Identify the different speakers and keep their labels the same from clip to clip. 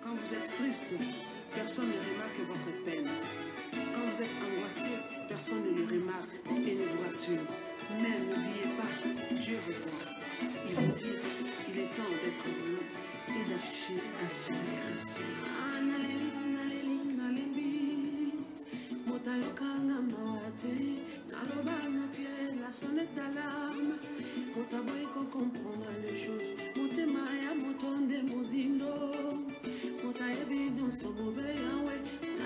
Speaker 1: Quand vous êtes triste, personne ne remarque votre peine. Quand vous êtes angoissé, personne ne le remarque et ne vous rassure. Mais n'oubliez pas, Dieu vous voit. Il vous dit qu'il est temps d'être heureux et d'afficher un sourire. La sonnette d'alarme, Motaboy comprendre les choses, Motemaya Motonde Mozindo, Motaebi non sobobe yawe,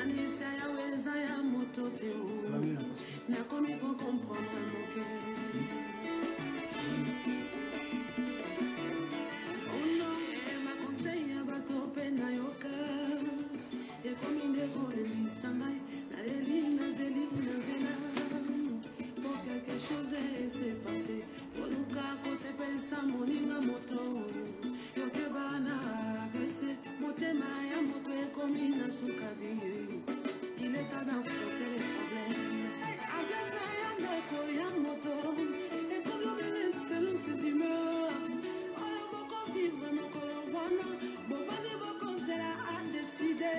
Speaker 1: Anissa yawe zaya mototeo, Nakomi comprendre mon cœur. Oh non, ma conseille à bateau penayoka, et comme une école de l'Isamaï, Nalelina Zelina Zela. Quelque chose s'est passé. Oluka kose pensa moninga moto. Yoke bana bese motema ya moto ekomina sukadi. Il est temps d'affronter les problèmes. Agasa ya ndeko ya moto. Et comme l'on est seul ses humeurs. Oyo boko vivre mokolo wana. Bobani boko zela a décidé.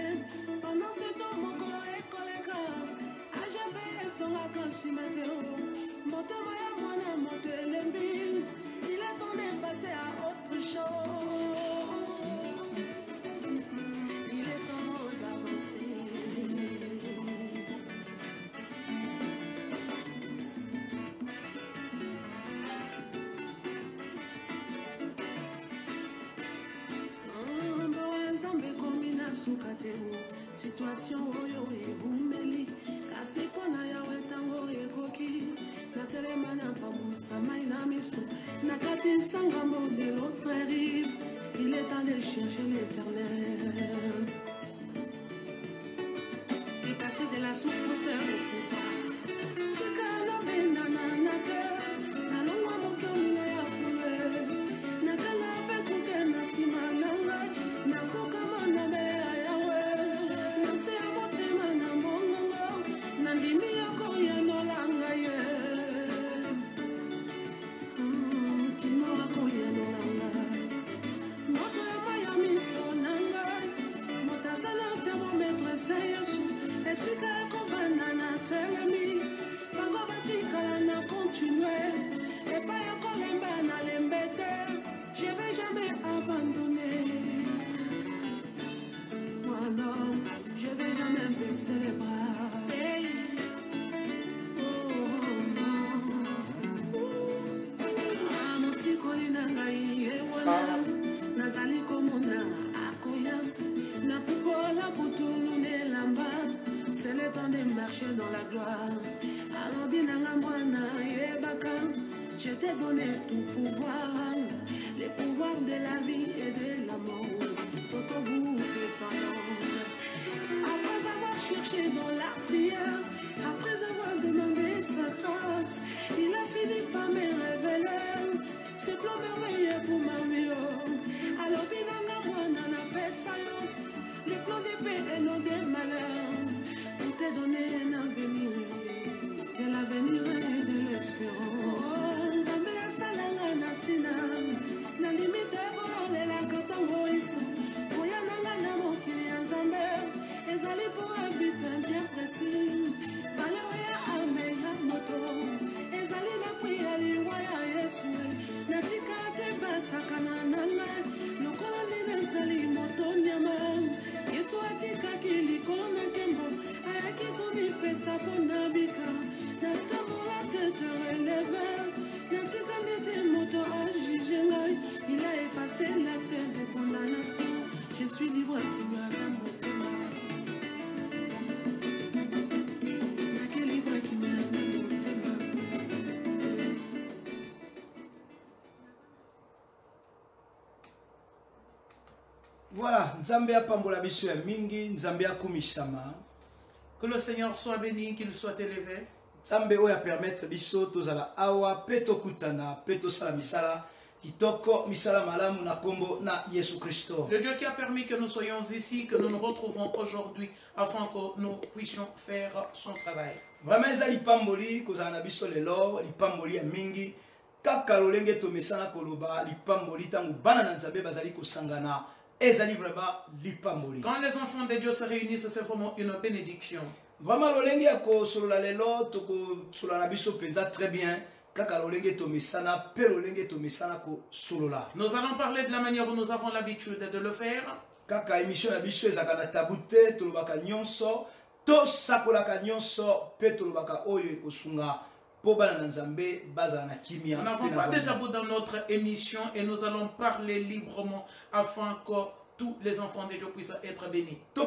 Speaker 1: Pendant ce temps mokolo ekoleka. Ajabe etonga kansi mateo. Il est temps de passer à autre chose. Il est temps d'avancer. Situation oyo ebumeli kasi pona yawe tango ekoki natelemana pamusa mai na miso nakati sangamo de l'autre rive. Il est temps de chercher l'éternel et passer de la souffrance au pouvoir. Sikala benana nake nalongwa mokomina ya fule nakala pekuke na sima nanga nafukama na bea yawe nase ya motema na mongongo nandimi yako yanolanga ye kino wako yanolanga moto ya maya miso nanga motazala thermometre se yesu esika ya kovanda na telemi bango batikala na continue epa ya kolemba na lembete je vais jamais abandonner. Moi non, je vais jamais baisser les bras. Hey. Oh non. Ah, mon sikolina ngai ewana nazali komona akoya na pupola putulu nelamba. C'est le temps de marcher dans la gloire. Alors binanga mwana yebaka, je t'ai donné tout pouvoir, les pouvoirs de la vie et de la mort. Faut au bout de ta langue. Après avoir cherché dans la prière, après avoir demandé sa grâce, il a fini par me révéler ce plan merveilleux pour ma vie. Alors binanga mwana na pesa yo, les plans de paix et non de malheur. Pour te donner un avenir, de l'avenir et de l'espérance. Oh, Nzambe asalanga natina, na limite bolela katango ifu. Oya nanga na mokili ya Nzambe, ezali pour un but bien précis. Valeur ya ame ya moto, ezali na priya liwa ya Yesu. Natika te basaka na nanga, lokola nina ezali moto nyama. Yesu atikaki likolo na nkembo, ayaki komipesa mpona bika. Natambola tete releve, natika ndete moto ajuge ngai. Il a effacé l'acte de condamnation. Je suis libre kimaka motema. Nake libre kimaka motema.
Speaker 2: Voilà, Nzambe apambola biso ya mingi, Nzambe akumisama.
Speaker 3: Que le Seigneur soit béni, qu'il soit élevé.
Speaker 2: Nzambe oya permettre biso tozala awa peto kutana, peto sala misala, kitoko misala malamu na kombo na Yesu Christo.
Speaker 3: Le Dieu qui a permis que nous soyons ici, que nous nous retrouvons aujourd'hui, afin que nous puissions faire son travail.
Speaker 2: Vraiment eza lipamboli kozala na biso lelo, lipamboli ya mingi. Kaka lolenge to mesana koloba lipamboli tangu bana na Nzambe bazali kosangana ezali vraiment lipamboli.
Speaker 3: Quand les enfants de Dieu se réunissent, c'est vraiment une bénédiction.
Speaker 2: Vraiment lolenge ya ko solola lelo to ko solola na biso penza très bien. Kaka lolenge to misana pe lolenge to misana ko solola.
Speaker 3: Nous allons parler de la manière où nous avons l'habitude de le faire.
Speaker 2: Kaka émission ya biso ezaka na tabute to lobaka nyonso to sakolaka nyonso pe to lobaka oyo ekosunga. Nous
Speaker 3: n'avons pas de tabou dans notre émission et nous allons parler librement afin que tous les enfants de Dieu puissent être bénis.
Speaker 2: Nous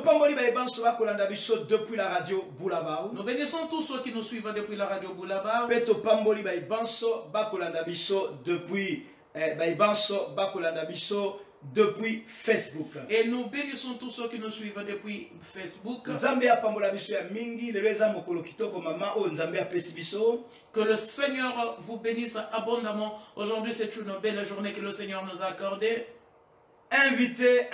Speaker 3: bénissons tous ceux qui nous suivent depuis la radio Boulaba.
Speaker 2: Depuis Facebook.
Speaker 3: Et nous bénissons tous ceux qui nous suivent depuis Facebook. Que le Seigneur vous bénisse abondamment. Aujourd'hui, c'est une belle journée que le Seigneur nous a accordée.
Speaker 2: Invité,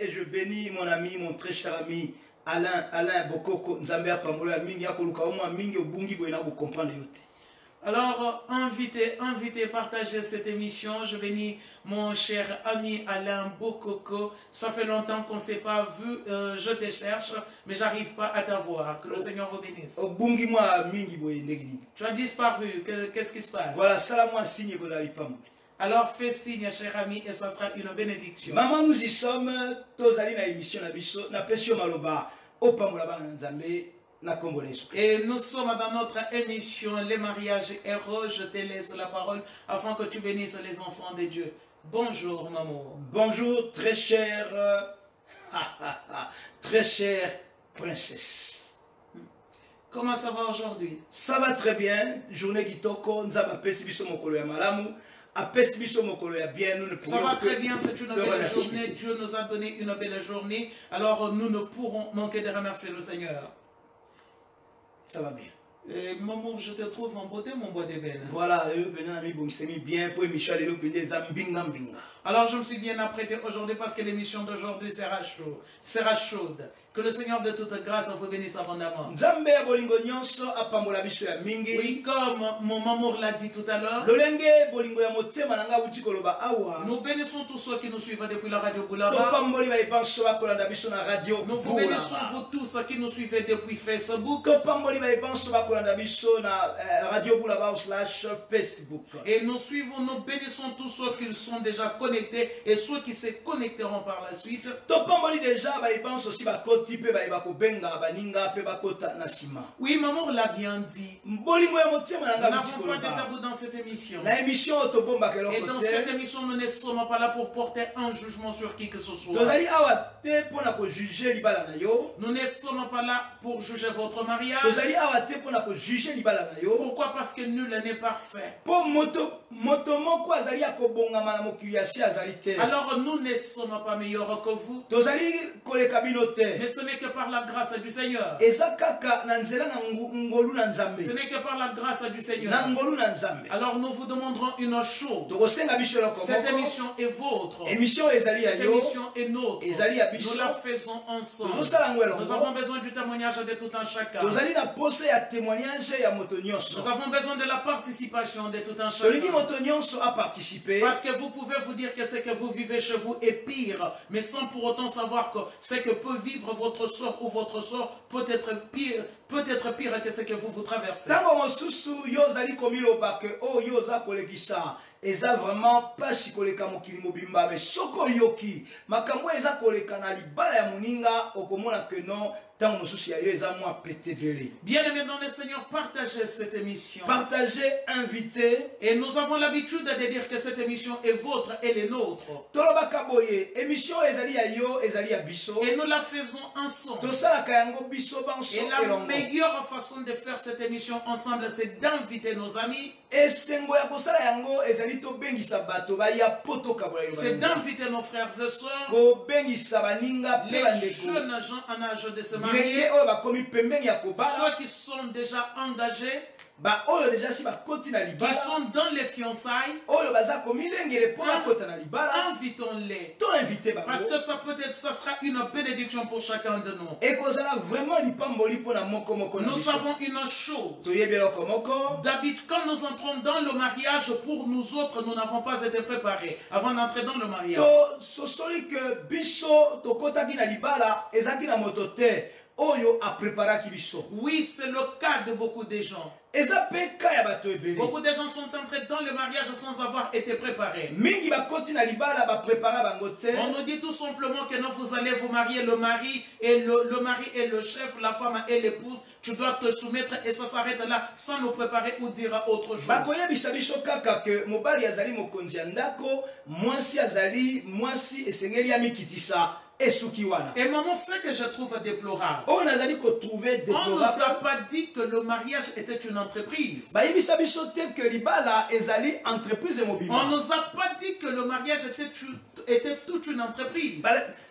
Speaker 2: et je bénis mon ami, mon très cher ami Alain Bokoko.
Speaker 3: Alors, invitez, partagez cette émission. Je bénis mon cher ami Alain Bokoko. Ça fait longtemps qu'on ne s'est pas vu. Je te cherche, mais j'arrive pas à t'avoir. Que le Seigneur vous bénisse. Tu as disparu. Qu'est-ce qui se passe?
Speaker 2: Voilà, salam signe.
Speaker 3: Alors, fais signe, cher ami, et ça sera une bénédiction.
Speaker 2: Maman, nous y sommes. Tozali na émission na biso na pesio maloba opamolaba na nzambe.
Speaker 3: Et nous sommes dans notre émission Les mariages heureux. Je te laisse la parole afin que tu bénisses les enfants de Dieu. Bonjour, maman.
Speaker 2: Bonjour, très chère princesse.
Speaker 3: Comment ça va aujourd'hui?
Speaker 2: Ça va très bien. Journée qui toko, nzaba pesibiso mokolo ya malamu.
Speaker 3: Ça va très bien, c'est une belle journée. Dieu nous a donné une belle journée. Alors nous ne pourrons manquer de remercier le Seigneur.
Speaker 2: Ça va bien.
Speaker 3: Maman, je te trouve en beauté, mon bois d'ébène.
Speaker 2: Voilà, bien pour
Speaker 3: alors je me suis bien apprêté aujourd'hui parce que l'émission d'aujourd'hui sera chaude. Que le Seigneur de toute grâce vous bénisse abondamment. Oui, comme mon maman l'a dit tout à l'heure, nous bénissons tous ceux qui nous suivent depuis la radio Boulaba. Nous vous bénissons vous tous qui nous suivez depuis Facebook. Et nous suivons, nous bénissons tous ceux qui sont déjà connectés et ceux qui se connecteront par la suite. Oui, maman l'a bien dit. Nous n'avons pas de tabou dans cette émission. Et dans cette émission, nous ne sommes pas là pour porter un jugement sur qui que ce soit. Nous ne sommes pas là pour juger votre mariage. Pourquoi? Parce que nul n'est parfait. Alors nous ne sommes pas meilleurs que vous. Mais ce n'est que par la grâce du Seigneur. Ce n'est que par la grâce du Seigneur. Alors nous vous demanderons une chose. Cette émission est vôtre. Cette émission est nôtre. Nous la faisons ensemble. Nous avons besoin du témoignage de tout un chacun. Nous avons besoin de la participation de tout un chacun. Parce que vous pouvez vous dire que ce que vous vivez chez vous est pire, mais sans pour autant savoir que ce que peut vivre votre sort ou votre sort peut être pire que ce que vous traversez.
Speaker 2: Eza vraiment pas sikoleka mokili mobimba mais soko yoki makambo eza koleka na libala ya muninga okomona que non tant mosusu ya yo eza moi pétédélé.
Speaker 3: Bien-aimés dans le Seigneur, partagez cette émission.
Speaker 2: Partagez, invitez.
Speaker 3: Et nous avons l'habitude de dire que cette émission est vôtre et les nôtres.
Speaker 2: Tolobaka boye émission ezali ya yo ezali ya biso.
Speaker 3: Et nous la faisons ensemble.
Speaker 2: Tosalaka yango biso banso
Speaker 3: et la meilleure façon de faire cette émission ensemble, c'est d'inviter nos amis.
Speaker 2: Et sengo ya kosala yango ezali to bengisa bato ba ya poto kabola yo.
Speaker 3: C'est d'inviter nos frères et sœurs.
Speaker 2: Ko bengisa baninga pe bandeko.
Speaker 3: Les jeunes gens en âge de se marier.
Speaker 2: Ceux
Speaker 3: Ceux qui sont déjà engagés.
Speaker 2: ba oyo déjà si ba koti na
Speaker 3: qui
Speaker 2: libala
Speaker 3: sont dans les fiançailles,
Speaker 2: oyo baza komilengele pona kota na libala
Speaker 3: invitons-les.
Speaker 2: to invité bango
Speaker 3: Parce que ça sera une bénédiction pour chacun de nous.
Speaker 2: et kozala vraiment lipamboli pona moko moko na
Speaker 3: Nous
Speaker 2: biso
Speaker 3: savons une chose.
Speaker 2: toyebi eloko moko
Speaker 3: D'habitude, quand nous entrons dans le mariage, pour nous autres, nous n'avons pas été préparés avant d'entrer dans le mariage.
Speaker 2: to sosoli que biso tokotaki na libala ezaki na moto te oyo apreparaki biso
Speaker 3: Oui, c'est le cas de beaucoup de gens.
Speaker 2: eza mpe ka ya bato ebele
Speaker 3: Beaucoup de gens sont entrés dans le mariage sans avoir été préparés.
Speaker 2: mingi bakoti na libala baprepara bango te
Speaker 3: On nous dit tout simplement que non, vous allez vous marier, le mari est le chef, la femme est l'épouse, tu dois te soumettre et ça s'arrête là sans nous préparer ou dire autre chose.
Speaker 2: bakoyebisa biso kaka ke mobali azali mokonzi ya ndako mwasi esengeli amikitisa esuki wana
Speaker 3: Et maman, ce que je trouve déplorable,
Speaker 2: oyo nazali kotrouve
Speaker 3: on ne nous a
Speaker 2: déplorable
Speaker 3: pas dit que le mariage était une entreprise.
Speaker 2: bayebisa biso te ke libala ezali entreprise
Speaker 3: On
Speaker 2: mobima
Speaker 3: ne nous a pas dit que le mariage était toute une entreprise.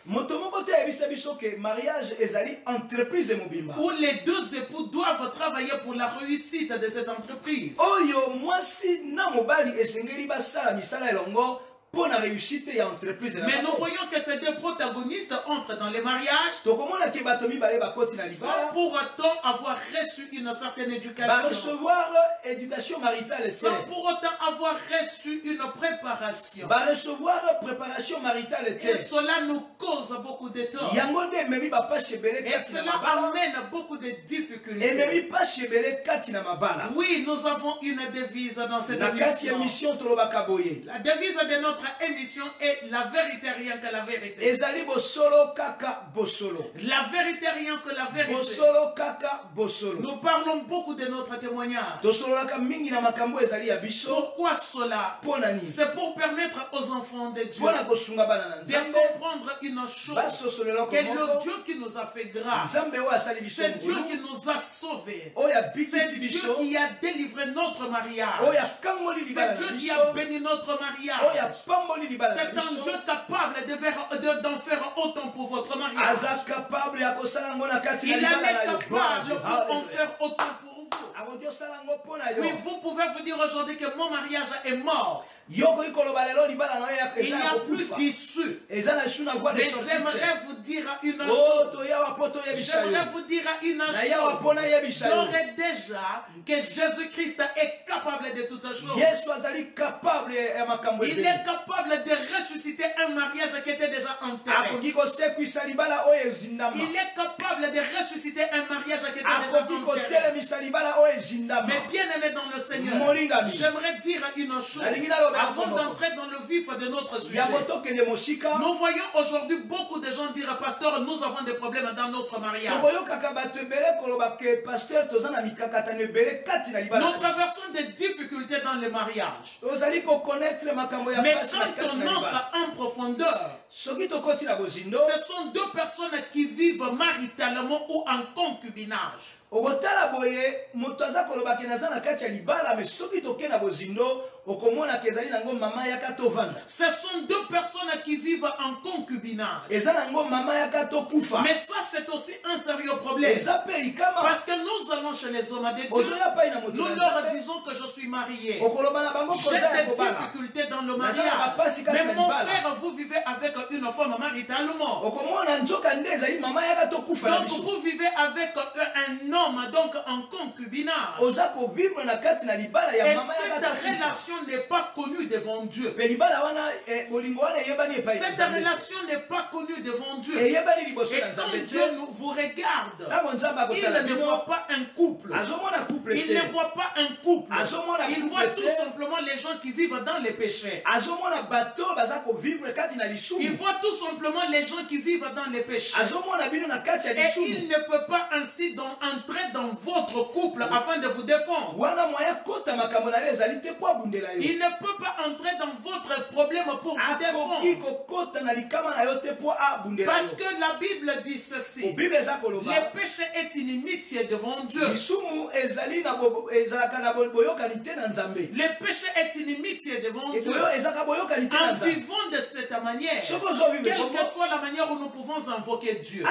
Speaker 2: moto moko te ayebisa biso ke mariage ezali entreprise mobimba
Speaker 3: Où les deux époux doivent travailler pour la réussite de cette entreprise.
Speaker 2: oyo mwasi na mobali esengeli basala misala elongo pour la réussite ya entreprise na
Speaker 3: Mais nous
Speaker 2: bango.
Speaker 3: voyons que ces deux protagonistes entrent dans les mariages
Speaker 2: tokomona ke bato mibale bakoti na
Speaker 3: sans
Speaker 2: libala
Speaker 3: pour autant avoir reçu une certaine éducation,
Speaker 2: recevoir éducation maritale
Speaker 3: sans
Speaker 2: te
Speaker 3: pour autant avoir reçu une préparation.
Speaker 2: recevoir préparation maritale
Speaker 3: Et
Speaker 2: te
Speaker 3: cela nous cause beaucoup de tort.
Speaker 2: yango nde ememi bapasi ebele
Speaker 3: Et
Speaker 2: kati na
Speaker 3: cela
Speaker 2: mabala
Speaker 3: amène beaucoup de difficultés.
Speaker 2: ememi pasi ebele kati na mabala
Speaker 3: Oui, nous avons une devise dans cette
Speaker 2: na kati ya
Speaker 3: émission.
Speaker 2: mission tolobaka boye
Speaker 3: La devise de notre émission est la vérité, rien que la vérité.
Speaker 2: ezali bosolo kaka bosolo
Speaker 3: La vérité, rien que la vérité.
Speaker 2: bosolo kaka bosolo
Speaker 3: Nous parlons beaucoup de notre témoignage.
Speaker 2: tosololaka mingi na makambo ezali ya biso
Speaker 3: Pourquoi cela?
Speaker 2: mpo na nini
Speaker 3: C'est pour permettre aux enfants de Dieu
Speaker 2: mpo na kosunga bana na
Speaker 3: de
Speaker 2: nzambe
Speaker 3: comprendre une chose.
Speaker 2: basosolelako
Speaker 3: Que le
Speaker 2: moko
Speaker 3: Dieu qui nous a fait grâce,
Speaker 2: nzambe oyo asali biso
Speaker 3: c'est Dieu
Speaker 2: ngulu
Speaker 3: qui nous a sauvés.
Speaker 2: oyo
Speaker 3: C'est
Speaker 2: abikisi
Speaker 3: Dieu
Speaker 2: biso
Speaker 3: qui a délivré notre mariage.
Speaker 2: oyo akangoli libala
Speaker 3: C'est
Speaker 2: na
Speaker 3: Dieu qui
Speaker 2: biso
Speaker 3: a béni notre
Speaker 2: oyo
Speaker 3: mariage.
Speaker 2: apamboli libala na
Speaker 3: C'est un
Speaker 2: biso
Speaker 3: Dieu capable d'en faire autant pour votre mariage.
Speaker 2: aza capable ya kosala yango na kati na
Speaker 3: Il
Speaker 2: libala
Speaker 3: en
Speaker 2: na
Speaker 3: est
Speaker 2: yo
Speaker 3: capable pour en faire autant pour vous.
Speaker 2: akoki osala yango mpo na yo
Speaker 3: Oui, vous pouvez vous dire aujourd'hui que mon mariage est mort.
Speaker 2: yo okoki koloba lelo libala na yo
Speaker 3: Il
Speaker 2: eza
Speaker 3: n'y
Speaker 2: ya
Speaker 3: a plus
Speaker 2: kokufa
Speaker 3: d'issue.
Speaker 2: eza na su na voie de
Speaker 3: Mais
Speaker 2: sortie
Speaker 3: j'aimerais vous dire une
Speaker 2: o
Speaker 3: chose.
Speaker 2: toyawa mpo toyebisa yo
Speaker 3: J'aimerais vous dire une
Speaker 2: na yawa
Speaker 3: chose.
Speaker 2: mpo nayebisa yo
Speaker 3: J'aurais déjà que Jésus-Christ est capable de toutes choses.
Speaker 2: yesu azali capable ya makambo
Speaker 3: Il
Speaker 2: ebele
Speaker 3: est capable de ressusciter un mariage qui était déjà enterré.
Speaker 2: akoki kosekwisa libala oyo ezindama
Speaker 3: Il est capable de ressusciter un mariage qui était déjà
Speaker 2: akoki
Speaker 3: enterré.
Speaker 2: kotelemisa libala oyo ezindama
Speaker 3: Mais bien aimé dans le Seigneur,
Speaker 2: Molingami.
Speaker 3: j'aimerais dire une chose.
Speaker 2: Nalingi naloba
Speaker 3: Avant
Speaker 2: yango moko.
Speaker 3: d'entrer dans le vif de notre sujet,
Speaker 2: yango tokende mosika
Speaker 3: nous voyons aujourd'hui beaucoup de gens dire, pasteur, nous avons des problèmes dans notre mariage.
Speaker 2: tokoyokaka bato ebele koloba ke paster toza na mikakatano ebele kati na libala
Speaker 3: Nous
Speaker 2: na biso.
Speaker 3: traversons des difficultés dans le mariage.
Speaker 2: tozali kokonetre makambo ya
Speaker 3: Mais
Speaker 2: pasi na
Speaker 3: quand
Speaker 2: kati
Speaker 3: on
Speaker 2: na libala
Speaker 3: entre en profondeur,
Speaker 2: soki tokoti na bozindo
Speaker 3: ce sont deux personnes qui vivent maritalement ou en concubinage.
Speaker 2: okotala boye moto aza koloba ke naza na kati ya libala me soki toke na bozindo okomona ke ezali nango mama yaka tovanda
Speaker 3: Ce sont deux personnes qui vivent en concubinage.
Speaker 2: eza nango mama yaka tokufa
Speaker 3: Mais ça, c'est aussi un sérieux problème.
Speaker 2: eza mpe likama
Speaker 3: Parce que nous allons chez les hommes de Dieu.
Speaker 2: ozoya pai na moto
Speaker 3: Nous
Speaker 2: na
Speaker 3: leur
Speaker 2: Nzambe,
Speaker 3: disons que je suis marié.
Speaker 2: okoloba na bango
Speaker 3: J'ai
Speaker 2: koza ya
Speaker 3: des
Speaker 2: kobala
Speaker 3: difficultés dans le
Speaker 2: Naza na bapasi
Speaker 3: mariage.
Speaker 2: kati na
Speaker 3: Mais mon
Speaker 2: libala.
Speaker 3: frère, vous vivez avec une femme maritalement.
Speaker 2: okomona nzoka nde ezali mama yaka tokufa na
Speaker 3: Donc
Speaker 2: biso
Speaker 3: vous vivez avec un homme, donc en concubinage.
Speaker 2: oza kovivre na kati na libala ya
Speaker 3: Et
Speaker 2: mama yaka
Speaker 3: cette
Speaker 2: tokufa
Speaker 3: relation n'est pas connue devant Dieu.
Speaker 2: mpe libala wana bolingo wana eyebani epai na
Speaker 3: Cette
Speaker 2: Nzambe te.
Speaker 3: relation n'est pas connue devant Dieu.
Speaker 2: eyebani liboso
Speaker 3: Et
Speaker 2: na
Speaker 3: quand
Speaker 2: Nzambe
Speaker 3: Dieu
Speaker 2: te
Speaker 3: vous regarde,
Speaker 2: ntango Nzambe
Speaker 3: il
Speaker 2: akotala
Speaker 3: ne
Speaker 2: bino
Speaker 3: voit pas un couple.
Speaker 2: azomona couple
Speaker 3: Il
Speaker 2: te
Speaker 3: ne voit pas un couple.
Speaker 2: Azomona
Speaker 3: Il
Speaker 2: couple
Speaker 3: voit tout
Speaker 2: te.
Speaker 3: simplement les gens qui vivent dans les péchés.
Speaker 2: azomona bato baza kovivre kati na
Speaker 3: Il
Speaker 2: lisumu
Speaker 3: voit tout simplement les gens qui vivent dans les péchés.
Speaker 2: azomona bino na kati ya
Speaker 3: Et il
Speaker 2: lisumu
Speaker 3: ne peut pas ainsi entrer dans votre couple afin de vous défendre.
Speaker 2: wana mwaya kota makambo na yo ezali te po abundela yo
Speaker 3: Il ne peut pas entrer dans votre problème pour vous
Speaker 2: akoki
Speaker 3: défendre.
Speaker 2: kokota na likama na yo te po abundela
Speaker 3: Parce
Speaker 2: yo
Speaker 3: que la Bible dit ceci.
Speaker 2: bible eza koloba
Speaker 3: Le péché est inimitié devant Dieu.
Speaker 2: lisumu ezali na ezalaka na boyokani te na Nzambe
Speaker 3: Le péché est inimitié devant Dieu.
Speaker 2: ezaka boyokani te na
Speaker 3: En
Speaker 2: Nzambe
Speaker 3: vivant de cette manière,
Speaker 2: so
Speaker 3: Quelle que soit la manière où nous pouvons invoquer Dieu.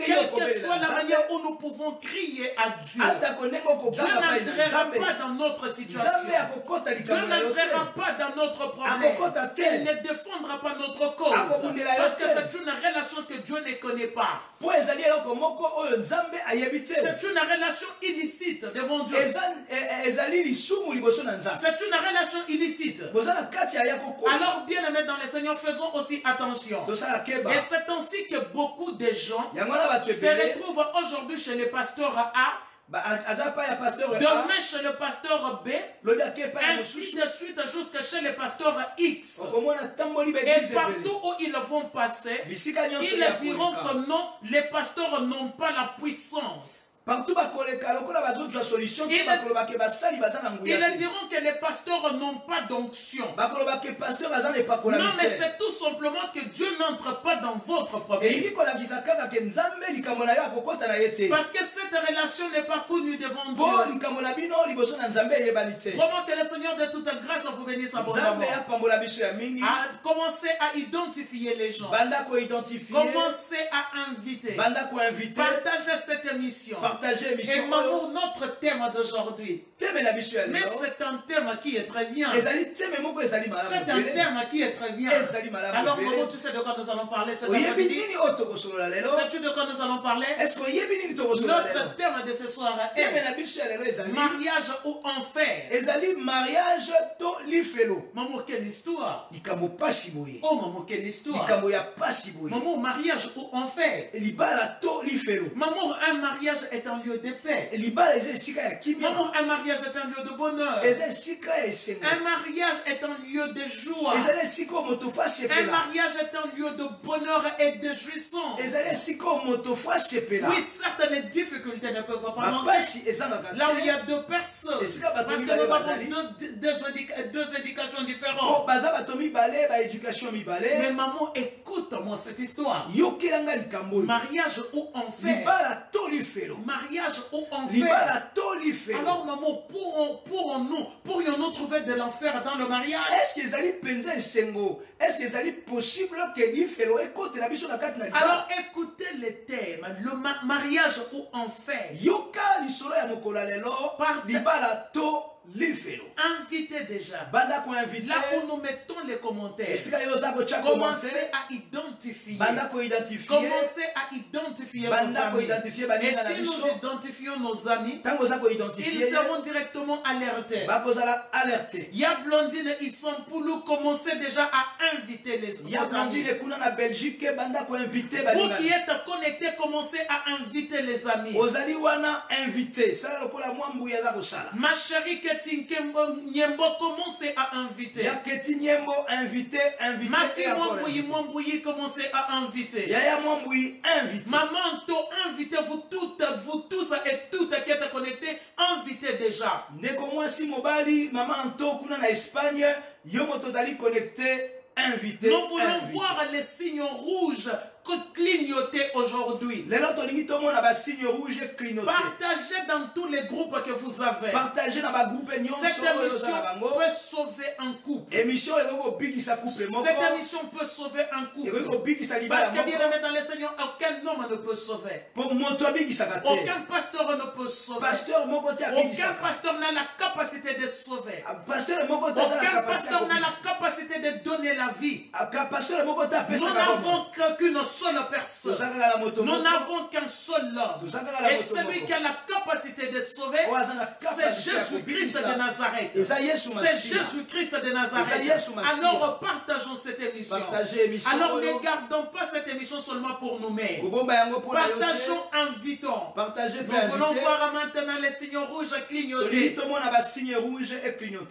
Speaker 3: Quelle que soit la manière où nous pouvons crier à Dieu. Dieu n'entrera pas dans notre situation. Dieu n'entrera pas dans notre problème. Il ne défendra pas notre cause. Parce que c'est une relation que Dieu ne connaît pas. C'est une relation illicite devant Dieu. C'est une relation illicite. Alors, bien aimés dans le Seigneur, faisons aussi attention. Et c'est ainsi que beaucoup de gens se retrouvent aujourd'hui chez les pasteurs A, demain chez le pasteur B, ainsi de suite jusqu'à chez le pasteur X. Et partout où ils vont passer, ils diront que non, les pasteurs n'ont pas la puissance.
Speaker 2: Partout
Speaker 3: ils diront que les pasteurs n'ont pas d'onction. Non, mais c'est tout simplement que Dieu n'entre pas dans votre problème. Parce que cette relation n'est pas connue devant Dieu. Vraiment que le Seigneur de toute grâce vous bénisse abondamment. Commencez à identifier les gens. Commencez à inviter. Partagez cette émission. Et maman, notre thème d'aujourd'hui. Mais c'est un thème qui est très bien. C'est un thème qui est très bien. Alors maman, tu sais de quoi nous allons parler cet après-midi? Sais-tu de quoi nous allons parler? Notre thème de ce soir est mariage ou enfer. Maman, quelle histoire? Oh maman, quelle histoire? Maman, mariage ou enfer? Maman, un mariage est un lieu de paix. Maman, un mariage est un lieu de bonheur. Un mariage est un lieu de joie. Un mariage est un lieu de bonheur et de jouissance. Oui, certes, les difficultés ne peuvent pas manquer. Là où il y a deux personnes, parce que nous avons deux éducations différentes. Mais maman, écoute-moi cette histoire. Mariage ou enfer? Mariage ou enfer? Alors maman, pourrions-nous trouver de l'enfer dans le mariage? Alors écoutez les thèmes, le mariage ou enfer. Invitez déjà. Là où nous mettons les commentaires, commencez à identifier. Commencez à identifier vos amis. Et si nous identifions nos amis, ils seront directement alertés. Ya Blondine, ils sont Poulou, commencez déjà à inviter les amis. Vous qui êtes connectés, commencez à inviter les amis. Ma chérie Keti Nyembo, commencez à inviter. Ma fille Mwambouyi, commencez à inviter. Maman To, invitez-vous toutes, vous tous et toutes qui êtes connectés, invitez déjà. Nous voulons voir les signes rouges clignoter aujourd'hui.
Speaker 2: Partagez
Speaker 3: dans tous les groupes que vous avez. Cette émission peut sauver un couple. Cette émission peut sauver un couple. Parce que bien aimé dans le Seigneur, aucun homme ne peut sauver. Aucun pasteur ne peut sauver. Aucun pasteur n'a la capacité de sauver. Aucun pasteur n'a la capacité de donner la vie. Nous n'avons qu'une seule personne. Nous n'avons qu'un seul homme. Et celui qui a la capacité de sauver, c'est Jésus-Christ de Nazareth. C'est Jésus-Christ de Nazareth. Alors partageons cette émission. Alors ne gardons pas cette émission seulement pour nous-mêmes. Partageons, invitons. Nous voulons voir maintenant les signes rouges clignoter.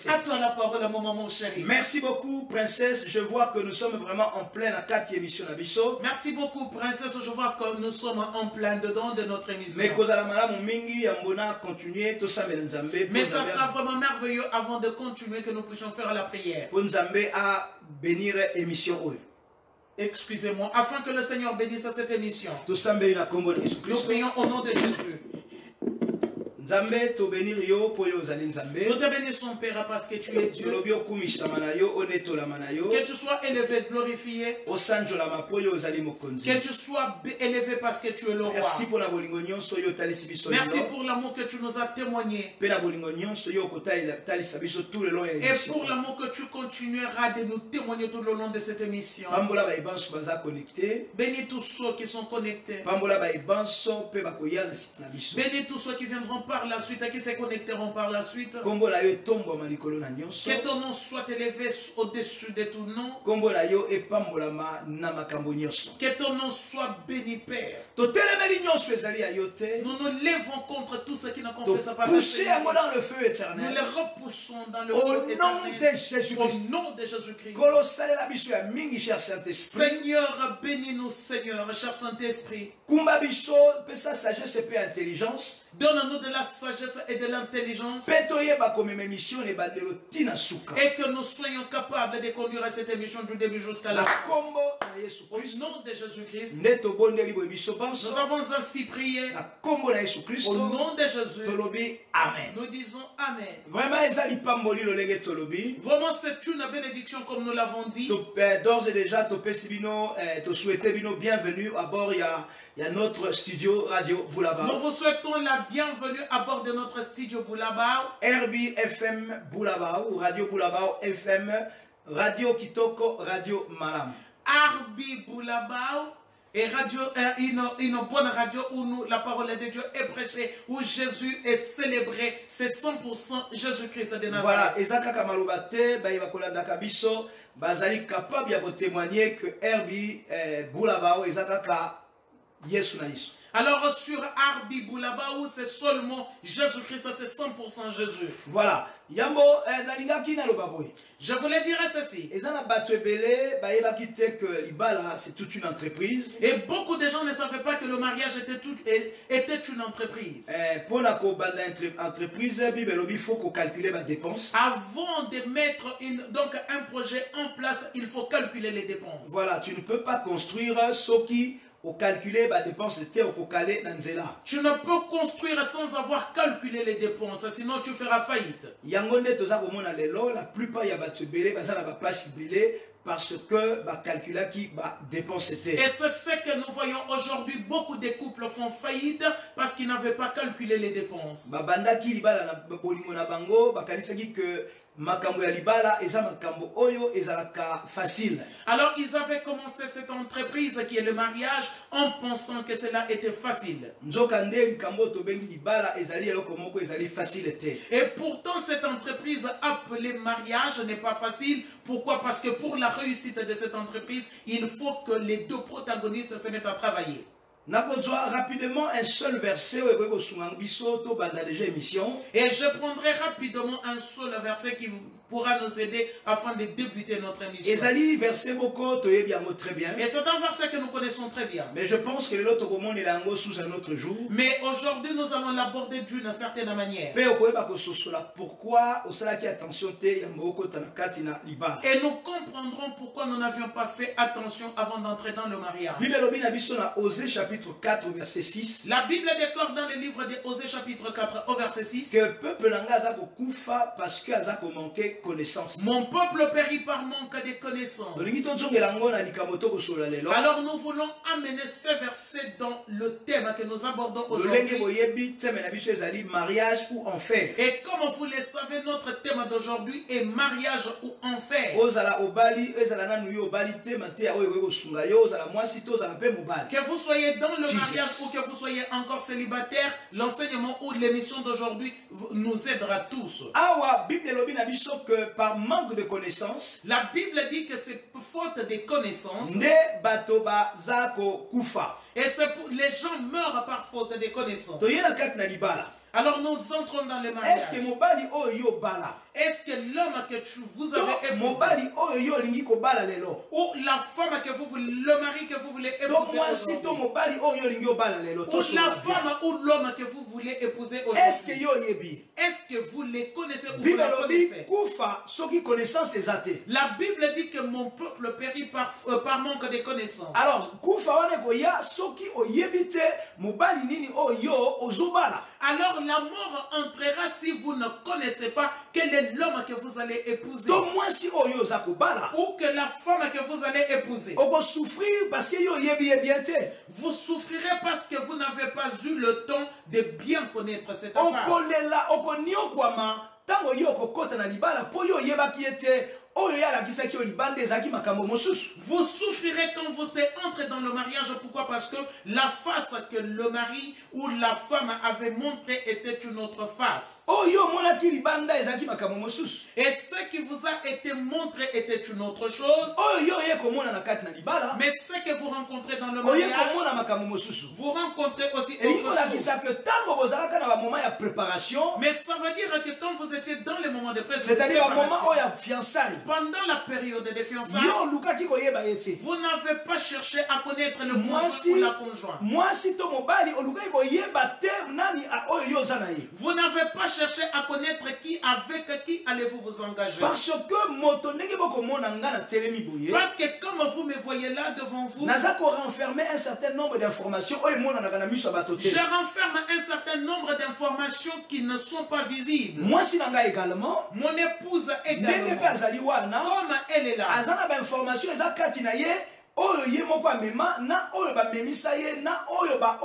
Speaker 3: À toi la parole, mon maman chérie.
Speaker 2: Merci beaucoup, princesse. Je vois que nous sommes vraiment en plein la 4e émission.
Speaker 3: Merci beaucoup, princesse. Je vois que nous sommes en plein dedans de notre émission. Mais ça sera vraiment merveilleux avant de continuer que nous puissions faire la prière. Excusez-moi, afin que le Seigneur bénisse cette émission. Nous prions au nom de Jésus.
Speaker 2: Nzambe to benir yo po yo ozali Nzambe.
Speaker 3: Nous te bénissons, Père, parce que tu es Dieu.
Speaker 2: Tolobi okumisama na yo onetolama na yo.
Speaker 3: Que tu sois élevé, glorifié.
Speaker 2: Osanjolama po yo ozali mokonzi.
Speaker 3: Que tu sois élevé parce que tu es le roi.
Speaker 2: Merci pour la bolingo nyonso yo talisi biso.
Speaker 3: Merci pour l'amour que tu nous as témoigné.
Speaker 2: Pe na bolingo nyonso yo kotaila talisa biso tout le long ya
Speaker 3: Et
Speaker 2: émission.
Speaker 3: pour l'amour que tu continueras de nous témoigner tout le long de cette émission.
Speaker 2: Pambola ba ibanso baza connecté.
Speaker 3: Bénis tous ceux qui sont connectés.
Speaker 2: Pambola ba ibanso pe bakoya na biso.
Speaker 3: Bénis tous ceux qui viendront par la suite et qui se connecteront par la suite.
Speaker 2: Kombola yo tombo malikolo na nyonso.
Speaker 3: Que ton nom soit élevé au-dessus de tout nom.
Speaker 2: Kombola yo epambolama na makambo nyonso.
Speaker 3: Que ton nom soit béni, Père.
Speaker 2: To telemeli nyonso ezali ya yo te.
Speaker 3: Nous nous lèvons contre tous ceux qui ne
Speaker 2: To
Speaker 3: confessent pas le
Speaker 2: pousser
Speaker 3: Seigneur.
Speaker 2: yango dans le feu
Speaker 3: Nous
Speaker 2: éternel.
Speaker 3: les repoussons dans le
Speaker 2: Au
Speaker 3: feu
Speaker 2: nom de
Speaker 3: éternel.
Speaker 2: Jésus-Christ.
Speaker 3: Au nom de Jésus-Christ.
Speaker 2: Kolosalela biso ya mingi cher Saint-Esprit.
Speaker 3: Seigneur, bénis-nous, Seigneur, cher Saint-Esprit.
Speaker 2: Kumba biso pesa sagesse et intelligence.
Speaker 3: Donne-nous de la sagesse et de l'intelligence.
Speaker 2: Pe toyeba komema émission ne bandelo tina suka.
Speaker 3: Et que nous soyons capables de conduire cette émission du début jusqu'à la
Speaker 2: Na
Speaker 3: fin.
Speaker 2: kombo na Yesu
Speaker 3: Au
Speaker 2: Christ.
Speaker 3: nom de Jésus-Christ,
Speaker 2: Nde tobondeli boye biso
Speaker 3: nous
Speaker 2: banso.
Speaker 3: avons ainsi prié.
Speaker 2: Na kombo na Yesu Christ.
Speaker 3: Au nom de Jésus,
Speaker 2: Tolobi amen.
Speaker 3: nous disons Amen.
Speaker 2: Vraiment ezali pamboli lolenge tolobi.
Speaker 3: Vraiment, c'est une bénédiction comme nous l'avons dit.
Speaker 2: D'ores et déjà topesi bino to souhaiter bino bienvenue à bord il y a notre studio Radio
Speaker 3: Nous
Speaker 2: Boulaba.
Speaker 3: vous souhaitons la bienvenue à bord de notre studio Boulaba.
Speaker 2: RBFM Boulaba ou Radio Boulaba FM Radio Kitoko Radio Malam.
Speaker 3: Arbi Boulaba et radio, une bonne radio où la parole de Dieu est prêchée, où Jésus est célébré. C'est 100% Jésus-Christ de Nazareth.
Speaker 2: Voilà, ezaka kamalobate ba ibakolanda kabiso bazali capable ya témoigner que RB Boulaba ezaka ka Yesu na Yesu.
Speaker 3: Alors sur Arbi Boulabaou, c'est seulement Jésus-Christ, c'est 100% Jésus.
Speaker 2: Voilà, yambo nalingaki na lobaboy.
Speaker 3: Je voulais dire ceci.
Speaker 2: Ezana bato ebele ba yebaki te que libala c'est toute une entreprise.
Speaker 3: Et beaucoup de gens ne savaient pas que le mariage était une entreprise.
Speaker 2: Pour la entreprise, il faut calculer les dépenses.
Speaker 3: Avant de mettre donc un projet en place, il faut calculer les dépenses.
Speaker 2: Voilà, tu ne peux pas construire ce qui au calculer les dépenses de au calé nanzela.
Speaker 3: Tu ne peux construire sans avoir calculé les dépenses, sinon tu feras faillite.
Speaker 2: Yangonde toza komona lelo, la plupart ya batu belé baza na ba place belé parce que ba calcula qui ba dépense était.
Speaker 3: Et c'est ce que nous voyons aujourd'hui, beaucoup de couples font faillite parce qu'ils n'avaient pas calculé les dépenses.
Speaker 2: Ba banda ki libala na bolingo na bango, ba kanisa ki que makambo ya libala eza makambo oyo ezalaka facile.
Speaker 3: Alors ils avaient commencé cette entreprise qui est le mariage en pensant que cela était facile.
Speaker 2: Nzokande likambo to bengi libala ezali eloko moko ezali facile te.
Speaker 3: Et pourtant cette entreprise appelée mariage n'est pas facile. Pourquoi? Parce que pour la réussite de cette entreprise, il faut que les deux protagonistes se mettent à travailler.
Speaker 2: Nakozwa rapidement un seul verset où déjà émission.
Speaker 3: Et je prendrai rapidement un seul verset qui pourra nous aider afin de débuter notre émission.
Speaker 2: Ezali verset moko toyebi yango très bien.
Speaker 3: Et c'est un verset que nous connaissons très bien.
Speaker 2: Mais je pense que l'autre comment il yango sous un autre jour.
Speaker 3: Mais aujourd'hui nous allons l'aborder d'une certaine manière.
Speaker 2: Pe okoyeba ko sosola pourquoi osala ki attention te yango ko tanakati na libala.
Speaker 3: Et nous comprendrons pourquoi nous n'avions pas fait attention avant d'entrer dans le mariage.
Speaker 2: Bible lobi na biso na Osée chapitre 4 verset 6.
Speaker 3: La Bible déclare dans le livre de Osée chapitre 4 au verset 6
Speaker 2: que le peuple nanga aza ko kufa parce que aza ko manquer connaissance.
Speaker 3: mon peuple périt par manque de connaissances. Alors nous voulons amener ces versets dans le thème que nous abordons aujourd'hui.
Speaker 2: Mariage ou enfer.
Speaker 3: Et comme vous le savez, notre thème d'aujourd'hui est mariage ou enfer. Que vous soyez dans le mariage ou que vous soyez encore célibataire, l'enseignement ou l'émission d'aujourd'hui nous aidera tous.
Speaker 2: Que par manque de connaissances,
Speaker 3: la Bible dit que c'est faute de connaissances. Et c'est pour les gens meurent par faute de connaissances. Alors nous entrons dans le mariage. Est-ce que l'homme que vous avez épousé, ou la femme que vous voulez, le mari que vous voulez épouser aujourd'hui, ou la femme ou l'homme que vous voulez épouser aujourd'hui, est-ce que vous les connaissez ou vous la connaissez? La Bible dit que mon peuple périt par manque de connaissances. Alors alors la mort entrera si vous ne connaissez pas quel est l'homme que vous allez épouser.
Speaker 2: To mwasi oyo za kobala.
Speaker 3: Ou que la femme que vous allez épouser.
Speaker 2: Oko souffrir parce que yo yebi bien te.
Speaker 3: Vous souffrirez parce que vous n'avez pas eu le temps de bien connaître cette femme.
Speaker 2: Okolela okonio kwama tango yo kokota na libala po yo yebaki ete.
Speaker 3: Vous souffrirez quand vous serez entré dans le mariage. Pourquoi? Parce que la face que le mari ou la femme avait montrée était une autre face. Et ce qui vous a été montré était une autre chose. Mais ce que vous rencontrez dans le mariage, vous rencontrez aussi autre chose. Mais ça veut dire que quand vous étiez dans le moment de préparation, pendant la période de fiançailles, vous n'avez pas cherché à connaître le conjoint ou la conjointe. Vous n'avez pas cherché à connaître avec qui allez-vous vous engager. Parce que comme vous me voyez là devant vous,
Speaker 2: je renferme un certain nombre d'informations
Speaker 3: qui ne sont pas visibles.
Speaker 2: Moi, si également,
Speaker 3: mon épouse également, comme elle est là.
Speaker 2: Oyo ye moko amema na oyo ba memisa ye na oyo ba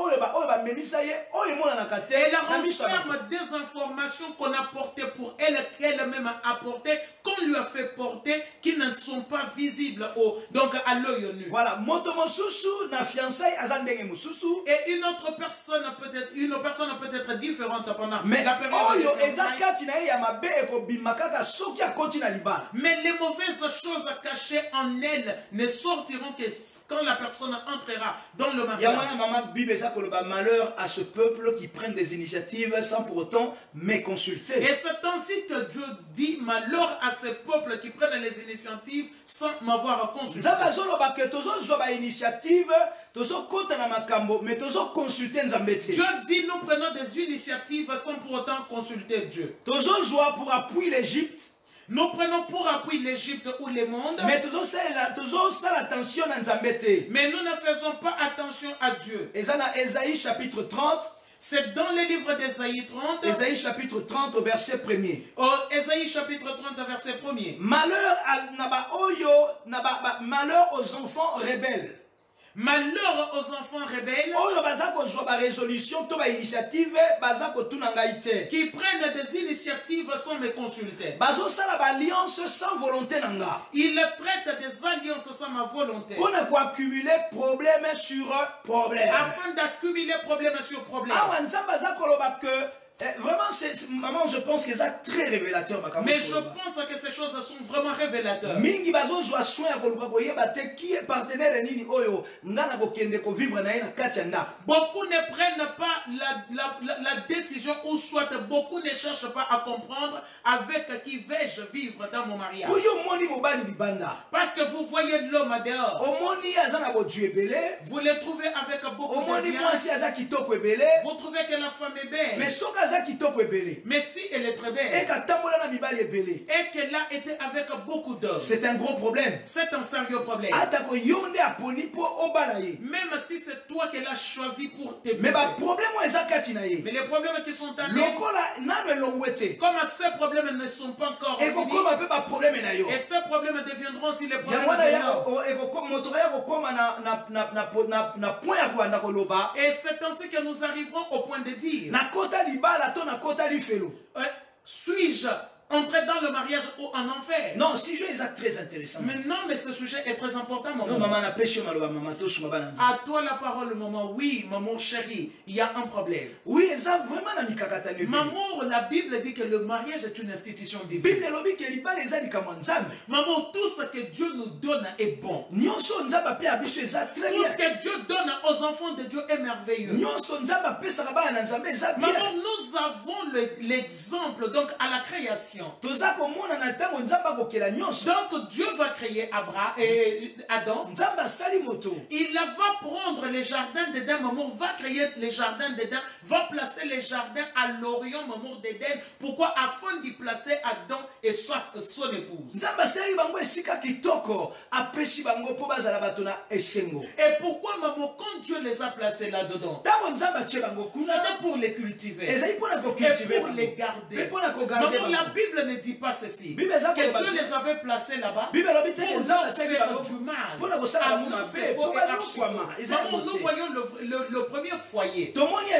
Speaker 2: memisa ye oyo mona na kate.
Speaker 3: Elle renferme des informations qu'on a portées pour elle, qu'elle-même a apportées, qu'on lui a fait porter, qui ne sont pas visibles donc à l'œil nu.
Speaker 2: Voilà, moto mosusu na fiançailles azandenge mususu.
Speaker 3: Et une personne peut être différente pendant la période.
Speaker 2: Oyo ezakati na ye ya mabe ekobimakaka soki akoti na libala.
Speaker 3: Mais les mauvaises choses cachées en elle ne sortiront que quand la personne entrera dans le mariage.
Speaker 2: Malheur à ce peuple qui prenne des initiatives sans pour autant me consulter.
Speaker 3: Et c'est ainsi que Dieu dit malheur à ce peuple qui prennent les initiatives sans m'avoir consulté. Dieu dit nous prenons des initiatives sans pour autant consulter Dieu.
Speaker 2: Pour appuyer l'Égypte.
Speaker 3: Nous prenons pour appui l'Égypte ou le monde.
Speaker 2: Mais
Speaker 3: nous ne faisons pas attention à Dieu.
Speaker 2: Ésaïe chapitre 30.
Speaker 3: C'est dans le livre d'Ésaïe 30.
Speaker 2: Ésaïe chapitre 30 au verset 1er.
Speaker 3: Ésaïe chapitre 30 verset 1er.
Speaker 2: Malheur aux enfants rebelles.
Speaker 3: Malheur aux enfants rebelles qui prennent des initiatives sans me consulter. Ils traitent des alliances sans ma volonté. Afin d'accumuler problème sur problème.
Speaker 2: Vraiment, maman, je pense que c'est très révélateur.
Speaker 3: Mais je pense que ces choses sont vraiment révélateurs.
Speaker 2: Qui est partenaire
Speaker 3: beaucoup ne prennent pas la décision ou soit beaucoup ne cherchent pas à comprendre avec qui vais-je vivre dans mon mariage. Parce que vous voyez l'homme dehors. Vous le trouvez avec beaucoup de bien. Vous trouvez que la femme est belle. Mais si elle est très belle et qu'elle a été avec beaucoup d'hommes,
Speaker 2: c'est un gros problème.
Speaker 3: C'est un sérieux problème. Même si c'est toi qui l'as choisi pour t'épouser. Mais les problèmes qui sont à nous, comme ces problèmes ne sont pas encore finis, et ces problèmes deviendront aussi les problèmes de l'homme. Et c'est ainsi que nous arriverons au point de dire suis-je entrer dans le mariage ou en enfer?
Speaker 2: Non, ce sujet est très intéressant.
Speaker 3: Mais non, mais ce sujet est très important, maman.
Speaker 2: Non, maman,
Speaker 3: à toi la parole, maman. Oui, maman chérie, il y a un problème.
Speaker 2: Oui, ça vraiment la
Speaker 3: maman, la Bible dit que le mariage est une institution divine. Maman, tout ce que Dieu nous donne est bon. Tout ce que Dieu donne aux enfants de Dieu est merveilleux. Maman, nous avons l'exemple donc à la création. création.
Speaker 2: toza komona na ntango nzambe akokela nyonso.
Speaker 3: Donc Dieu va créer Abraham et Adam.
Speaker 2: nzambe asali moto.
Speaker 3: Il va prendre les jardins d'Éden, maman, va créer les jardins d'Éden, va placer les jardins à l'orient, maman, d'Éden. Pourquoi? Afin d'y placer Adam et son épouse.
Speaker 2: nzambe asali bango esika kitoko apesi bango po bazala bato na esengo.
Speaker 3: Et pourquoi, maman, quand Dieu les a placés là-dedans?
Speaker 2: ntango nzambe atie bango kuna
Speaker 3: C'était pour les cultiver.
Speaker 2: ezali mpona
Speaker 3: Et
Speaker 2: kokultive
Speaker 3: pour les garder.
Speaker 2: mpona kogarde
Speaker 3: Maman, la
Speaker 2: bango.
Speaker 3: Bible ne dit pas ceci.
Speaker 2: Bible eza
Speaker 3: Que
Speaker 2: koloba
Speaker 3: Dieu
Speaker 2: te.
Speaker 3: les avait placés là-bas
Speaker 2: Bible elobi te
Speaker 3: pour
Speaker 2: nzambe
Speaker 3: leur
Speaker 2: atiaki
Speaker 3: faire
Speaker 2: bango
Speaker 3: du mal.
Speaker 2: mpona kosala
Speaker 3: Ah
Speaker 2: bango
Speaker 3: non,
Speaker 2: mabe
Speaker 3: c'est
Speaker 2: po
Speaker 3: faux et
Speaker 2: bayokwama.
Speaker 3: archi-faux.
Speaker 2: eza
Speaker 3: Maman, nous
Speaker 2: yango te.
Speaker 3: voyons le premier foyer.
Speaker 2: tomoni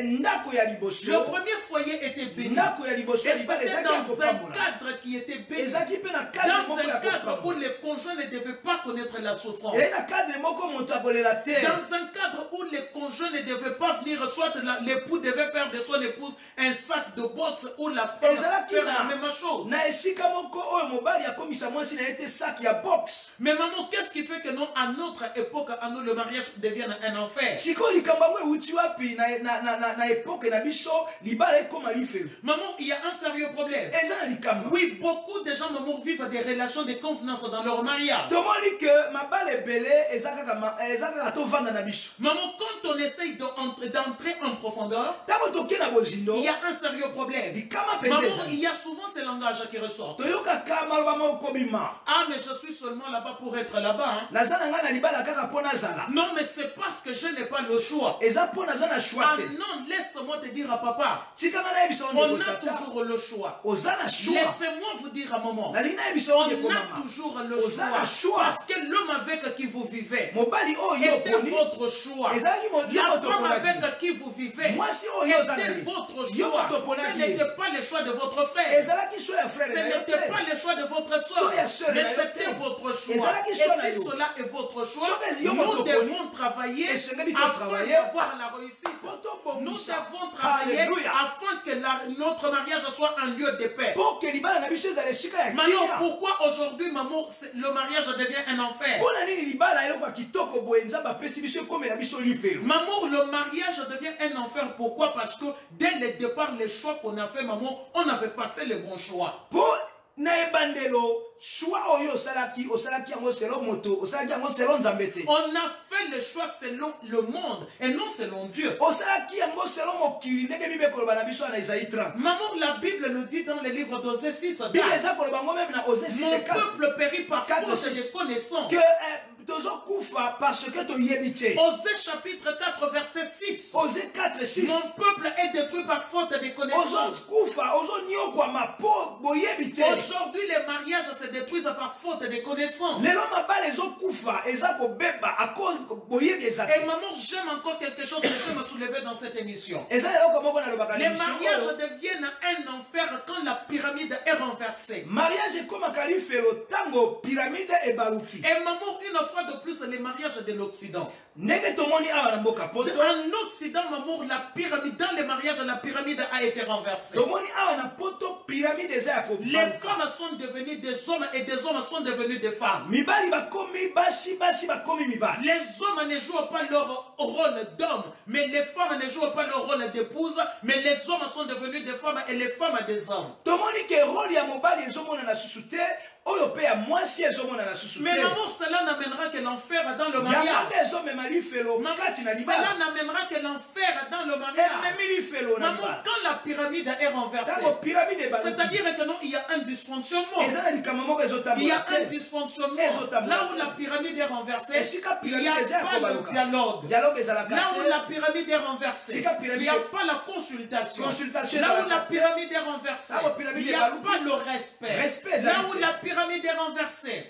Speaker 2: ndako ya
Speaker 3: Le
Speaker 2: liboso.
Speaker 3: premier foyer était béni.
Speaker 2: ndako ya liboso ya
Speaker 3: Et
Speaker 2: libala
Speaker 3: c'était
Speaker 2: ezaki ya
Speaker 3: dans un
Speaker 2: kopambola.
Speaker 3: cadre qui était béni.
Speaker 2: ezaki mpe na cadre
Speaker 3: Dans
Speaker 2: moko
Speaker 3: un
Speaker 2: ya
Speaker 3: cadre où
Speaker 2: kopambola.
Speaker 3: les conjoints ne devaient pas connaître la souffrance.
Speaker 2: ezali na cadre moko moto akolela te.
Speaker 3: Dans un cadre où les conjoints ne devaient pas venir, soit l'époux devait faire de son épouse un sac de boxe ou la femme
Speaker 2: ezalaki
Speaker 3: faire la même chose.
Speaker 2: na esika moko oyo mobali akomisa mwasi na ye te sak ya box.
Speaker 3: Mais maman, qu'est-ce qui fait que non, à notre époque, à nous, le mariage devienne un enfer?
Speaker 2: sikoyo likambo yango ewuti wapi na epoke na biso libala ekoma lifelo.
Speaker 3: Maman, il y a un sérieux problème.
Speaker 2: eza na likambo.
Speaker 3: Oui, beaucoup de gens, maman, vivent des relations de confiance dans leur mariage.
Speaker 2: tomoni ke mabala ebele eza kaka tovanda na biso.
Speaker 3: Maman, quand on essaye d'entrer en profondeur,
Speaker 2: ntango toke na bozindo
Speaker 3: il y a un sérieux problème.
Speaker 2: likama
Speaker 3: Maman,
Speaker 2: mpenza
Speaker 3: il y a souvent ces langages qui ressortent.
Speaker 2: toyokaka maloba moko kobima.
Speaker 3: Ah, mais je suis seulement là-bas pour être là-bas. Hein.
Speaker 2: naza na ngai na libala kaka mpo nazala.
Speaker 3: Non, mais c'est parce que je n'ai pas le choix.
Speaker 2: eza mpo naza na choix
Speaker 3: Ah
Speaker 2: te.
Speaker 3: non, laisse-moi te dire à papa,
Speaker 2: tika nga nayebisa
Speaker 3: on
Speaker 2: ondeko
Speaker 3: a
Speaker 2: tata
Speaker 3: toujours le choix.
Speaker 2: oza na choix.
Speaker 3: Laissez-moi vous dire à maman,
Speaker 2: nalingi nayebisa
Speaker 3: on
Speaker 2: ondeko
Speaker 3: a
Speaker 2: mama
Speaker 3: toujours le
Speaker 2: oza na
Speaker 3: choix.
Speaker 2: choix.
Speaker 3: Parce que l'homme avec qui vous vivez
Speaker 2: mobali oyo
Speaker 3: était
Speaker 2: oponi
Speaker 3: votre choix.
Speaker 2: ezalaki
Speaker 3: La
Speaker 2: yo
Speaker 3: femme
Speaker 2: toponaki.
Speaker 3: avec qui vous vivez
Speaker 2: mwasi oyo oza na
Speaker 3: était
Speaker 2: ye
Speaker 3: votre
Speaker 2: yo
Speaker 3: choix.
Speaker 2: toponaki
Speaker 3: Ce
Speaker 2: ye.
Speaker 3: n'était pas le choix de votre frère.
Speaker 2: ezalaki choix ya frère
Speaker 3: Ce
Speaker 2: na yo
Speaker 3: n'était
Speaker 2: te.
Speaker 3: pas le choix de votre soeur,
Speaker 2: To ya sœur
Speaker 3: mais
Speaker 2: na yo
Speaker 3: c'était
Speaker 2: te.
Speaker 3: votre choix.
Speaker 2: Ezalaki
Speaker 3: Et
Speaker 2: choix na
Speaker 3: si
Speaker 2: yo.
Speaker 3: cela est votre choix,
Speaker 2: Soki yo
Speaker 3: nous
Speaker 2: moto
Speaker 3: devons
Speaker 2: poni.
Speaker 3: travailler
Speaker 2: Esengeli
Speaker 3: afin
Speaker 2: totravailler.
Speaker 3: d'avoir la réussite.
Speaker 2: Po
Speaker 3: Nous
Speaker 2: tobongisa.
Speaker 3: devons travailler
Speaker 2: Alléluia.
Speaker 3: afin que notre mariage soit un lieu de paix.
Speaker 2: mpo ke libala na biso ezala esika ya
Speaker 3: Maintenant,
Speaker 2: kimia.
Speaker 3: pourquoi aujourd'hui, maman, le mariage devient un enfer?
Speaker 2: mpo na nini libala eloko ya kitoko boye nzambe apesi biso ekomela biso lipelo.
Speaker 3: Maman, le mariage devient un enfer. Pourquoi? Parce que dès le départ, les choix qu'on a fait, maman, on n'avait pas fait le bon choix.
Speaker 2: mpo na ebandelo choix oyo osalaki yango selo moto osalaki yango selo nzambe te.
Speaker 3: On a fait le choix selon le monde et non selon Dieu.
Speaker 2: osalaki yango selo mokili ndenge bible ekoloba na biso wana Isaïe 30.
Speaker 3: Maman, la Bible nous dit dans le livre d'Osée 6,
Speaker 2: bible eza koloba yango meme na Osée 6
Speaker 3: mon
Speaker 2: et 4
Speaker 3: peuple périt par
Speaker 2: Quatre,
Speaker 3: faute
Speaker 2: six.
Speaker 3: de connaissance.
Speaker 2: que tozokufa parce que toyebi te.
Speaker 3: Osée chapitre 4, verset 6.
Speaker 2: Osée 4 6
Speaker 3: Mon peuple est détruit par faute de connaissance.
Speaker 2: ozokufa ozoniokwama mpo boyebi te.
Speaker 3: Aujourd'hui, les mariages se détruisent par faute de connaissance.
Speaker 2: lelo mabala ezokufa eza kobeba ako boyebi eza
Speaker 3: Et
Speaker 2: te.
Speaker 3: maman, j'aime encore quelque chose que je me soulevais dans cette émission.
Speaker 2: eza eloko moko nalobaka na
Speaker 3: Les
Speaker 2: émission
Speaker 3: mariages
Speaker 2: oyo.
Speaker 3: deviennent un enfer quand la pyramide est renversée.
Speaker 2: mariage ekomaka lifelo ntango pyramide ebaluki.
Speaker 3: Et maman, une fois de plus, les mariages de l'Occident.
Speaker 2: ndenge tomoni awa na mboka poto
Speaker 3: En Occident, maman, la pyramide, dans les mariages, la pyramide a été renversée.
Speaker 2: tomoni awa na poto pyramide eza ya
Speaker 3: Les
Speaker 2: kobaluka.
Speaker 3: femmes sont devenues des hommes et des hommes sont devenus des femmes.
Speaker 2: mibali bakomi basi bakomi mibali.
Speaker 3: Les hommes ne jouent pas leur rôle d'homme, mais les femmes ne jouent pas leur rôle d'épouse, mais les hommes sont devenus des femmes et les femmes des hommes.
Speaker 2: tomoni ke role ya mobali ezomonana susu te oyo mpe ya mwasi ezomonana susu te.
Speaker 3: Mais maman, cela n'amènera que l'enfer dans le
Speaker 2: yango
Speaker 3: mariage.
Speaker 2: nde ezomema lifelo
Speaker 3: Maman,
Speaker 2: kati na
Speaker 3: cela
Speaker 2: libala.
Speaker 3: n'amènera que l'enfer dans le mariage.
Speaker 2: ememi lifelo na
Speaker 3: Maman,
Speaker 2: libala.
Speaker 3: quand la pyramide est renversée,
Speaker 2: ntango pyramide ebaluki
Speaker 3: c'est-à-dire que non, il y a un dysfonctionnement.
Speaker 2: eza na likambo moko
Speaker 3: Il y
Speaker 2: ezotambola
Speaker 3: a un
Speaker 2: te.
Speaker 3: dysfonctionnement. Là où la pyramide est renversée,
Speaker 2: esika
Speaker 3: il n'y
Speaker 2: pyramide
Speaker 3: a
Speaker 2: eza ya
Speaker 3: pas le
Speaker 2: kobaluka
Speaker 3: dialogue.
Speaker 2: dialogue ezalaka
Speaker 3: Là où la
Speaker 2: te.
Speaker 3: pyramide est renversée,
Speaker 2: Sika
Speaker 3: il
Speaker 2: pyramide-
Speaker 3: n'y a pas la consultation.
Speaker 2: Consultation
Speaker 3: Là où
Speaker 2: ezalaka
Speaker 3: la
Speaker 2: te.
Speaker 3: pyramide est renversée,
Speaker 2: Là où pyramide
Speaker 3: il n'y a
Speaker 2: ebaluki.
Speaker 3: pas le respect.
Speaker 2: Respect
Speaker 3: Là
Speaker 2: ezali
Speaker 3: où
Speaker 2: te.
Speaker 3: la pyramide est renversée,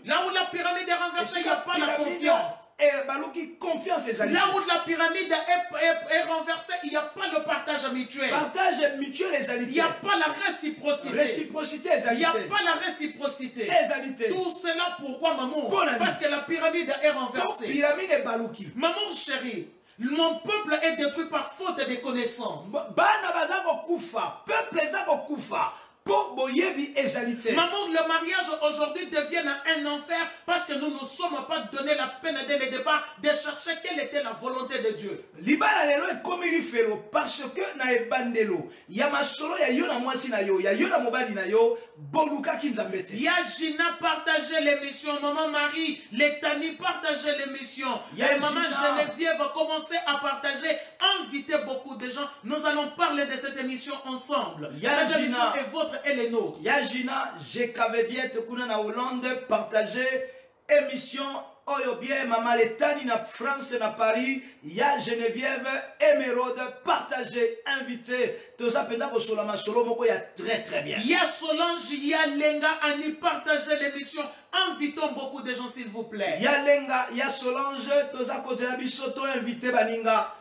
Speaker 3: là où la pyramide est renversée, il n'y a
Speaker 2: Esika
Speaker 3: pas la
Speaker 2: pyramide
Speaker 3: confiance.
Speaker 2: ebaluki confiance ezali
Speaker 3: Là
Speaker 2: te.
Speaker 3: où la pyramide est renversée, il n'y a pas le partage mutuel.
Speaker 2: partage mutuel ezali
Speaker 3: Il n'y a
Speaker 2: te.
Speaker 3: pas la réciprocité.
Speaker 2: réciprocité
Speaker 3: Il
Speaker 2: ezali
Speaker 3: n'y a
Speaker 2: te.
Speaker 3: pas la réciprocité.
Speaker 2: ezali te.
Speaker 3: Tout cela pourquoi, maman?
Speaker 2: Bon ami.
Speaker 3: Parce que la pyramide est
Speaker 2: po
Speaker 3: renversée.
Speaker 2: pyramide ebaluki.
Speaker 3: Maman chérie, mon peuple est détruit par faute de connaissances.
Speaker 2: bana baza kokufa peuple eza kokufa po boyebi ezalite.
Speaker 3: Maman, le mariage aujourd'hui devient un enfer parce que nous ne sommes pas donné la peine dès le départ de chercher quelle était la volonté de Dieu.
Speaker 2: Libala lelo ekomi lifelo parce que na ebandelo ya masolo ya yo na mwasi na yo ya yo na mobali na yo boluka kinzambe te.
Speaker 3: Ya Gina partageait l'émission, maman Marie, Letani partageait l'émission, et maman Geneviève a commencé à partager, inviter beaucoup de gens. Nous allons parler de cette émission ensemble. Cette émission est votre et les nôtres.
Speaker 2: Yajina, Jekavebiet, Kuna na Hollande, partager émission Oyo bien, Maman Letani na France na Paris, ya Geneviève, Émeraude, partager, inviter. Tout ça, pendant que Solama Solo Moko, ya très bien.
Speaker 3: Ya Solange, ya Lenga, Annie, partager l'émission. Invitons beaucoup de gens, s'il vous plaît.
Speaker 2: Ya Lenga, ya Solange, tout ça, côté la bisoto, inviter Baninga.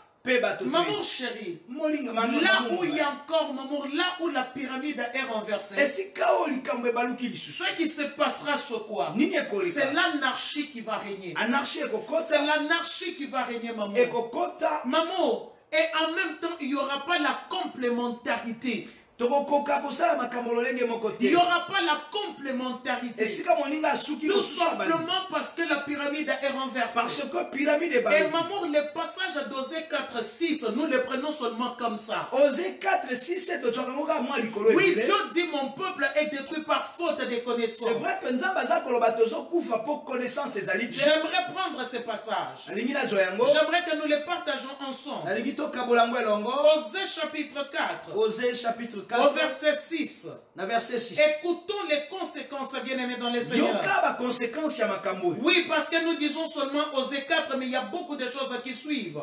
Speaker 3: Maman chérie, là où il y a encore, maman, là où la pyramide est renversée, ce qui se passera sur quoi? C'est l'anarchie qui va régner. C'est l'anarchie qui va régner, maman. Maman, et en même temps, il n'y aura pas la complémentarité. Il n'y aura pas la complémentarité. Tout simplement parce que la pyramide est renversée. Et maman, le passage d'Osée 4, 6, nous le prenons seulement comme ça.
Speaker 2: Osée 4, 6,
Speaker 3: oui, Dieu dit mon peuple est détruit par faute de connaissance.
Speaker 2: C'est vrai que
Speaker 3: j'aimerais prendre ce passage. J'aimerais que nous les partageons ensemble. Osée chapitre 4.
Speaker 2: Osée chapitre 4.
Speaker 3: Au verset 6.
Speaker 2: Verset 6.
Speaker 3: Écoutons les conséquences, bien-aimés dans les Seigneurs. Oui, parce que nous disons seulement Osée 4, mais il y a beaucoup de choses qui suivent.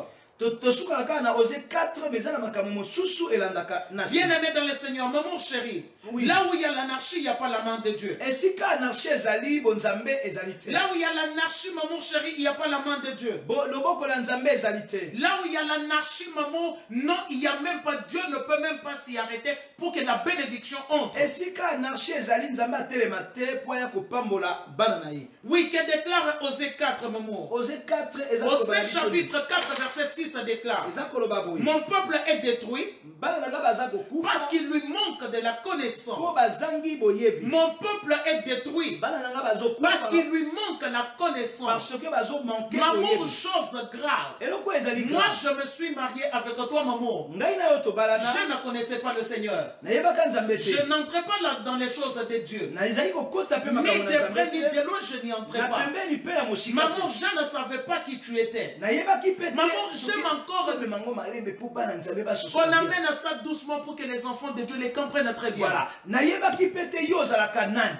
Speaker 3: Bien-aimé dans le Seigneur, maman chérie, oui. Là où il y a l'anarchie, il n'y a pas la main de Dieu. Là où il y a l'anarchie, maman chérie, il n'y a pas la main de Dieu. Là où il y a l'anarchie, maman, non, il n'y a même pas, Dieu ne peut même pas s'y arrêter pour que la bénédiction entre. Oui, que déclare Osée 4, maman.
Speaker 2: Osée 4,
Speaker 3: Osée chapitre 4, verset 6 déclare. Mon peuple est détruit parce qu'il lui manque de la connaissance. Mon peuple est détruit parce qu'il lui manque la connaissance. Maman, chose grave. Moi, je me suis marié avec toi, maman. Je ne connaissais pas le Seigneur. Je n'entrais pas dans les choses de Dieu. Ni de près ni de loin, je n'y entrais pas. Maman, je ne savais pas qui tu étais. Maman, j'aime encore qu'on amène ça doucement pour que les enfants de Dieu les comprennent très bien.
Speaker 2: Voilà.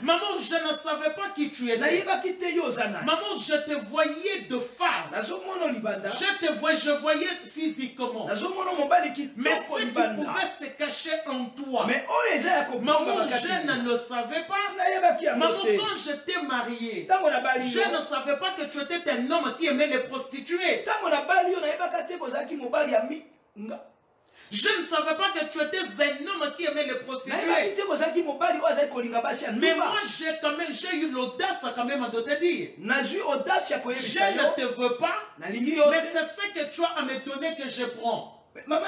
Speaker 2: Maman,
Speaker 3: je ne savais pas qui tu étais. Maman, je te voyais de face. Je voyais physiquement. Mais ce qui pouvait se cacher en toi. Maman, je ne le savais pas. Maman, quand je t'ai marié, je ne savais pas que tu étais un homme qui aimait les prostituées. Je ne savais pas que tu étais un homme qui aimait les prostituées. Mais moi, j'ai eu l'audace quand même de te dire. Je ne te veux pas, mais c'est ce que tu as à me donner que je prends.
Speaker 2: Maman,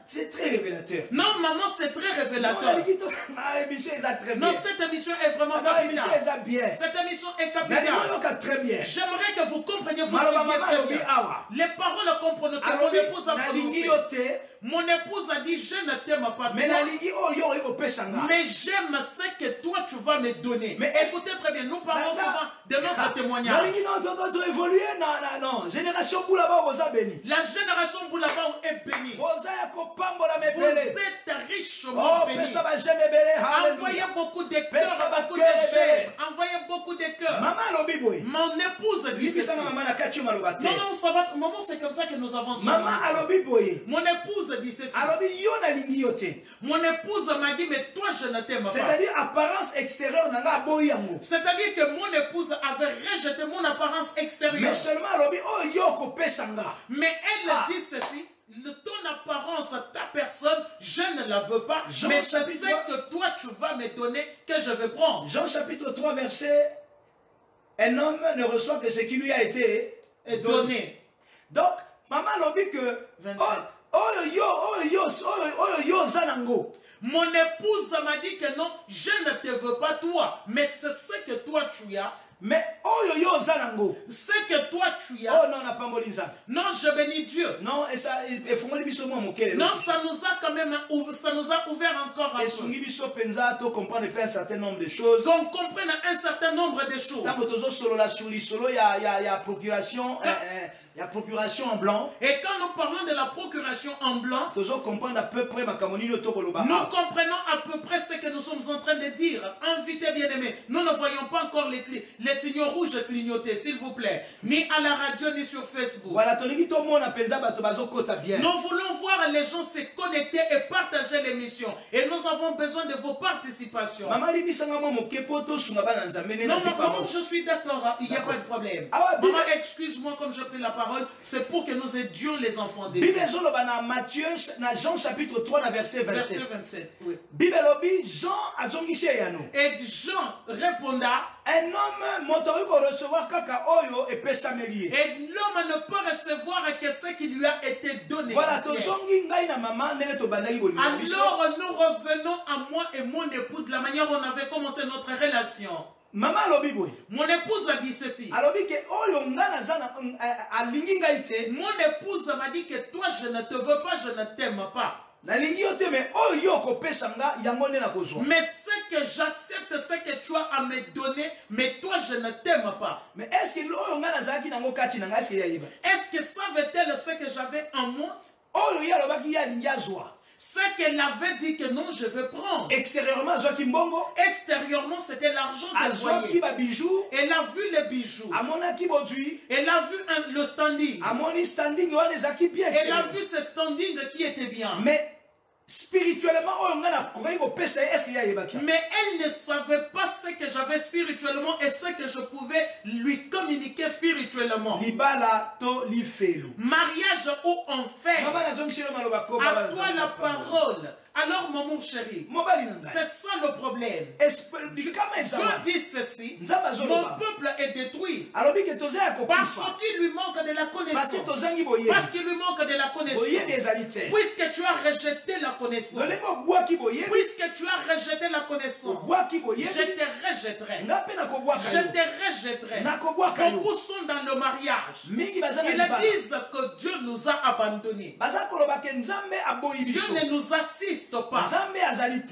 Speaker 2: c'est très révélateur.
Speaker 3: Non, maman, c'est très révélateur. Non, cette émission est vraiment capitale. Cette émission est capitale. J'aimerais que vous compreniez, vous suiviez très bien. Les paroles comprennent que mon épouse a prononcé. Mon épouse a dit, je ne t'aime pas. Mais j'aime ce que toi, tu vas me donner. Mais écoutez très bien, nous parlons souvent de notre témoignage. La génération Boulaba est bénie. Vous êtes richement bénis. Envoyez beaucoup de cœurs, beaucoup de chair. Envoyez beaucoup de cœurs. Mon épouse dit ceci. Maman, c'est comme ça que nous avons Mon épouse dit ceci. Mon épouse m'a dit, mais toi je ne t'aime pas.
Speaker 2: C'est-à-dire apparence extérieure.
Speaker 3: C'est-à-dire que mon épouse avait rejeté mon apparence extérieure.
Speaker 2: Mais seulement
Speaker 3: mais elle dit ceci. Ton apparence, ta personne, je ne la veux pas. Mais c'est ce que toi tu vas me donner que je vais prendre.
Speaker 2: Jean chapitre 3 verset. Un homme ne reçoit que ce qui lui a été donné. Donc, maman l'a dit que
Speaker 3: 27. Mon épouse m'a dit que non, je ne te veux pas toi, mais c'est ce que toi tu as.
Speaker 2: Mais oyo yo zanango.
Speaker 3: Ce que toi tu as.
Speaker 2: Oh non, n'a pas molinza.
Speaker 3: Non, je bénis Dieu.
Speaker 2: Non, et ça, et fongoli biso mo mokele.
Speaker 3: Non, ça nous a quand même ça nous a ouvert encore un
Speaker 2: et
Speaker 3: peu.
Speaker 2: sungi biso penza to comprendre un certain nombre de choses.
Speaker 3: Qu'on comprenne un certain nombre de choses.
Speaker 2: Tant que tozo solo la sur solo, il y a procuration. Il y a procuration en blanc.
Speaker 3: Et quand nous parlons de la procuration en blanc,
Speaker 2: nous comprenons à peu près
Speaker 3: nous comprenons à peu près ce que nous sommes en train de dire. Invité bien-aimé, nous ne voyons pas encore les signaux rouges clignoter, s'il vous plaît. Ni à la radio, ni sur Facebook.
Speaker 2: Voilà, nous voulons
Speaker 3: voir les gens se connecter et partager l'émission. Et nous avons besoin de vos participations. Non, maman, je suis d'accord, il n'y a pas de problème. Maman, excuse-moi comme je prie la parole. C'est pour que nous aidions les enfants de Dieu.
Speaker 2: Matthieu, Jean chapitre 3, verset 27.
Speaker 3: Verset 27, oui.
Speaker 2: Jean a
Speaker 3: et Jean répondit,
Speaker 2: un homme motori ko recevoir kaka oyo et pesameli.
Speaker 3: Et l'homme ne peut recevoir que ce qui lui a été donné.
Speaker 2: Voilà, tozongi ngai na maman ndenge to bandaki bolima biso.
Speaker 3: Alors nous revenons à moi et mon époux de la manière dont on avait commencé notre relation.
Speaker 2: Maman alobi boy.
Speaker 3: Mon épouse a dit ceci.
Speaker 2: Alobi ke oyo ngana zana alingi ngai te.
Speaker 3: Mon épouse m'a dit que toi je ne te veux pas, je ne t'aime pas.
Speaker 2: Mais ce
Speaker 3: que j'accepte, ce que tu as à me donner, mais toi je ne t'aime pas.
Speaker 2: Mais est-ce que
Speaker 3: ça veut-elle ce que j'avais en moi? Ce qu'elle avait dit que non, je vais prendre.
Speaker 2: Extérieurement,
Speaker 3: c'était l'argent qu'elle voyait. Elle a vu les bijoux. Elle a vu le standing. Elle a vu ce standing qui était bien.
Speaker 2: Mais spirituellement,
Speaker 3: mais elle ne savait pas ce que j'avais spirituellement et ce que je pouvais lui communiquer spirituellement. Mariage ou enfer. À toi la parole. Alors, mon chéri, c'est ça le problème. Dieu dit ceci, mon peuple est détruit parce qu'il lui manque de la connaissance. Parce qu'il lui manque de la connaissance. Puisque tu as rejeté la connaissance. Puisque tu as rejeté la connaissance, je te rejetterai. Je te rejetterai. Beaucoup sont dans le mariage. Ils disent que Dieu nous a abandonnés. Dieu ne nous assiste pas.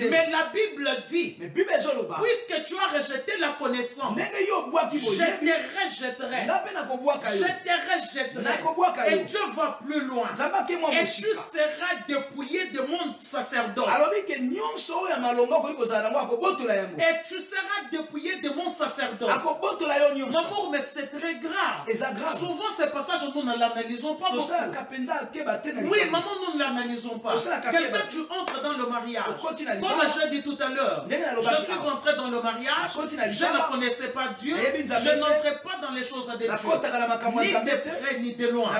Speaker 3: Mais la Bible dit, puisque tu as rejeté la connaissance, je te rejetterai. Je te rejetterai. Et Dieu va plus loin. Et tu seras dépouillé de mon sacerdoce. Et tu seras dépouillé de mon sacerdoce. Maman, mais c'est très grave. Souvent ces passages nous ne l'analysons pas beaucoup. Oui, maman, nous ne l'analysons pas. Quelqu'un tu entres dans le mariage. Comme j'ai dit tout à l'heure, je suis entré dans le mariage, je ne connaissais pas Dieu, je n'entrais pas dans les choses de Dieu, ni de près ni de loin.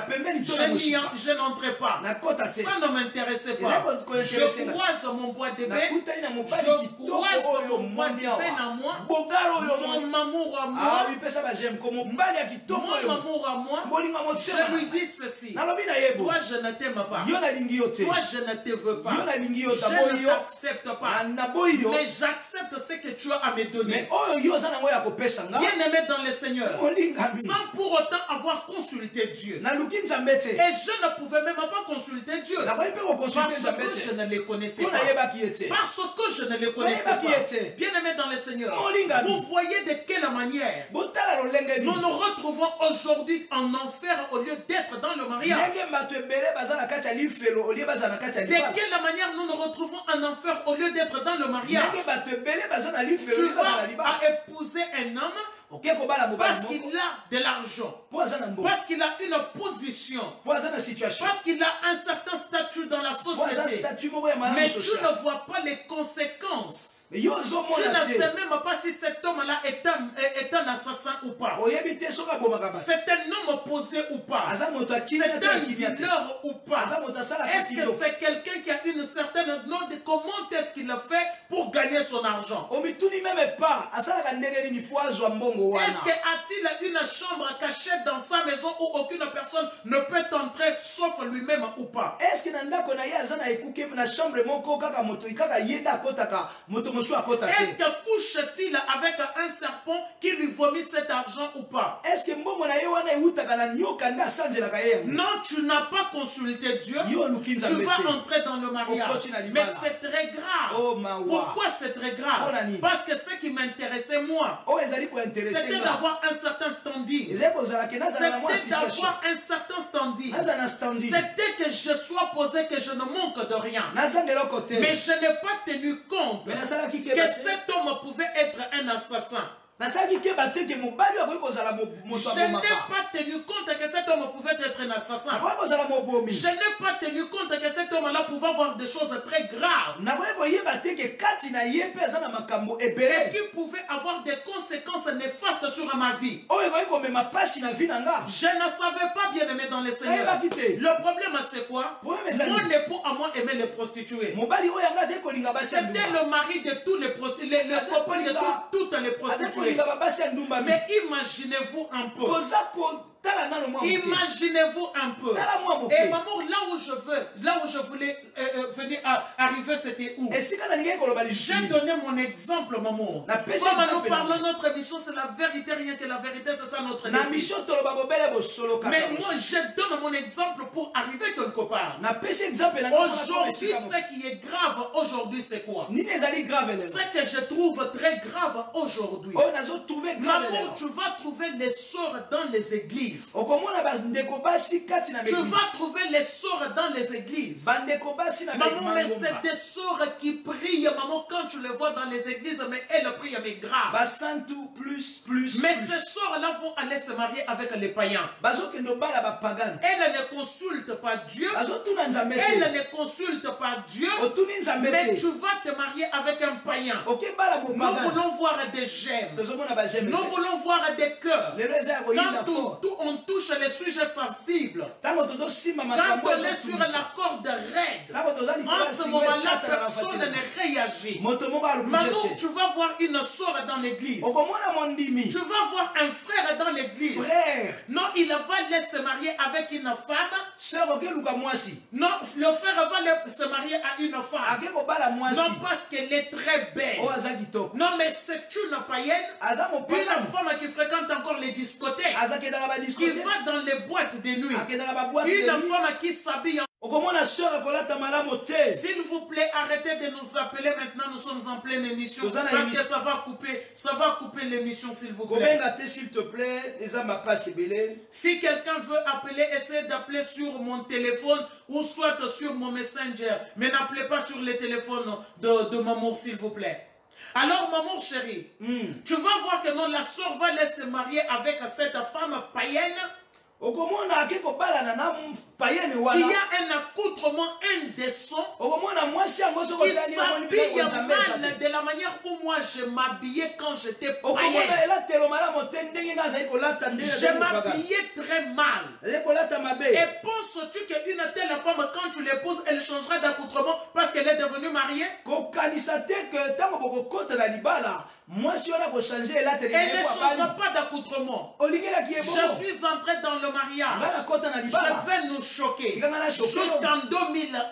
Speaker 3: Je n'entrais pas. Ça ne m'intéressait pas. Je croise mon bois de bain, je croise mon bois de bain à moi, mon amour à moi, je lui dis ceci. Toi, je ne t'aime pas. Toi, je ne te veux pas. Je ne t'accepte pas. Mais j'accepte ce que tu as à me donner. Bien aimé dans le Seigneur, sans pour autant avoir consulté Dieu. Et je ne pouvais même pas consulter Dieu. Parce que je ne les connaissais pas. Parce que je ne les connaissais pas. Bien aimé dans le Seigneur, vous voyez de quelle manière nous nous retrouvons aujourd'hui en enfer au lieu d'être dans le mariage. De quelle manière nous nous retrouvons en enfer au lieu d'être dans le mariage. Tu vas épouser un homme parce qu'il a de l'argent, parce qu'il a une position, parce qu'il a un certain statut dans la société. Mais tu ne vois pas les conséquences. Tu ne sais même pas si cet homme-là est un assassin ou pas. C'est un homme posé ou pas. C'est un dealer ou pas. Est-ce que c'est quelqu'un qui a une certaine note? Comment est-ce qu'il a fait pour gagner gagner son argent?
Speaker 2: omituni même pas asalaka ndenge nini po azwa mbongo wana.
Speaker 3: Est-ce a-t-il une chambre cachée dans sa maison où aucune personne ne peut entrer sauf lui-même ou pas?
Speaker 2: Est-ce que na ndako na ye aza na ekuke na chambre moko kaka moto kaka yenda akotaka moto mosusu akota te?
Speaker 3: Est-ce que couche-t-il avec un serpent qui lui vomit cet argent ou pas?
Speaker 2: Est-ce que mbongo na ye wana eutaka na nyoka nde asanzelaka ye?
Speaker 3: Non, tu n'as pas consulté Dieu.
Speaker 2: Yo luki
Speaker 3: Tu
Speaker 2: nzambe
Speaker 3: vas
Speaker 2: te.
Speaker 3: entrer dans le mariage. Mais c'est très grave.
Speaker 2: Oh, mawa.
Speaker 3: Pourquoi c'est très grave?
Speaker 2: Bonani.
Speaker 3: Parce que ce qui m'intéressait moi,
Speaker 2: Oh, ezali ko intéresser
Speaker 3: c'était
Speaker 2: nga.
Speaker 3: d'avoir un certain standing.
Speaker 2: Ezali kozala ke nazala na mwa
Speaker 3: C'était
Speaker 2: situation.
Speaker 3: d'avoir un certain standing.
Speaker 2: Nazala na standing.
Speaker 3: C'était que je sois posé, que je ne manque de rien.
Speaker 2: Nazangela côté.
Speaker 3: Mais je n'ai pas tenu compte
Speaker 2: Mais nasalaki ke
Speaker 3: que
Speaker 2: bate.
Speaker 3: cet homme pouvait être un assassin.
Speaker 2: Nasalaki ke bate ke mobali akoki kozala moto
Speaker 3: Je n'ai
Speaker 2: abomaka.
Speaker 3: pas tenu compte que cet homme pouvait être un assassin.
Speaker 2: Akoki kozala mobomi.
Speaker 3: Je n'ai pas tenu compte que cet homme-là pouvait avoir des choses très graves
Speaker 2: Nakoki koyeba te ke kati na ye mpe aza na makambo
Speaker 3: et
Speaker 2: ebele.
Speaker 3: qui pouvaient avoir des conséquences néfastes sur ma vie.
Speaker 2: Oyo ekoki komema pasi na vi na nga.
Speaker 3: Je ne savais pas bien aimer dans les Seigneurs.
Speaker 2: Nayebaki te.
Speaker 3: Le problème c'est quoi?
Speaker 2: Problème ezali.
Speaker 3: Mon époux à moi aimait les prostituées.
Speaker 2: Mobali oyo anga azali kolinga basi ya
Speaker 3: C'était
Speaker 2: ndumba.
Speaker 3: le mari de tous les prostituées, les copains de toutes les
Speaker 2: Azali
Speaker 3: prostituées.
Speaker 2: kolinga babasi ya ndumba.
Speaker 3: Mais imaginez-vous un peu.
Speaker 2: Koza kotala nano mwa moke.
Speaker 3: Imaginez-vous un peu.
Speaker 2: Tala mwa moke.
Speaker 3: Et maman, là où je voulais venir arriver, c'était où?
Speaker 2: Esika nalingi koloba
Speaker 3: J'ai
Speaker 2: lisusu.
Speaker 3: donné mon exemple, maman.
Speaker 2: Na pesa
Speaker 3: Comme nous
Speaker 2: exemple
Speaker 3: parlons
Speaker 2: na-
Speaker 3: de notre émission, c'est la vérité, rien que la vérité, c'est ça notre
Speaker 2: Na
Speaker 3: défi.
Speaker 2: mission toloba bobele bosolo kaka.
Speaker 3: Mais moi, je donne mon exemple pour arriver quelque part.
Speaker 2: Na pesa exemple na nga mpona
Speaker 3: Aujourd'hui,
Speaker 2: esika moko.
Speaker 3: ce qui est grave aujourd'hui, c'est quoi?
Speaker 2: Nini ezali grave
Speaker 3: Ce
Speaker 2: lelo.
Speaker 3: que je trouve très grave aujourd'hui.
Speaker 2: Oyo nazo trouver grave
Speaker 3: Maman,
Speaker 2: lelo.
Speaker 3: tu vas trouver les sœurs dans les églises.
Speaker 2: Okomona bandeko basi kati na
Speaker 3: Tu
Speaker 2: l'église.
Speaker 3: vas trouver les sœurs dans les églises.
Speaker 2: Bandeko basi na
Speaker 3: Maman, mais
Speaker 2: l'église.
Speaker 3: c'est des sœurs qui prient, maman, quand tu les vois dans les églises, mais elles prient, mais grave.
Speaker 2: Basantu plus.
Speaker 3: Mais ces sœurs-là vont aller se marier avec les païens.
Speaker 2: Bazokende obala bapagane.
Speaker 3: Elles ne consultent pas Dieu.
Speaker 2: Bazotuna nzambe te.
Speaker 3: Elles ne consultent pas Dieu.
Speaker 2: Otuni nzambe
Speaker 3: Mais
Speaker 2: te.
Speaker 3: tu vas te marier avec un païen.
Speaker 2: Okebala
Speaker 3: Nous
Speaker 2: mopagane.
Speaker 3: voulons voir des gemmes.
Speaker 2: Tozomona bajeme
Speaker 3: Nous
Speaker 2: te.
Speaker 3: voulons voir des cœurs.
Speaker 2: Lelo eza ya koyinda
Speaker 3: Quand
Speaker 2: fort.
Speaker 3: on touche les sujets sensibles,
Speaker 2: Tango tozosimba
Speaker 3: quand
Speaker 2: makambo
Speaker 3: on est sur
Speaker 2: ezotungisa.
Speaker 3: la corde raide,
Speaker 2: Tango toza likolo
Speaker 3: en
Speaker 2: ya
Speaker 3: ce
Speaker 2: singa
Speaker 3: moment-là,
Speaker 2: etata na
Speaker 3: personne
Speaker 2: bafatina.
Speaker 3: ne réagit.
Speaker 2: Moto moko alobuje
Speaker 3: Maman,
Speaker 2: te.
Speaker 3: tu vas voir une sœur dans l'église.
Speaker 2: Okomona mondimi.
Speaker 3: Tu vas voir un frère dans l'église.
Speaker 2: Frère.
Speaker 3: Non, il va aller se marier avec une femme.
Speaker 2: Sœur okeluka mwasi.
Speaker 3: Non, le frère va se marier à une femme.
Speaker 2: Ake kobala mwasi.
Speaker 3: Non, parce qu'elle est très belle.
Speaker 2: Oyo aza kitoko.
Speaker 3: Non, mais c'est une païenne.
Speaker 2: Aza mopagane.
Speaker 3: Une femme qui fréquente encore les discothèques.
Speaker 2: Azakendaka
Speaker 3: Qui
Speaker 2: badiskote.
Speaker 3: va dans les boîtes de nuit.
Speaker 2: Akendaka baboite de
Speaker 3: Une
Speaker 2: nuit.
Speaker 3: femme qui s'habille.
Speaker 2: Okomona sœur akolata malamu te.
Speaker 3: S'il vous plaît, arrêtez de nous appeler maintenant. Nous sommes en pleine émission.
Speaker 2: Nous en
Speaker 3: Parce
Speaker 2: émission.
Speaker 3: que ça va couper l'émission, s'il vous plaît.
Speaker 2: Kobenga te s'il te plaît. Eza mapasi ebele.
Speaker 3: Si quelqu'un veut appeler, essayez d'appeler sur mon téléphone ou soit sur mon messenger. Mais n'appelez pas sur le téléphone de maman, s'il vous plaît. Alors, maman chérie, tu vas voir que non, la soeur va aller se marier avec cette femme païenne.
Speaker 2: Okomona ake kobalana na payene
Speaker 3: Il
Speaker 2: wana.
Speaker 3: y a un accoutrement indécent
Speaker 2: Okomona mwasi yango soko
Speaker 3: qui
Speaker 2: ezali na moni
Speaker 3: s'habille
Speaker 2: biloko nzambe eza
Speaker 3: mal
Speaker 2: te.
Speaker 3: de la manière où moi je m'habillais quand j'étais
Speaker 2: Okomona
Speaker 3: païenne.
Speaker 2: elatelo malamu te ndenge nga azali kolata ndenge
Speaker 3: Je
Speaker 2: azali kopaka.
Speaker 3: m'habillais très mal.
Speaker 2: Azali kolata mabe.
Speaker 3: Et penses-tu qu'une telle femme, quand tu l'épouses, elle changera d'accoutrement parce qu'elle est devenue mariée?
Speaker 2: Kokanisa te ke ntango bokokota na libala mwasi wana kochange elateli na
Speaker 3: Elle
Speaker 2: ye
Speaker 3: ne
Speaker 2: po
Speaker 3: changera
Speaker 2: abali.
Speaker 3: pas d'accoutrement.
Speaker 2: Olingelaki ye
Speaker 3: Je
Speaker 2: bongo.
Speaker 3: suis entré dans le mariage.
Speaker 2: Nga nakota na
Speaker 3: Je
Speaker 2: libala.
Speaker 3: vais nous choquer.
Speaker 2: Tika nga na choquer.
Speaker 3: Jusqu'en 2001.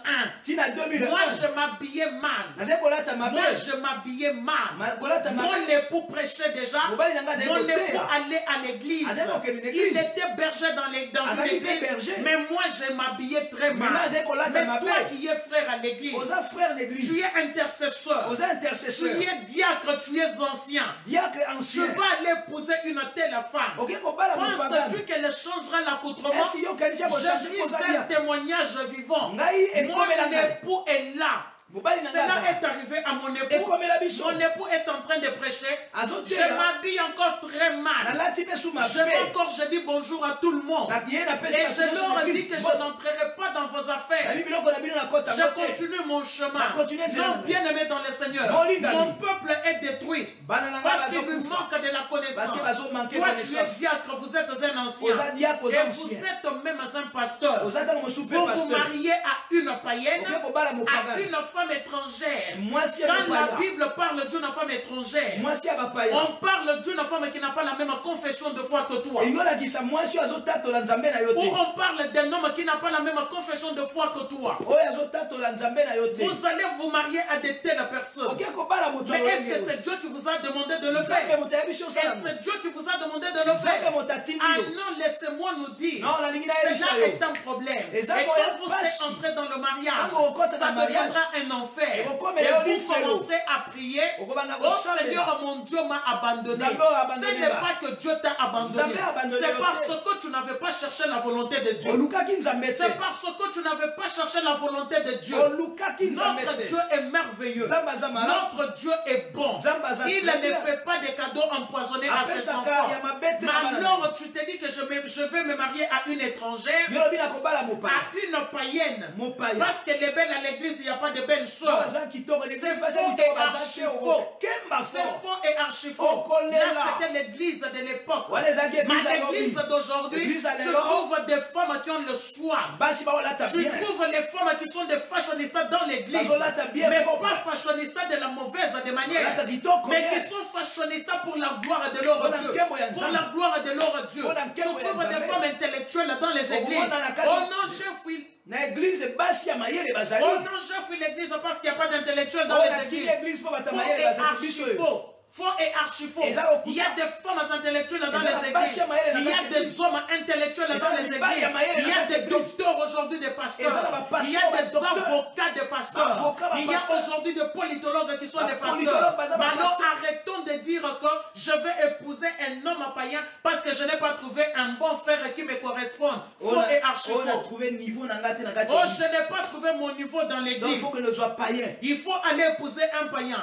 Speaker 2: Tina
Speaker 3: Moi,
Speaker 2: 2001.
Speaker 3: je m'habillais mal.
Speaker 2: Nazali kolata mabe.
Speaker 3: Moi, je m'habillais mal.
Speaker 2: Kolata
Speaker 3: Mon
Speaker 2: mabe.
Speaker 3: époux prêchait déjà.
Speaker 2: Mobali na nga azali
Speaker 3: Mon
Speaker 2: koteya.
Speaker 3: époux allait à l'église.
Speaker 2: Azali kokende na
Speaker 3: Il
Speaker 2: église.
Speaker 3: était berger dans une
Speaker 2: Azali
Speaker 3: église.
Speaker 2: berger.
Speaker 3: Mais moi, je m'habillais très mal.
Speaker 2: Maintenant, azali kolata
Speaker 3: Mais
Speaker 2: mabe.
Speaker 3: toi qui es frère à l'église,
Speaker 2: Oza frère l'église.
Speaker 3: tu es intercesseur.
Speaker 2: Oza
Speaker 3: Tu
Speaker 2: intercesseur.
Speaker 3: es diacre, tu es ancien.
Speaker 2: Diacre
Speaker 3: Tu
Speaker 2: ancien.
Speaker 3: vas aller épouser une telle femme.
Speaker 2: Ok kobala mopagane.
Speaker 3: Penses-tu qu'elle changera l'accoutrement?
Speaker 2: Est-ce que yo kanisa
Speaker 3: Je
Speaker 2: kochange
Speaker 3: suis
Speaker 2: koza
Speaker 3: un
Speaker 2: diacre?
Speaker 3: témoignage vivant.
Speaker 2: Ngai
Speaker 3: Mon
Speaker 2: ekomela ngai.
Speaker 3: époux est là.
Speaker 2: Mobali na nga
Speaker 3: Cela
Speaker 2: aza.
Speaker 3: est arrivé à mon époux.
Speaker 2: Ekomela biso.
Speaker 3: Mon époux est en train de prêcher.
Speaker 2: Azoteya.
Speaker 3: Je m'habille encore très mal.
Speaker 2: Nalati mpe su mabe.
Speaker 3: Je vais encore, je dis bonjour à tout le monde.
Speaker 2: Na ye na pesa
Speaker 3: Et
Speaker 2: kasi
Speaker 3: je
Speaker 2: nyonso
Speaker 3: leur
Speaker 2: na
Speaker 3: dis
Speaker 2: église.
Speaker 3: que je
Speaker 2: Bon.
Speaker 3: n'entrerai pas dans vos affaires.
Speaker 2: Nabi biloko na bino na kota
Speaker 3: Je
Speaker 2: mote.
Speaker 3: continue mon chemin.
Speaker 2: Na continue de
Speaker 3: Non,
Speaker 2: chemin.
Speaker 3: bien aimé dans le Seigneur.
Speaker 2: Mon lit,
Speaker 3: Mon peuple est détruit.
Speaker 2: Bana na nga
Speaker 3: Parce qu'il lui
Speaker 2: bazokufa.
Speaker 3: manque de la connaissance.
Speaker 2: Parce que bazo manquer
Speaker 3: Toi, tu es
Speaker 2: connaissance.
Speaker 3: diacre, vous êtes un ancien.
Speaker 2: Oza diacre, oza
Speaker 3: Et
Speaker 2: ancien.
Speaker 3: vous êtes même un pasteur.
Speaker 2: Oza tango mosupe
Speaker 3: Vous vous
Speaker 2: pasteur.
Speaker 3: mariez à une païenne,
Speaker 2: Ok kobala
Speaker 3: à
Speaker 2: mopagane.
Speaker 3: une femme femme étrangère.
Speaker 2: mwasi
Speaker 3: Quand la
Speaker 2: mopaya
Speaker 3: Bible parle d'une femme étrangère,
Speaker 2: mwasi ya bapaya
Speaker 3: on parle d'une femme qui n'a pas la même confession de foi que toi.
Speaker 2: elingi olakisa mwasi oyo azotatola nzambe na yo
Speaker 3: Ou
Speaker 2: te
Speaker 3: on parle d'un homme qui n'a pas la même confession de foi que toi.
Speaker 2: oyo azotatola nzambe na yo te
Speaker 3: Vous allez vous marier à de telles personnes.
Speaker 2: oke kobala moto
Speaker 3: Mais est-ce que c'est Dieu qui vous a demandé de le
Speaker 2: nzambe
Speaker 3: faire?
Speaker 2: moto ayebi
Speaker 3: Et
Speaker 2: osala
Speaker 3: c'est Dieu qui vous a demandé de le
Speaker 2: nzambe
Speaker 3: faire.
Speaker 2: moto atindi
Speaker 3: Ah
Speaker 2: yo
Speaker 3: non, laissez-moi nous dire.
Speaker 2: non nalingi nayebisa
Speaker 3: Cela
Speaker 2: yo
Speaker 3: est un problème. Et
Speaker 2: Et ça,
Speaker 3: quand vous
Speaker 2: pas
Speaker 3: serez
Speaker 2: si.
Speaker 3: entré dans le mariage,
Speaker 2: Quand vous rentrez
Speaker 3: ça
Speaker 2: dans le
Speaker 3: deviendra un enfer.
Speaker 2: Et vous comme
Speaker 3: Et
Speaker 2: les
Speaker 3: vous
Speaker 2: olives,
Speaker 3: commencez à prier.
Speaker 2: Okobanda
Speaker 3: Oh
Speaker 2: kosambela.
Speaker 3: Seigneur, mon Dieu m'a abandonné.
Speaker 2: Nzambe oyo abandonné
Speaker 3: Ce n'est
Speaker 2: ba.
Speaker 3: pas que Dieu t'a abandonné.
Speaker 2: Nzambe abandonné
Speaker 3: C'est
Speaker 2: yo
Speaker 3: parce
Speaker 2: te.
Speaker 3: que tu n'avais pas cherché la volonté de Dieu.
Speaker 2: olukaki nzambe te
Speaker 3: C'est parce que tu n'avais pas cherché la volonté de Dieu.
Speaker 2: olukaki nzambe
Speaker 3: Notre
Speaker 2: te
Speaker 3: Dieu est merveilleux.
Speaker 2: nzambe aza malamu
Speaker 3: Notre Dieu est bon.
Speaker 2: Nzambe aza
Speaker 3: Il
Speaker 2: très
Speaker 3: ne
Speaker 2: bien.
Speaker 3: fait pas des cadeaux empoisonnés à ses
Speaker 2: Apesaka
Speaker 3: enfants.
Speaker 2: ya mabe te
Speaker 3: Mais
Speaker 2: na bana
Speaker 3: alors tu te dis que je vais me marier à une étrangère,
Speaker 2: yo lobi nakobala mopaya
Speaker 3: à une païenne.
Speaker 2: mopaya
Speaker 3: Parce qu'elle est belle à l'église, il n'y a pas de belles
Speaker 2: oyo
Speaker 3: sœurs.
Speaker 2: aza kitoko
Speaker 3: C'est
Speaker 2: l'église
Speaker 3: faux
Speaker 2: baza
Speaker 3: et
Speaker 2: kitoko baza
Speaker 3: archi
Speaker 2: te
Speaker 3: faux.
Speaker 2: kemba
Speaker 3: C'est
Speaker 2: fort
Speaker 3: faux et archi faux.
Speaker 2: Oh, kolela.
Speaker 3: Là, c'était l'église de l'époque.
Speaker 2: Voilà, les aguets,
Speaker 3: Mais
Speaker 2: l'église à
Speaker 3: l'église
Speaker 2: Lobi.
Speaker 3: d'aujourd'hui,
Speaker 2: L'église à
Speaker 3: tu
Speaker 2: l'époque.
Speaker 3: trouves des femmes qui ont le swag.
Speaker 2: basi baolata
Speaker 3: Tu
Speaker 2: bien
Speaker 3: trouves les femmes qui sont des fashionistas dans l'église,
Speaker 2: Bazolata bien
Speaker 3: mais
Speaker 2: propre.
Speaker 3: pas fashionistas de la mauvaise des manières,
Speaker 2: Bazolata kitoko
Speaker 3: mais
Speaker 2: bien.
Speaker 3: qui sont fashionistas pour la gloire de leur
Speaker 2: Pour la
Speaker 3: Dieu.
Speaker 2: nkembo ya
Speaker 3: Pour
Speaker 2: Nzambe.
Speaker 3: la gloire de leur Dieu.
Speaker 2: Pour la
Speaker 3: Tu
Speaker 2: nkembo ya
Speaker 3: trouves des
Speaker 2: Nzambe.
Speaker 3: femmes intellectuelles dans les églises.
Speaker 2: Okomona na kati-
Speaker 3: Oh non, j'ai fui.
Speaker 2: na église basi ya mayele bazali
Speaker 3: Oh non, j'ai fui l'église parce qu'il n'y a pas d'intellectuels dans
Speaker 2: Oh,
Speaker 3: les
Speaker 2: na
Speaker 3: églises.
Speaker 2: kili église po bata
Speaker 3: Faux
Speaker 2: mayele
Speaker 3: et
Speaker 2: bazali
Speaker 3: archi
Speaker 2: biso oyo
Speaker 3: faux. Faux et archi faux.
Speaker 2: Et ça, au
Speaker 3: Il y a des femmes intellectuelles dans
Speaker 2: Et ça,
Speaker 3: les
Speaker 2: la
Speaker 3: églises.
Speaker 2: bâche, Maëlle, la
Speaker 3: Il y a
Speaker 2: bâche,
Speaker 3: des
Speaker 2: église.
Speaker 3: hommes intellectuels
Speaker 2: Et
Speaker 3: dans
Speaker 2: ça,
Speaker 3: les
Speaker 2: la bâche,
Speaker 3: églises.
Speaker 2: Maëlle,
Speaker 3: Il y
Speaker 2: la
Speaker 3: a
Speaker 2: bâche,
Speaker 3: des
Speaker 2: église.
Speaker 3: docteurs aujourd'hui, des
Speaker 2: Et ça,
Speaker 3: pasteurs.
Speaker 2: la pasteur,
Speaker 3: Il y a
Speaker 2: la
Speaker 3: des
Speaker 2: docteur.
Speaker 3: avocats, des pasteurs.
Speaker 2: Avocat,
Speaker 3: Il y a
Speaker 2: pasteur.
Speaker 3: aujourd'hui des politologues qui sont
Speaker 2: La
Speaker 3: des pasteurs.
Speaker 2: politologue,
Speaker 3: Mais
Speaker 2: pasteur.
Speaker 3: alors arrêtons de dire que je vais épouser un homme païen parce que je n'ai pas trouvé un bon frère qui me corresponde. Faux et archi
Speaker 2: on a
Speaker 3: faux.
Speaker 2: trouvé niveau na ngati na kati
Speaker 3: Oh,
Speaker 2: ya
Speaker 3: je n'ai pas trouvé mon niveau dans
Speaker 2: donc il
Speaker 3: l'église.
Speaker 2: faut que ne soit païen
Speaker 3: Il faut aller épouser un païen.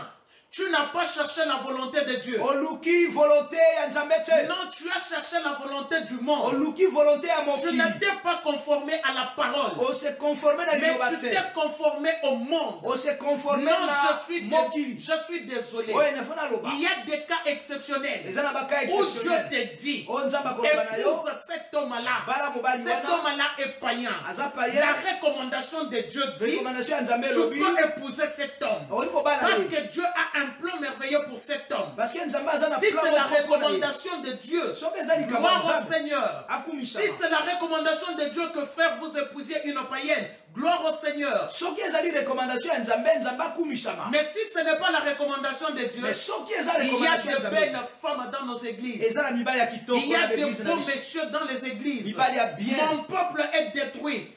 Speaker 3: Tu n'as pas cherché la volonté de Dieu.
Speaker 2: oluki volonté ya nzambe te
Speaker 3: Non, tu as cherché la volonté du monde.
Speaker 2: oluki volonté ya
Speaker 3: Tu
Speaker 2: mokili
Speaker 3: ne t'es pas conformé à la parole.
Speaker 2: ose conforme na
Speaker 3: Mais
Speaker 2: liloba
Speaker 3: tu
Speaker 2: te
Speaker 3: t'es conformé au monde.
Speaker 2: ose conforme
Speaker 3: Non,
Speaker 2: na mokili
Speaker 3: je suis désolé.
Speaker 2: oyo nafona loba
Speaker 3: Il y a des cas exceptionnels
Speaker 2: eza na baka
Speaker 3: où Dieu
Speaker 2: exceptionnel
Speaker 3: te dit,
Speaker 2: oyo nzambe akoloba na yo
Speaker 3: épouse cet homme-là.
Speaker 2: bala mobali
Speaker 3: Cet
Speaker 2: wana
Speaker 3: homme-là est païen.
Speaker 2: aza païen
Speaker 3: La recommandation de Dieu dit,
Speaker 2: recommandation ya nzambe
Speaker 3: tu
Speaker 2: elobi
Speaker 3: peux épouser cet homme.
Speaker 2: okoki kobala
Speaker 3: Parce
Speaker 2: ye
Speaker 3: que Dieu a un plan merveilleux pour cet homme.
Speaker 2: parce que nzambe aza na
Speaker 3: Si c'est la
Speaker 2: plan moko na ye
Speaker 3: recommandation de Dieu,
Speaker 2: soki eza likambo ya
Speaker 3: gloire au
Speaker 2: nzambe
Speaker 3: Seigneur.
Speaker 2: akumisama
Speaker 3: Si c'est la recommandation de Dieu que frère vous épousiez une païenne, gloire au Seigneur.
Speaker 2: soki ezali recommandation ya nzambe nzambe akumisama
Speaker 3: Mais si ce n'est pas la recommandation de Dieu,
Speaker 2: mais soki eza
Speaker 3: il y a
Speaker 2: recommandation ya
Speaker 3: de
Speaker 2: nzambe
Speaker 3: belles femmes dans nos églises.
Speaker 2: eza na mibali ya kitoko
Speaker 3: Il y a
Speaker 2: na
Speaker 3: de
Speaker 2: l'église na
Speaker 3: beaux
Speaker 2: biso
Speaker 3: messieurs dans les églises.
Speaker 2: mibali ya bien
Speaker 3: Mon peuple est détruit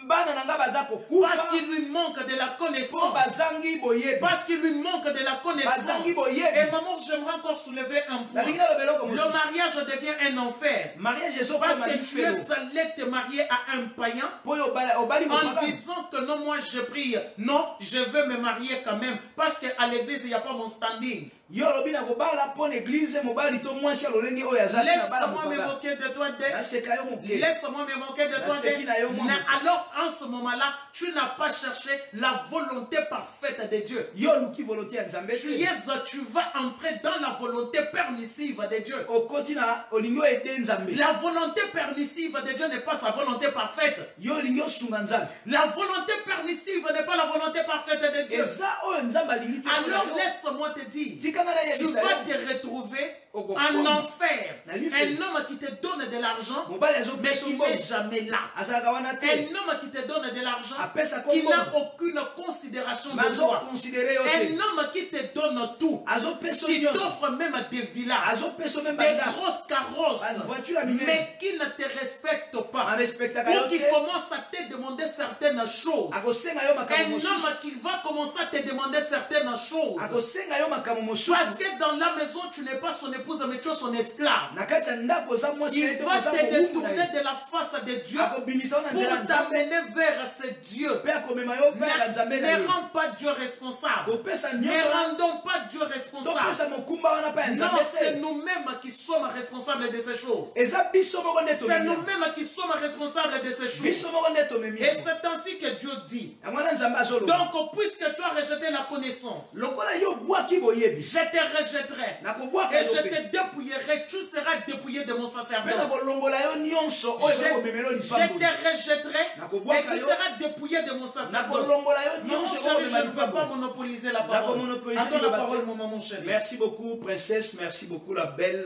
Speaker 2: bana na nga baza
Speaker 3: parce
Speaker 2: kokufa
Speaker 3: qu'il lui manque de la
Speaker 2: mpo
Speaker 3: connaissance.
Speaker 2: bazangi boyebi
Speaker 3: Parce qu'il lui manque de la connaissance.
Speaker 2: Bazangi
Speaker 3: Et
Speaker 2: boyebi
Speaker 3: maman, j'aimerais encore soulever un point.
Speaker 2: nalingi naloba eloko
Speaker 3: Le
Speaker 2: mosusu
Speaker 3: mariage devient un enfer.
Speaker 2: mariage
Speaker 3: Parce
Speaker 2: ezokoma
Speaker 3: que tu es
Speaker 2: lifelo
Speaker 3: allé te marier à un païen
Speaker 2: mpo oyo obali
Speaker 3: en
Speaker 2: mopagani
Speaker 3: disant que non, moi je prie. Non, je veux me marier quand même. Parce qu'à l'église, il n'y a pas mon standing.
Speaker 2: yo olobi na kobala mpo na eglize mobali to mwasi ya lolenge oyo aza te na bala
Speaker 3: Laisse-moi me
Speaker 2: mopaga
Speaker 3: moquer de toi.
Speaker 2: naseka yo moke
Speaker 3: Laisse-moi me moquer de toi.
Speaker 2: Naseki na yo mwa
Speaker 3: Mais
Speaker 2: moke.
Speaker 3: alors, en ce moment-là, tu n'as pas cherché la volonté parfaite de Dieu.
Speaker 2: yo oluki volonté ya nzambe te
Speaker 3: Tu vas entrer dans la volonté permissive de Dieu.
Speaker 2: okoti na olingi oyede nzambe
Speaker 3: La volonté permissive de Dieu n'est pas sa volonté parfaite.
Speaker 2: yo olingi osunga nzambe
Speaker 3: La volonté permissive n'est pas la volonté parfaite de Dieu.
Speaker 2: eza oyo nzambe alingi te mpona
Speaker 3: Alors
Speaker 2: yo.
Speaker 3: laisse-moi te dire,
Speaker 2: tikanga
Speaker 3: tu
Speaker 2: nayebisa
Speaker 3: vas
Speaker 2: yo
Speaker 3: te retrouver
Speaker 2: Oko-
Speaker 3: en
Speaker 2: Oko-
Speaker 3: enfer.
Speaker 2: Nalife.
Speaker 3: Un homme qui te donne de l'argent,
Speaker 2: mobali
Speaker 3: mais
Speaker 2: azopesa
Speaker 3: qui
Speaker 2: mbongo
Speaker 3: n'est jamais là.
Speaker 2: azalaka wana te
Speaker 3: Un homme qui te donne de l'argent,
Speaker 2: apesa
Speaker 3: qui n'a
Speaker 2: kombongo
Speaker 3: aucune considération de
Speaker 2: mais
Speaker 3: toi.
Speaker 2: azokonsidere yo
Speaker 3: Un
Speaker 2: te
Speaker 3: homme qui te donne tout,
Speaker 2: azopesa
Speaker 3: qui
Speaker 2: nyonso
Speaker 3: t'offre même des villas,
Speaker 2: azopesa meme
Speaker 3: des
Speaker 2: bandako
Speaker 3: grosses carrosses,
Speaker 2: voiture ya minene
Speaker 3: mais qui ne te respecte pas.
Speaker 2: arespectaka yo
Speaker 3: Ou qui
Speaker 2: te
Speaker 3: commence à te demander certaines choses.
Speaker 2: akosenga yo makambo
Speaker 3: Un
Speaker 2: mosusu
Speaker 3: homme qui va commencer à te demander certaines choses.
Speaker 2: akosenga yo makambo mosusu
Speaker 3: Parce que dans la maison, tu n'es pas son épouse, mais tu es son esclave.
Speaker 2: na kati ya ndako oza mwasi na
Speaker 3: Il
Speaker 2: ye te
Speaker 3: va
Speaker 2: oza
Speaker 3: te
Speaker 2: mowumbu na
Speaker 3: détourner
Speaker 2: ye
Speaker 3: de la face de Dieu
Speaker 2: akobimisa yo na nzela ya
Speaker 3: pour
Speaker 2: nzambe
Speaker 3: t'amener vers ce Dieu.
Speaker 2: mpe akomema yo mpe ya nzambe na
Speaker 3: Ne
Speaker 2: ye
Speaker 3: rends pas Dieu responsable.
Speaker 2: kopesa
Speaker 3: Ne
Speaker 2: nyonso
Speaker 3: rendons pas Dieu responsable.
Speaker 2: topesa mokumba wana mpe ya
Speaker 3: Non,
Speaker 2: nzambe
Speaker 3: c'est
Speaker 2: te
Speaker 3: nous-mêmes qui sommes responsables de ces choses.
Speaker 2: eza biso moko nde
Speaker 3: C'est
Speaker 2: tomemi
Speaker 3: nous-mêmes qui sommes responsables de ces choses.
Speaker 2: biso moko nde tomemi
Speaker 3: Et c'est ainsi que Dieu dit.
Speaker 2: Amwana nzambe azoloba.
Speaker 3: Donc, puisque tu as rejeté la connaissance,
Speaker 2: Lokola yo bwaki boyebi.
Speaker 3: je te rejetterai.
Speaker 2: Nakobwaka
Speaker 3: Et
Speaker 2: yo
Speaker 3: je
Speaker 2: pe.
Speaker 3: te dépouillerai. Tu seras dépouillé de mon
Speaker 2: Pe
Speaker 3: sacerdoce.
Speaker 2: nakolongola yo nyonso oyo
Speaker 3: Je
Speaker 2: bakomemela
Speaker 3: te
Speaker 2: lipambo.
Speaker 3: rejetterai. Et
Speaker 2: Nakobwaka
Speaker 3: tu
Speaker 2: yo.
Speaker 3: seras dépouillé de mon sacerdoce.
Speaker 2: Nakolongola yo
Speaker 3: Non,
Speaker 2: nyonso
Speaker 3: chérie,
Speaker 2: oyo
Speaker 3: je ne veux pas
Speaker 2: bamema
Speaker 3: monopoliser la
Speaker 2: lipambo.
Speaker 3: parole.
Speaker 2: Nakomonopoliser
Speaker 3: À toi la
Speaker 2: liloba te.
Speaker 3: parole, mon maman chérie.
Speaker 2: Merci beaucoup, princesse. Merci beaucoup, la belle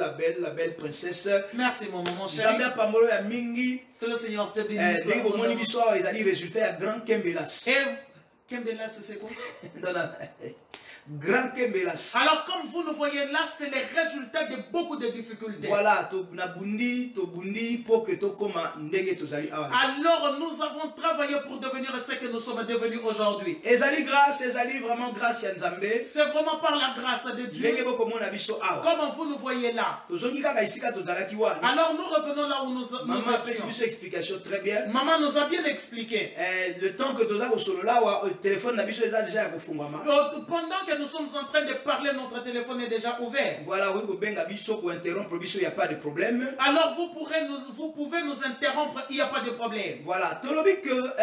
Speaker 2: princesse.
Speaker 3: Merci, mon maman
Speaker 2: Nzambe
Speaker 3: chérie.
Speaker 2: apambolo ya mingi.
Speaker 3: Que le Seigneur te bénisse.
Speaker 2: Ndenge bomoni biso awa ezali résultat ya grand kembelas.
Speaker 3: Et Kembela, c'est quoi?
Speaker 2: Grand kembelas.
Speaker 3: Alors, comme vous le voyez là, c'est les résultats de beaucoup de difficultés.
Speaker 2: Voilà, to bundi pour que to koma ndenge tozali awa.
Speaker 3: Alors, nous avons travaillé pour devenir ce que nous sommes devenus aujourd'hui.
Speaker 2: Ezali grâce, ezali vraiment grâce ya Nzambe.
Speaker 3: C'est vraiment par la grâce de Dieu.
Speaker 2: Ndenge bokomona biso awa.
Speaker 3: Comme vous le voyez là.
Speaker 2: Tozongi kaka isika tozalaki wana.
Speaker 3: Alors, nous revenons là où nous
Speaker 2: Maman a fait
Speaker 3: étions.
Speaker 2: une explication très bien.
Speaker 3: Maman nous a bien expliqué.
Speaker 2: Le temps que toza ko solo là wa téléphone na biso eza déjà ya kofungwama.
Speaker 3: Pendant que nous sommes en train de parler, notre téléphone est déjà ouvert.
Speaker 2: Voilà, oui, ko benga biso ko interrompre biso, il y a pas de problème.
Speaker 3: Alors, vous pouvez nous interrompre, il n'y a pas de problème.
Speaker 2: Voilà, tolobi que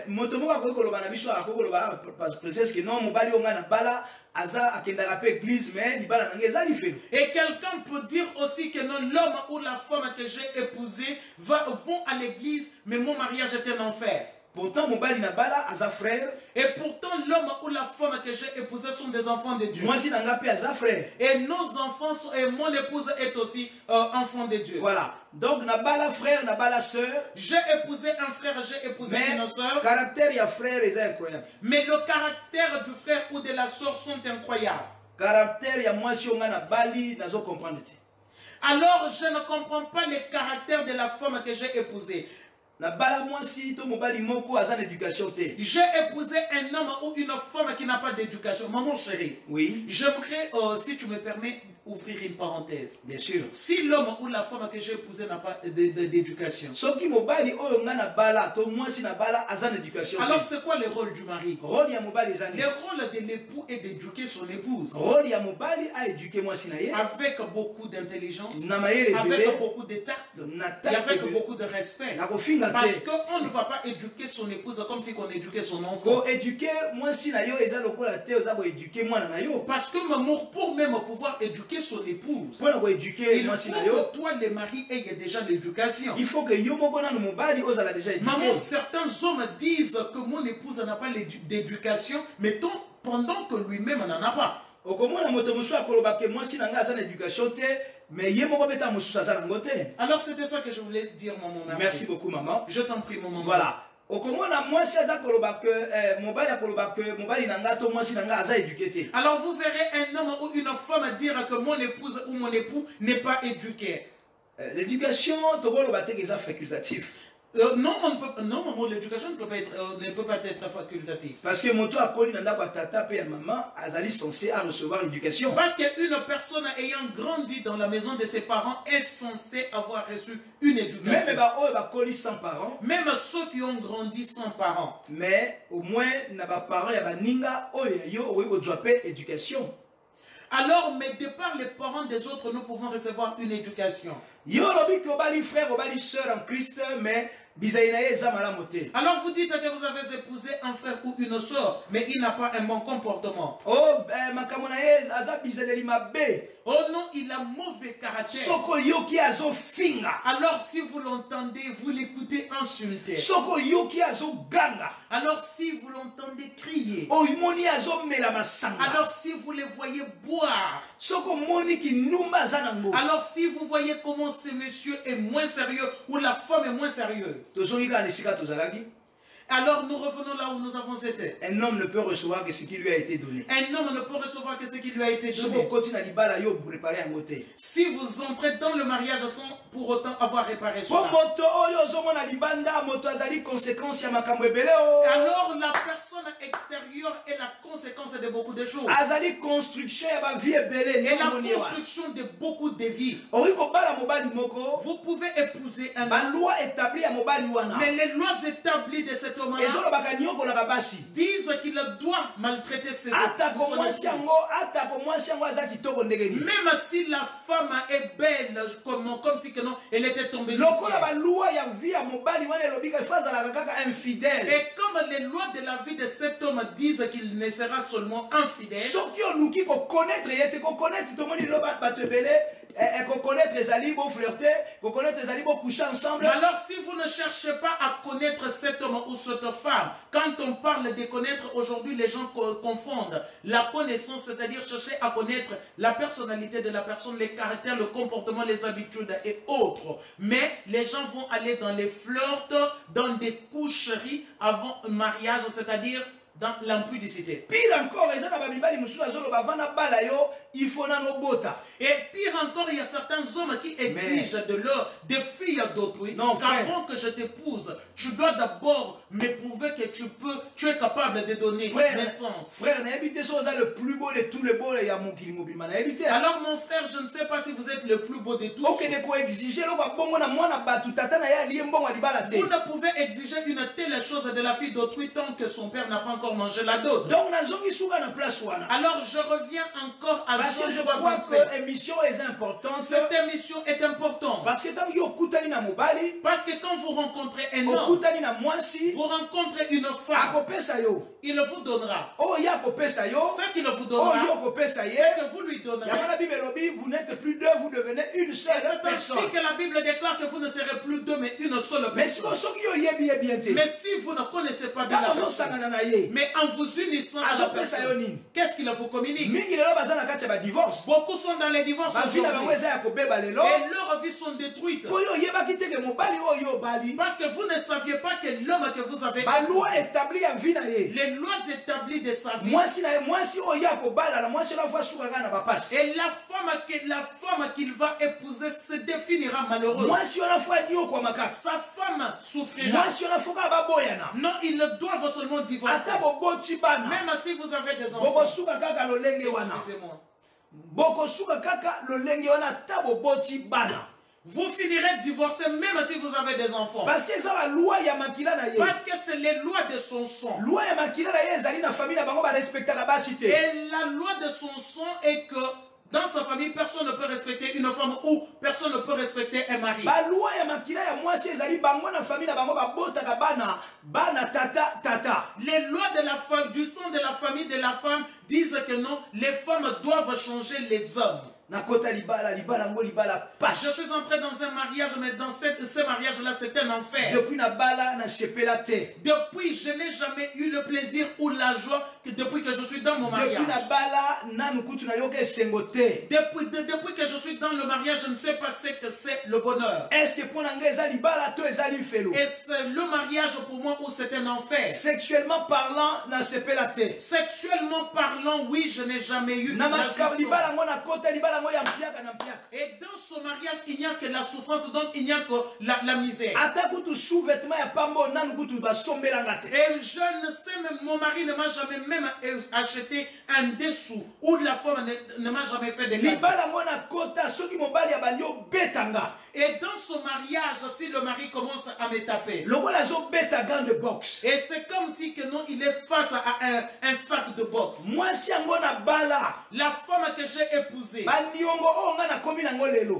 Speaker 2: motomo ba ko koloba na biso akokoloba princesse que non mobali onga na bala aza akendaka pe église mais libala nange eza lifelo.
Speaker 3: Et quelqu'un peut dire aussi que non, l'homme ou la femme que j'ai épousé vont à l'église, mais mon mariage est un enfer.
Speaker 2: Pourtant mobali na bala aza frère.
Speaker 3: Et pourtant l'homme ou la femme que j'ai épousé sont des enfants de Dieu.
Speaker 2: Moi si nanga pe aza frère.
Speaker 3: Et nos enfants et mon épouse est aussi enfant de Dieu.
Speaker 2: Voilà. Donc na bala frère, na bala sœur.
Speaker 3: J'ai épousé un frère, j'ai épousé une sœur.
Speaker 2: Caractère ya frère est incroyable.
Speaker 3: Mais le caractère du frère ou de la sœur sont incroyables.
Speaker 2: Caractère ya moi si onga na bali nazo comprendre.
Speaker 3: Alors je ne comprends pas le caractère de la femme que j'ai épousée.
Speaker 2: Na bala moi si to mobali moko aza d'éducation te.
Speaker 3: J'ai épousé un homme ou une femme qui n'a pas d'éducation. Maman chérie.
Speaker 2: Oui.
Speaker 3: J'aimerais, si tu me permets, ouvrir une parenthèse.
Speaker 2: Bien sûr.
Speaker 3: Si l'homme ou la femme que j'ai épousé n'a pas d'éducation.
Speaker 2: Soki mobali oyo nga na bala to moi si na bala aza d'éducation.
Speaker 3: Alors c'est quoi le rôle du mari?
Speaker 2: Rôle ya mobali ezani.
Speaker 3: Le rôle de l'époux est d'éduquer son épouse.
Speaker 2: Rôle ya mobali a éduquer moi si na ye.
Speaker 3: Avec beaucoup d'intelligence.
Speaker 2: Na mayele
Speaker 3: Avec beaucoup de tact.
Speaker 2: Na
Speaker 3: Et avec beaucoup de respect.
Speaker 2: Na kofinga te.
Speaker 3: Parce qu'on ne va pas éduquer son épouse comme si on éduquait son enfant.
Speaker 2: Ko éduquer moi si na yo eza lokola te oza ko éduquer moi na yo.
Speaker 3: Parce que pour même pouvoir éduquer son épouse,
Speaker 2: Pour ko éduquer
Speaker 3: il
Speaker 2: moi
Speaker 3: faut
Speaker 2: si na yo.
Speaker 3: que toi le mari ait déjà l'éducation.
Speaker 2: Il faut que yo moko na mobali oza la déjà éduqué.
Speaker 3: Maman, certains hommes disent que mon épouse n'a pas d'éducation, mais pendant que lui-même n'en a pas.
Speaker 2: Okomona moto musu akoloba ke moi si na nga aza na éducation te mais ye moko beta musu aza na ngote.
Speaker 3: Alors c'était ça que je voulais dire, maman.
Speaker 2: Merci beaucoup maman.
Speaker 3: Je t'en prie, maman.
Speaker 2: Voilà. Okomona moi si aza koloba ke mobali akoloba ke mobali na nga to moi si na nga aza éduqué te.
Speaker 3: Alors vous verrez un homme ou une femme dire que mon épouse ou mon époux n'est pas éduqué.
Speaker 2: L'éducation tokoloba te que ça facultatif.
Speaker 3: Non, maman, l'éducation ne peut pas être facultative.
Speaker 2: Parce que moto akoli na ndako tata pe ya maman azali censé à recevoir éducation.
Speaker 3: Parce qu'une personne ayant grandi dans la maison de ses parents est censée avoir reçu une éducation.
Speaker 2: Même ba oyo ba koli sans parents.
Speaker 3: Même ceux qui ont grandi sans parents.
Speaker 2: Mais au moins na ba parents ya ba ninga oyo yo oyo ko pe éducation.
Speaker 3: Alors, mais de par les parents des autres, nous pouvons recevoir une éducation.
Speaker 2: Yo lobi ko bali frère ou bali sœur en Christ mais
Speaker 3: alors vous dites que vous avez épousé un frère ou une soeur, mais il n'a pas un bon comportement.
Speaker 2: Oh
Speaker 3: non, il a mauvais caractère.
Speaker 2: Alors
Speaker 3: si vous l'entendez, vous l'écoutez insulter.
Speaker 2: Alors
Speaker 3: si vous l'entendez crier.
Speaker 2: Alors
Speaker 3: si vous le voyez boire.
Speaker 2: Alors
Speaker 3: si vous voyez comment ce monsieur est moins sérieux ou la femme est moins sérieuse. Alors nous revenons là où nous avons été.
Speaker 2: Un homme ne peut recevoir que ce qui lui a été donné.
Speaker 3: Un homme ne peut recevoir que ce qui lui a été donné. Si vous entrez dans le mariage sans pour autant avoir réparé cela. Alors la personne extérieure est la conséquence de beaucoup de choses. Et la construction de beaucoup de vies. Vous pouvez épouser un homme. Mais les lois établies de cet homme
Speaker 2: ezolobaka nyokolaka basi
Speaker 3: disent qu'il doit maltraiter ses autres.
Speaker 2: atako mwasi yango aza kitoko ndenge nini
Speaker 3: Même si la femme est belle, comme si que non, elle était tombée du
Speaker 2: lokola
Speaker 3: ciel.
Speaker 2: balwa ya vie ya mobali wana elobika ifo azalaka kaka infidèle
Speaker 3: Et comme les lois de la vie de cet homme disent qu'il ne sera seulement infidèle,
Speaker 2: soki oluki kokonaître ye te kokonaître tomoni lo bato ebele kokonaître ezali boflirte kokonaître ezali bokouche ensemble.
Speaker 3: alors si vous ne cherchez pas à connaître cet homme ou cette femme, quand on parle de connaître aujourd'hui, les gens confondent la connaissance, c'est-à-dire chercher à connaître la personnalité de la personne, les caractères, le comportement, les habitudes et autres. Mais les gens vont aller dans les flirts, dans des coucheries avant un mariage, c'est-à-dire dans l'impudicité.
Speaker 2: Pire encore, il faut bota.
Speaker 3: Et pire encore, il y a certains hommes qui exigent de leur des filles d'autrui qu'avant que je t'épouse, tu dois d'abord me prouver que tu es capable de donner naissance.
Speaker 2: Frère, le plus beau de tous les beaux.
Speaker 3: Alors mon frère, je ne sais pas si vous êtes le plus beau de tous. Vous ne pouvez exiger une telle chose de la fille d'autrui tant que son père n'a pas encore mangé la dot. Alors je reviens encore à
Speaker 2: parce que je crois que cette émission est importante.
Speaker 3: Cette émission est importante.
Speaker 2: Parce que quand
Speaker 3: vous rencontrez un homme, vous rencontrez une femme, il vous donnera. Ce qu'il vous donnera, c'est que vous lui donnerez.
Speaker 2: Vous n'êtes plus deux, vous devenez une seule personne.
Speaker 3: C'est ainsi que la Bible déclare que vous ne serez plus deux, mais une seule personne. Mais si vous ne connaissez pas bien la personne, mais en vous unissant à la personne, qu'est-ce qu'il vous communique? Beaucoup sont dans les divorces aujourd'hui. Et leurs vies sont détruites. Parce que vous ne saviez pas que l'homme que vous avez, les lois établies de sa vie, et la femme qu'il va épouser se définira malheureuse. Sa femme souffrira. Non, ils doivent seulement divorcer. Même si vous avez des enfants. Excusez-moi. Vous finirez divorcer même si vous avez des enfants. Parce que c'est les lois de son sang. Et la loi de son sang est que dans sa famille, personne ne peut respecter une femme ou personne ne peut respecter un mari. Les lois de la femme, du sang de la famille de la femme disent que non, les femmes doivent changer les hommes. Je suis entré dans un mariage, mais dans ce mariage-là, c'est un enfer. Depuis, je n'ai jamais eu le plaisir ou la joie depuis que je suis dans mon mariage. Depuis que je suis dans le mariage, je ne sais pas ce que c'est le bonheur. Et c'est le mariage pour moi où c'est un enfer. Sexuellement parlant, oui, je n'ai jamais eu la jouissance. Et dans ce mariage, il n'y a que la souffrance, donc il n'y a que la misère. Et je ne sais même, mon mari ne m'a jamais même acheté un dessous, ou la femme ne m'a jamais fait de cadeaux. Et dans ce mariage, si le mari commence à me taper, et c'est comme si que non, il est face à un sac de boxe. La femme que j'ai épousée,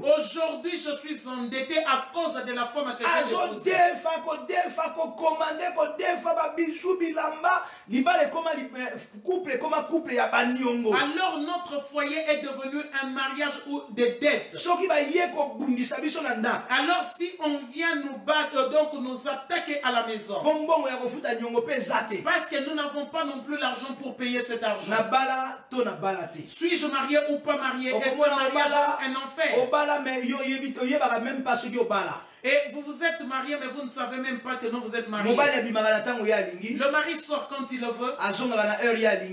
Speaker 3: aujourd'hui je suis endetté à cause de la femme que j'ai épousée. Alors notre foyer est devenu un mariage de dettes. Alors si on vient nous battre, donc nous attaquer à la maison, parce que nous n'avons pas non plus l'argent pour payer cet argent. Suis-je marié ou pas marié? Est-ce un mariage un enfer? Et vous vous êtes marié, mais vous ne savez même pas que non, vous êtes marié. Le mari sort quand il le veut.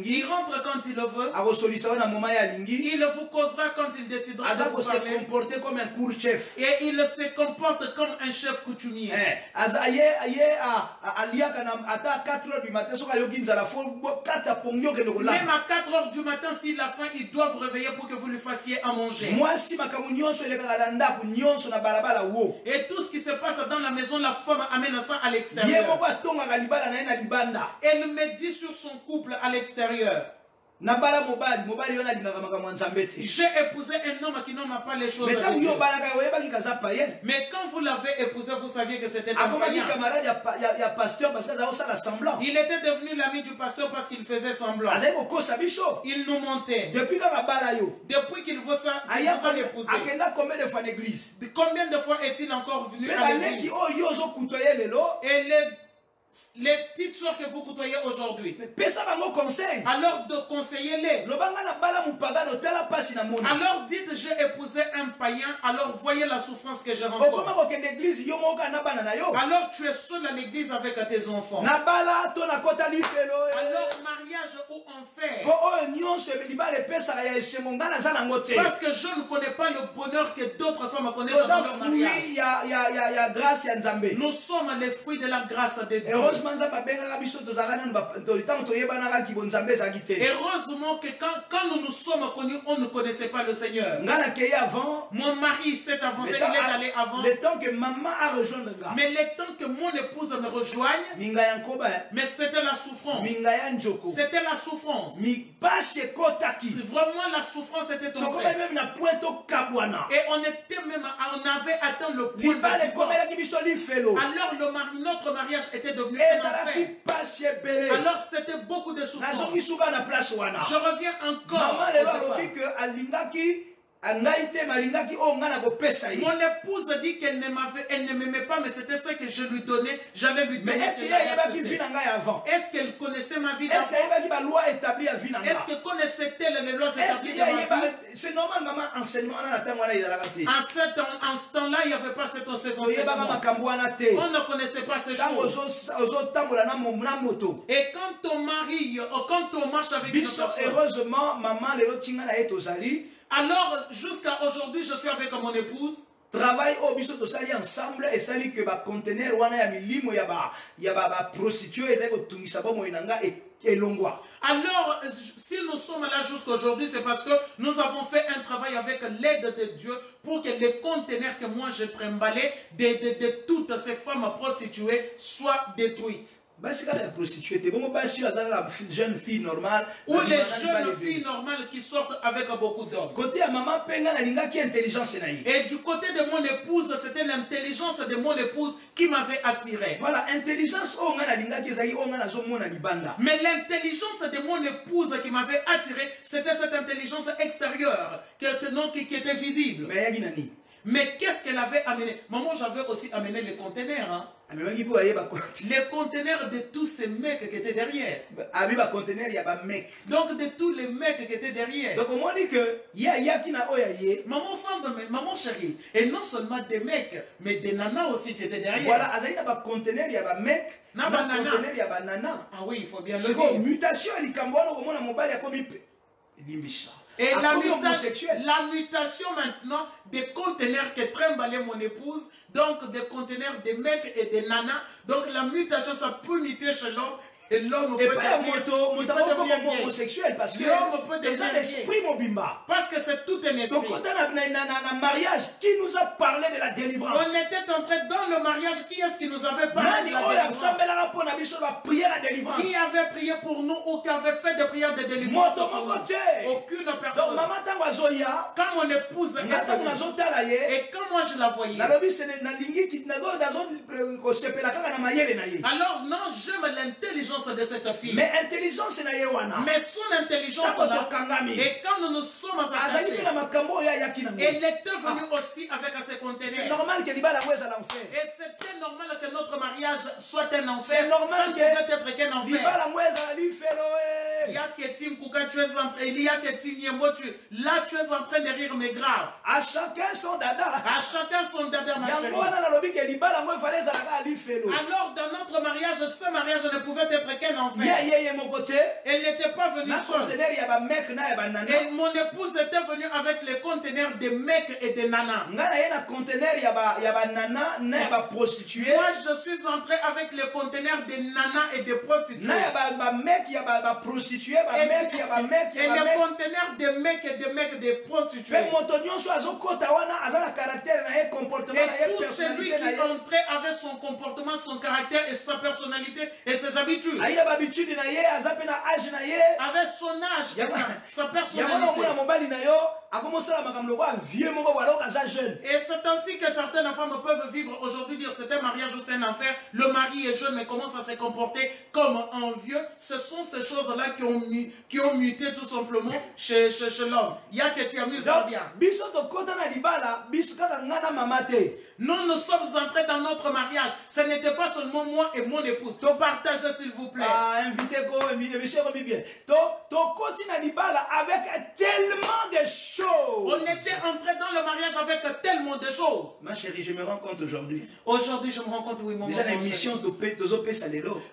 Speaker 3: Il rentre quand il le veut. Il vous causera quand il décidera de vous parler.
Speaker 2: Comme un court-chef.
Speaker 3: Et il se comporte comme un chef coutumier.
Speaker 2: À 4 heures du matin,
Speaker 3: même à 4 heures du matin, s'il a faim, ils doivent réveiller pour que vous lui fassiez à manger. Et tout tout ce qui se passe dans la maison, la femme amène ça à
Speaker 2: Ye
Speaker 3: l'extérieur.
Speaker 2: moko atongaka libala na ye na libanda.
Speaker 3: Elle médit sur son couple à l'extérieur.
Speaker 2: Nabala mobali, mobali yo na lingaka makambo ya Nzambe te.
Speaker 3: J'ai épousé un homme qui n'aime pas les choses
Speaker 2: Mais
Speaker 3: de
Speaker 2: tant
Speaker 3: Dieu.
Speaker 2: yo balaka oyebaki kaza païen.
Speaker 3: Mais quand vous l'avez épousé, vous saviez que c'était un
Speaker 2: Akomaki
Speaker 3: païen.
Speaker 2: camarade ya pasteur parce que ça osala semblant.
Speaker 3: Il était devenu l'ami du pasteur parce qu'il faisait semblant.
Speaker 2: Azali kokosa biso.
Speaker 3: Il nous montait.
Speaker 2: Depuis kaka bala yo.
Speaker 3: Depuis qu'il vous a épousé.
Speaker 2: Akenda combien de fois en église?
Speaker 3: Combien de fois est-il encore venu
Speaker 2: Mais
Speaker 3: à
Speaker 2: baleki
Speaker 3: l'église?
Speaker 2: oyo ozo kutoye lelo.
Speaker 3: Et les petites soeurs que vous côtoyez aujourd'hui,
Speaker 2: Pesa bango conseil.
Speaker 3: alors de conseiller-les.
Speaker 2: Lobanga na bala mupagano tala pasi na mona.
Speaker 3: Alors dites, j'ai épousé un païen, alors voyez la souffrance que j'ai
Speaker 2: Okoma
Speaker 3: rencontrée.
Speaker 2: kokende église yo moka na bana na yo.
Speaker 3: Alors tu es seul à l'église avec tes enfants.
Speaker 2: Na bala to na kota lifelo.
Speaker 3: Alors mariage ou enfer.
Speaker 2: Po oyo nyonso libala epesaka ya esengo nga naza nango te.
Speaker 3: Parce que je ne connais pas le bonheur que d'autres femmes connaissent dans
Speaker 2: Toza
Speaker 3: leur mariage.
Speaker 2: fruit ya grâce ya Nzambe.
Speaker 3: Nous sommes les fruits de la grâce de Dieu.
Speaker 2: Heureusement Nzambe abengaka biso tozalaka nanu ntango toyebanaka kibo Nzambe ezalaki te.
Speaker 3: Heureusement que quand nous nous sommes connus, on ne connaissait pas le Seigneur.
Speaker 2: Nga nakei avant.
Speaker 3: Mon mari s'est avancé, il est allé avant.
Speaker 2: Le temps que maman a rejoindre nga.
Speaker 3: Mais le temps que mon épouse me rejoigne,
Speaker 2: Minga ya nkoba.
Speaker 3: mais c'était la souffrance.
Speaker 2: Minga ya njoko.
Speaker 3: C'était la souffrance.
Speaker 2: Mi bashe kotaki.
Speaker 3: Vraiment la souffrance était tombée.
Speaker 2: Tokoba même na point to kabwana.
Speaker 3: Et on était même, on avait atteint le point
Speaker 2: Libala
Speaker 3: de divorce.
Speaker 2: ekomela biso lifelo.
Speaker 3: Alors notre mariage était devenu un
Speaker 2: Ezalaki
Speaker 3: enfer.
Speaker 2: pasi ebele.
Speaker 3: Alors c'était beaucoup de souffrance.
Speaker 2: Nazongi suka na place wana.
Speaker 3: Je reviens encore.
Speaker 2: Maman
Speaker 3: au
Speaker 2: lelo
Speaker 3: départ.
Speaker 2: alobi que alingaki angai te malingaki o nga na kopesa ye.
Speaker 3: Mon épouse dit qu'elle ne m'aimait pas, mais c'était ce que je lui donnais. J'allais lui
Speaker 2: Mais
Speaker 3: donner.
Speaker 2: est-ce qu'il y a qui vit nanga avant?
Speaker 3: Est-ce qu'elle connaissait ma vie
Speaker 2: Est-ce qu'il y
Speaker 3: d'avant?
Speaker 2: a qui loi établie à vie nanga?
Speaker 3: Est-ce que connaissait-elle les lois
Speaker 2: Est-ce
Speaker 3: établies
Speaker 2: qu'il
Speaker 3: de
Speaker 2: y a
Speaker 3: ma vie?
Speaker 2: c'est normal maman enseignement na tango wana ezalaka te.
Speaker 3: En ce temps-là, il n'y avait pas cet
Speaker 2: Oyebaka
Speaker 3: enseignement.
Speaker 2: makambo wana te.
Speaker 3: On ne connaissait pas ces
Speaker 2: Tango
Speaker 3: choses.
Speaker 2: ozotambola na moto.
Speaker 3: Et quand ton mari, quand on marche avec une
Speaker 2: Biso
Speaker 3: personne,
Speaker 2: heureusement maman lelo tinga na ye tozali.
Speaker 3: alors jusqu'à aujourd'hui, je suis avec mon épouse.
Speaker 2: Travail au biso tosali ensemble et sali que ba conteneur wana ya milimo ya ba prostituée ezali kotungisa bomo inanga et longwa.
Speaker 3: Alors, si nous sommes là jusqu'aujourd'hui, c'est parce que nous avons fait un travail avec l'aide de Dieu pour que les conteneurs que moi j'ai trimballés de toutes ces femmes prostituées soient détruits.
Speaker 2: Basi kaka ya prostituée te bongo basi azala jeune fille normale
Speaker 3: Ou les jeunes filles normales qui sortent avec beaucoup d'hommes.
Speaker 2: côté ya maman penga na lingaki intelligence na ye.
Speaker 3: Et du côté de mon épouse, c'était l'intelligence de mon épouse qui m'avait attiré.
Speaker 2: Voilà, intelligence o nga na lingaki ezali o nga na zo mona libanda.
Speaker 3: Mais l'intelligence de mon épouse qui m'avait attiré, c'était cette intelligence extérieure qui était visible.
Speaker 2: Mais yaki nani?
Speaker 3: Mais qu'est-ce qu'elle avait amené? Maman, j'avais aussi amené les conteneurs. Hein?
Speaker 2: Amemaki po aye ba
Speaker 3: Les conteneurs de tous ces mecs qui étaient derrière.
Speaker 2: abi ba conteneur ya ba mec.
Speaker 3: Donc de tous les mecs qui étaient derrière.
Speaker 2: Donc on dit que yaki na oya ye.
Speaker 3: Maman chérie, et non seulement des mecs, mais des nanas aussi qui étaient derrière.
Speaker 2: Voilà, azali na ba conteneur ya ba mec,
Speaker 3: na
Speaker 2: ba
Speaker 3: nana.
Speaker 2: conteneur ya ba nana.
Speaker 3: Ah oui, il faut bien le
Speaker 2: C'est quoi
Speaker 3: dire.
Speaker 2: mutation likambo wana komona mobali akomi limbisha.
Speaker 3: Et
Speaker 2: homosexuel.
Speaker 3: la mutation maintenant des conteneurs que trimballait mon épouse, donc des conteneurs de mecs et de nanas, donc la mutation ça peut muter chez l'homme et l'homme peut
Speaker 2: Et pas
Speaker 3: devenir gay.
Speaker 2: homosexuel parce que
Speaker 3: L'homme peut
Speaker 2: c'est un
Speaker 3: devenir
Speaker 2: esprit mobimba.
Speaker 3: Parce que c'est tout un
Speaker 2: Donc
Speaker 3: esprit.
Speaker 2: quand on a un mariage, qui nous a parlé de la délivrance?
Speaker 3: On était entré dans le mariage. Qui est-ce qui nous avait parlé de la délivrance? Qui avait prié pour nous ou qui avait fait des prières de délivrance? Aucune
Speaker 2: Donc
Speaker 3: personne.
Speaker 2: maman tango azoya,
Speaker 3: Quand mon épouse est
Speaker 2: ngata
Speaker 3: venue,
Speaker 2: munazotala ye,
Speaker 3: et quand moi je la voyais,
Speaker 2: nalobi sene na lingi kitnago dazo kosepela kaka na mayele na ye.
Speaker 3: alors non, j'aime l'intelligence de cette fille.
Speaker 2: Mais intelligence na ye wana.
Speaker 3: Mais son intelligence
Speaker 2: Tango
Speaker 3: là,
Speaker 2: tokangami.
Speaker 3: et quand nous nous sommes
Speaker 2: Azali
Speaker 3: attachés,
Speaker 2: pe na makambo ya yaki nango.
Speaker 3: elle était venue aussi avec ses
Speaker 2: C'est
Speaker 3: conteneurs.
Speaker 2: normal que libala ngweza l'enfer.
Speaker 3: Et c'était normal que notre mariage soit un enfer.
Speaker 2: C'est normal
Speaker 3: Ça ne
Speaker 2: que
Speaker 3: pouvait être qu'un enfer.
Speaker 2: libala ngweza lifelo
Speaker 3: Il y a que Tim Kouka, tu es en train, il y a que Tim Yembo, là tu es en train de rire, mais grave.
Speaker 2: À chacun son dada.
Speaker 3: À chacun son dada, ma chérie.
Speaker 2: Yango wana nalobi ke libala ngo fallait zalaka lifelo.
Speaker 3: Alors dans notre mariage, ce mariage ne pouvait être qu'un enfer.
Speaker 2: Ye mon côté.
Speaker 3: Elle n'était pas venue
Speaker 2: Na
Speaker 3: seule.
Speaker 2: conteneur ya ba mec na ya ba nana.
Speaker 3: Et mon épouse était venue avec les conteneurs de mecs et de nanas.
Speaker 2: Ngana ye na conteneur ya ba nana na ya ba prostituée.
Speaker 3: Moi, je suis entré avec les conteneurs de nanas et de prostituées.
Speaker 2: Na ya ba mec ya ba prostituée
Speaker 3: les conteneurs de mecs et de mecs de prostituées. Et tout celui qui entrait avait son comportement, son caractère et sa personnalité et ses habitudes. Avec son âge et sa personnalité. Et c'est ainsi que certaines femmes peuvent vivre aujourd'hui, dire c'est un mariage ou c'est un enfer. Le mari est jeune mais commence à se comporter comme un vieux. Ce sont ces choses-là qui ont muté tout simplement chez l'homme. Il y a que tu amuses bien. Nous sommes entrés dans notre mariage. Ce n'était pas seulement moi et mon épouse. Partagez s'il vous plaît.
Speaker 2: Avec tellement de choses.
Speaker 3: On était entré dans le mariage avec tellement de choses.
Speaker 2: Ma chérie, je me rends compte aujourd'hui.
Speaker 3: Aujourd'hui, je me rends compte, oui, mon
Speaker 2: déjà l'émission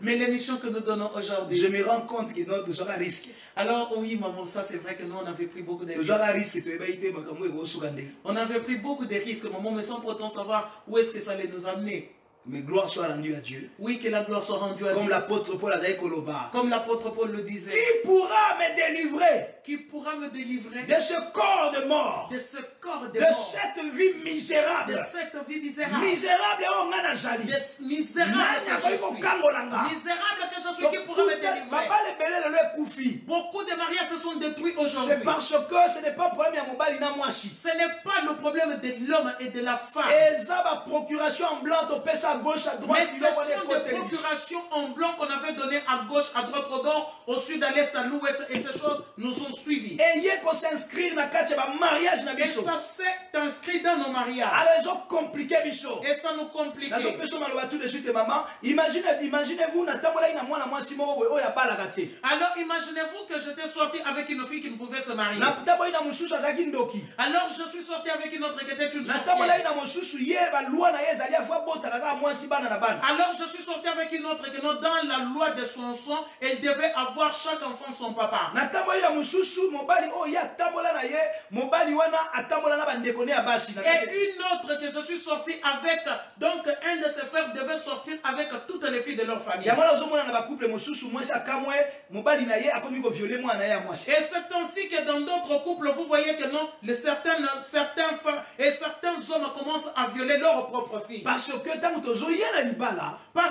Speaker 3: mais l'émission que nous donnons aujourd'hui.
Speaker 2: Je me rends compte que nous toujours à risque.
Speaker 3: Alors oui, maman, ça c'est vrai que nous on avait pris beaucoup de risques. On avait pris beaucoup de risques, maman, mais sans pourtant savoir où est-ce que ça allait nous amener.
Speaker 2: Mais gloire soit rendue à Dieu.
Speaker 3: Oui, que la gloire soit rendue à Dieu.
Speaker 2: Comme l'apôtre Paul a dit Koloba.
Speaker 3: Comme l'apôtre Paul le disait.
Speaker 2: Qui pourra me délivrer?
Speaker 3: Qui pourra me délivrer
Speaker 2: de ce corps de mort?
Speaker 3: De ce corps de
Speaker 2: mort. De cette vie misérable.
Speaker 3: De cette vie misérable.
Speaker 2: Misérable oh ngana jali.
Speaker 3: Misérable que je suis. Misérable que je suis. Qui pourra me délivrer? Beaucoup de mariages se sont détruits aujourd'hui.
Speaker 2: C'est parce que ce n'est pas le problème de mobali na mwasi.
Speaker 3: Ce n'est pas le problème de l'homme et de la femme.
Speaker 2: Et ça va procuration en blanc au pesa gauche à droite.
Speaker 3: Mais ce sont des procurations en blanc qu'on avait données à gauche, à droite, au nord, au sud, à l'est, à l'ouest, et ces choses nous ont suivis.
Speaker 2: Et il faut s'inscrire dans le mariage.
Speaker 3: Et ça s'est inscrit dans nos mariages.
Speaker 2: Alors ils ont compliqué Bichot.
Speaker 3: Et ça nous complique.
Speaker 2: Imaginez-vous,
Speaker 3: alors imaginez-vous que j'étais sorti avec une fille qui ne pouvait se marier. Alors je suis sorti avec une autre qui était une sorcière. Alors je suis sorti avec une autre qui dans la loi de son sang, elle devait avoir chaque enfant son papa. Et une autre que je suis sorti avec, donc un de ses frères devait sortir avec toutes les filles de leur famille. Et c'est ainsi que dans d'autres couples, vous voyez que non, certains femmes et certains hommes commencent à violer leurs propres filles.
Speaker 2: Parce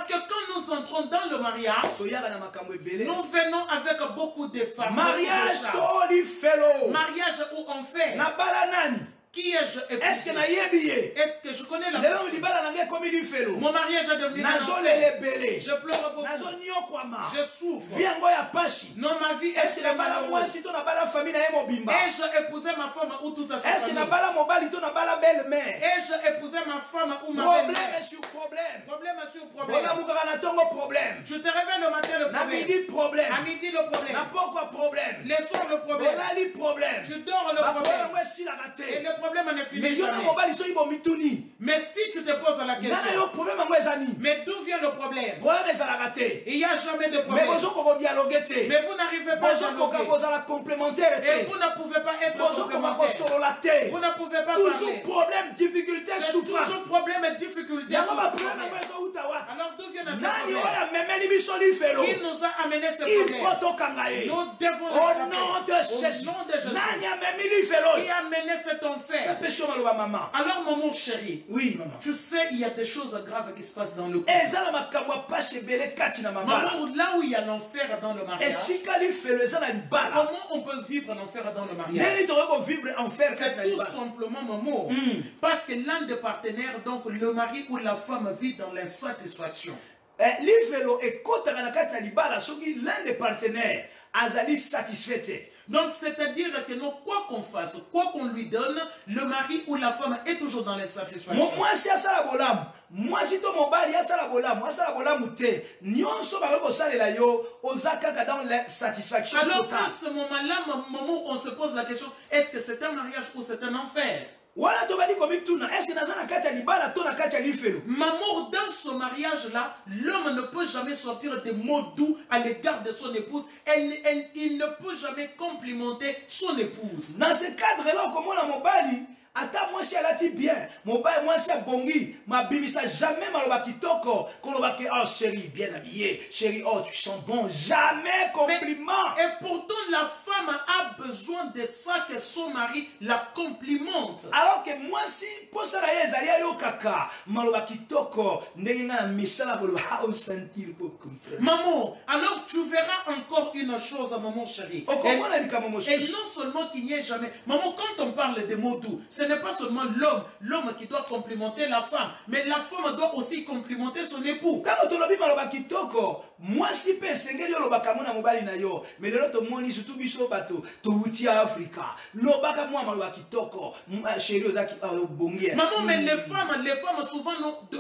Speaker 2: que
Speaker 3: quand nous entrons dans le mariage, nous venons avec beaucoup de femmes.
Speaker 2: Mariage
Speaker 3: où on fait. Qui est-ce
Speaker 2: que
Speaker 3: je connais la personne? Mon mariage est devenu un enfer. Je pleure beaucoup. Je souffre. Non, ma vie est ai-je épousé ma femme ou toute sa famille? Ai-je épousé ma femme ou ma belle-mère? Problème sur problème. Tu te réveilles le matin, le problème. À midi, le problème. Les soirs, le problème. Tu dors, le problème. Et le problème n'est fini jamais. Mais si tu te poses la question, mais d'où vient le problème? Il n'y a jamais de problème. Mais vous n'arrivez pas à dialoguer. Et vous ne pouvez pas être complémentaire. Vous ne pouvez pas
Speaker 2: toujours problème, difficulté, souffrance.
Speaker 3: Toujours problème et difficulté. Alors d'où vient ce problème? Qui nous a amené ce problème? Nous devons le frapper. Au nom de Jésus. Qui a amené cet enfer? Alors maman chérie,
Speaker 2: oui, maman.
Speaker 3: Tu sais, il y a des choses graves qui se passent dans le couple. Maman, là où il y a l'enfer dans le mariage, comment on peut vivre l'enfer dans le mariage? C'est tout simplement, maman, parce que l'un des partenaires, donc le mari ou la femme, vit dans l'insatisfaction.
Speaker 2: L'un des partenaires azali satisfait.
Speaker 3: Donc c'est-à-dire que non, quoi qu'on fasse, quoi qu'on lui donne, le mari ou la femme est toujours dans l'insatisfaction.
Speaker 2: Moi si à ça la bolam, moi si ton mobile ya ça la bolam, moi ça la bolam te. Nyonso ba ko salela yo ozaka dans l'insatisfaction totale.
Speaker 3: Alors à ce moment-là, moment où on se pose la question, est-ce que c'est un mariage ou c'est un enfer? Maman, dans ce mariage-là, l'homme ne peut jamais sortir des mots doux à l'égard de son épouse. Il ne peut jamais complimenter son épouse.
Speaker 2: Dans ce cadre-là, comme on a mobali, ata mwasi alati bien mobali mwasi abongi mabimisa jamais maloba kitoko kolobaki oh chérie bien habillé chérie oh tu sens bon jamais compliment.
Speaker 3: Et pourtant la femme a besoin de ça que son mari la complimente.
Speaker 2: Alors que mwasi posa na ye ezali ayokaka maloba kitoko ndenge nga na misala koloba au sentir beaucoup.
Speaker 3: Maman, alors tu verras encore une chose à maman chérie. Et non seulement qu'il n'y ait jamais. Maman, quand on parle des mots doux, ce n'est pas seulement l'homme qui doit complimenter la femme, mais la femme doit aussi complimenter son époux.
Speaker 2: Quand on lobi maloba kitoko, moi si pe sengeli lobaka mona mobali na yo, mais lelo to moni surtout biso bato, to uti Afrika. Lobaka moi maloba kitoko, chérie ozaki bongi.
Speaker 3: Maman, mais les femmes souvent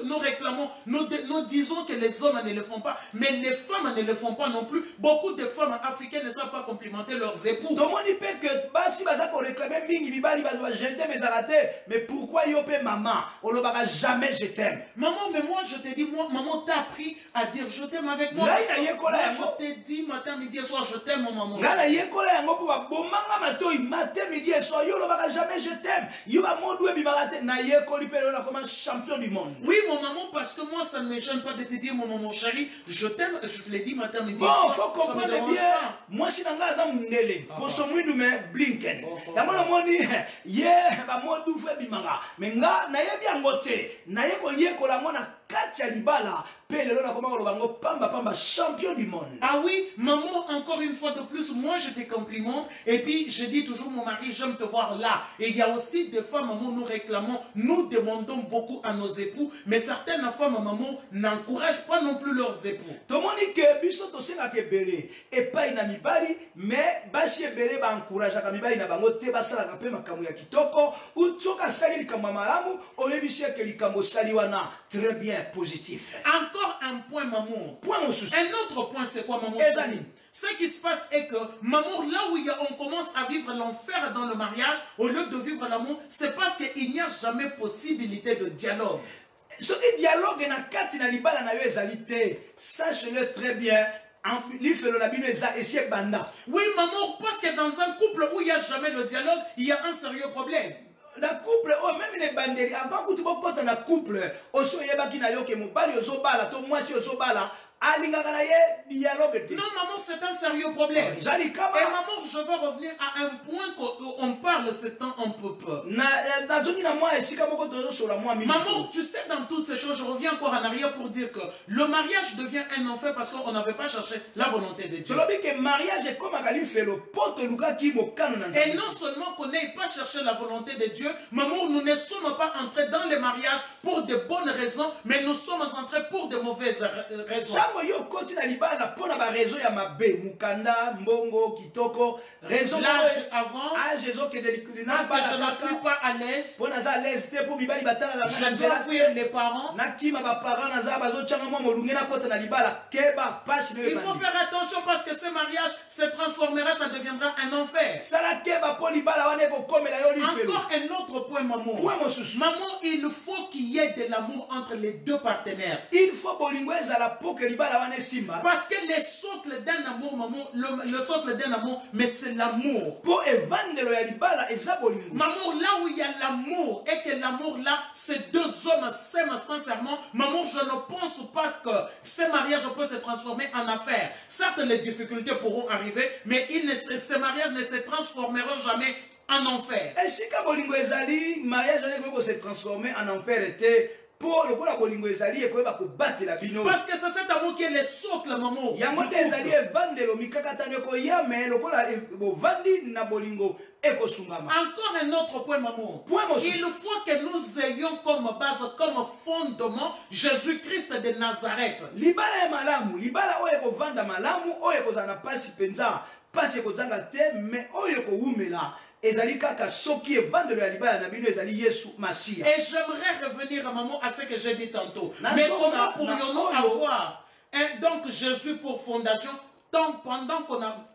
Speaker 3: nous réclamons, nous disons que les hommes ne le font pas, mais les femmes ne le font pas non plus. Beaucoup de femmes africaines ne savent pas complimenter leurs époux.
Speaker 2: Tout le monde dit que basi baza ko réclamer mingi bibali baza je t'aime mes arrêtés, mais pourquoi yo pe maman, on ne va jamais je t'aime.
Speaker 3: Maman, mais moi je te dis, moi maman t'a appris à dire je t'aime avec moi.
Speaker 2: Moi
Speaker 3: je te dis matin, midi et soir je t'aime mon maman.
Speaker 2: Ngana yekola yango po ba bomanga matoi matin midi et soir yo lo baka jamais je t'aime. Yo ba modou e bimarate na yekoli pe na comme champion du monde.
Speaker 3: Oui mon maman, parce que moi ça ne me gêne pas de te dire mon maman chérie, je t'aime, je te l'ai dit matin midi et soir.
Speaker 2: Bon, faut comprendre bien. Moi si nanga za mundele, pour son mwindu me Blinken. Yamona moni ye ba modou fe bimanga. Mais nga na yebi angote, na yeko yekola mona katia libala. Pamba champion du monde.
Speaker 3: Ah oui, maman, encore une fois de plus, moi je te complimente. Et puis je dis toujours, mon mari, j'aime te voir là. Et il y a aussi des femmes, maman, nous réclamons, nous demandons beaucoup à nos époux. Mais certaines femmes, maman, n'encouragent pas non plus leurs époux.
Speaker 2: Tout le monde dit que biso to senga ke belé et pas ina mibali, mais bashi belé ba encourage ka mibali na bango te basala ka pe makamu ya kitoko ou tsoka sali likambo malamu oyebishi ke likambo sali wana très bien positif.
Speaker 3: Encore un point, maman.
Speaker 2: Point mon souci.
Speaker 3: Un autre point, c'est quoi, maman? Ce qui se passe est que, maman, là où on commence à vivre l'enfer dans le mariage, au lieu de vivre l'amour, c'est parce qu'il n'y a jamais possibilité de dialogue.
Speaker 2: Ce qui dialogue na kati na libala na yo ezalité, sache-le très bien.
Speaker 3: Oui, maman, parce que dans un couple où il n'y a jamais le dialogue, il y a un sérieux problème.
Speaker 2: Na couple oh même les bandeli avant que tu bokota na couple oso yebaki na yo ke mobali ozobala to mwati ozobala alingaka na ye dialogue.
Speaker 3: Non maman, c'est un sérieux problème. Et maman, je veux revenir à un point qu'on parle ce temps un peu peur. Maman, tu sais, dans toutes ces choses, je reviens encore en arrière pour dire que le mariage devient un enfer parce qu'on n'avait pas cherché la volonté de Dieu. Et non seulement qu'on n'ait pas cherché la volonté de Dieu, maman, nous ne sommes pas entrés dans le mariage pour de bonnes raisons, mais nous sommes entrés pour de mauvaises raisons. L'âge avance, parce que je ne suis pas à l'aise, je dois fuir les parents. Il faut faire attention parce que ce mariage se transformera, ça deviendra un enfer. Encore un autre point, maman. Maman, il faut qu'il y ait de l'amour entre les deux partenaires.
Speaker 2: Il faut
Speaker 3: parce que le socle d'un amour, maman, le socle d'un amour, mais c'est l'amour. Maman, là où il y a l'amour, et que l'amour là, ces deux hommes s'aiment sincèrement, maman, je ne pense pas que ce mariage peut se transformer en affaire. Certes, les difficultés pourront arriver, mais ce mariage ne se transformeront jamais en enfer.
Speaker 2: Et si le mariage ne se transformer en enfer était parce
Speaker 3: que c'est cet amour qui est le socle, maman. Encore un autre point, maman. Il faut que nous ayons comme base, comme fondement, Jésus-Christ de Nazareth.
Speaker 2: Et j'aimerais
Speaker 3: revenir à maman à ce que j'ai dit tantôt. Mais comment pourrions-nous avoir donc Jésus pour fondation,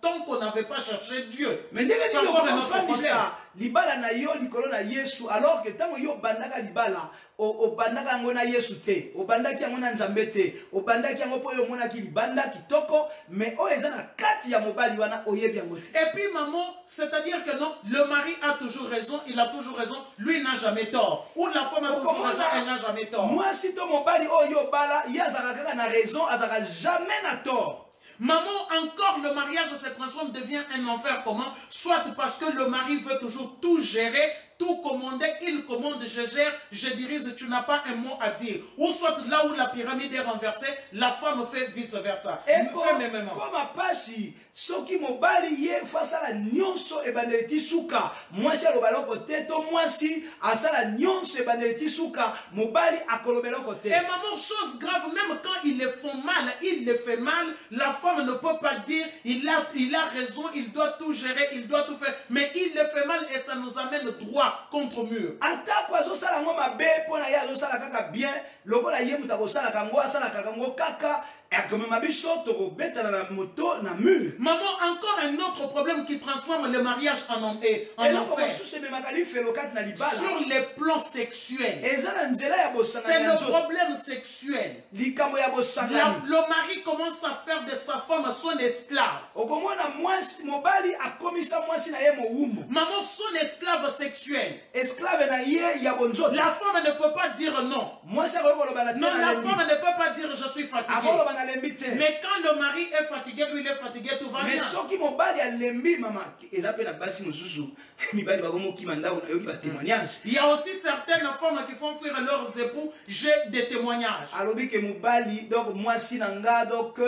Speaker 3: tant qu'on n'avait pas cherché Dieu.
Speaker 2: Mais
Speaker 3: c'est encore un autre problème.
Speaker 2: Libala na yo likolo na Yesu alors que tango yo bandaka libala o bandaka ngo na Yesu te o bandaki ngo na Nzambe te o bandaki ngo po yo mona ki libanda kitoko mais o eza na kati ya mobali wana oyebi yango te.
Speaker 3: Et puis maman, c'est-à-dire que non, le mari a toujours raison, il a toujours raison, lui n'a jamais tort. Ou la femme a toujours raison, elle n'a jamais tort.
Speaker 2: Moi si to mobali o yo bala ya zaka na raison, azaka jamais na tort.
Speaker 3: Maman, encore le mariage se transforme, devient un enfer. Comment? Soit parce que le mari veut toujours tout gérer, tout commander, il commande, je gère, je dirige, tu n'as pas un mot à dire. Ou soit là où la pyramide est renversée, la femme fait vice-versa.
Speaker 2: Et comme Apache, ce qui mobali yé face à la nyonso et bandeleti souka, moi si alobalo côté, to moi si à ça la nyonso et bandeleti souka, mobali a kolobelo côté.
Speaker 3: Et maman, chose grave, même quand ils le font mal, il le fait mal, la femme ne peut pas dire, il a raison, il doit tout gérer, il doit tout faire, mais il le fait mal et ça nous amène droit contre mur.
Speaker 2: Ata kwa zo sala ngoma be pona ya zo sala kaka bien, lokola ye mutako sala kango sala kakango kaka.
Speaker 3: Maman, encore un autre problème qui transforme le mariage en enfer. Sur les plans sexuels. C'est le problème sexuel. Le mari commence à faire de sa femme son esclave. Maman, son esclave sexuel. La femme ne peut pas dire non. Non, la femme ne peut pas dire je suis fatiguée. Mais quand le mari est fatigué, lui il est fatigué, tout va bien. Il y a aussi certaines femmes qui font fuir leurs époux. J'ai des témoignages.
Speaker 2: Donc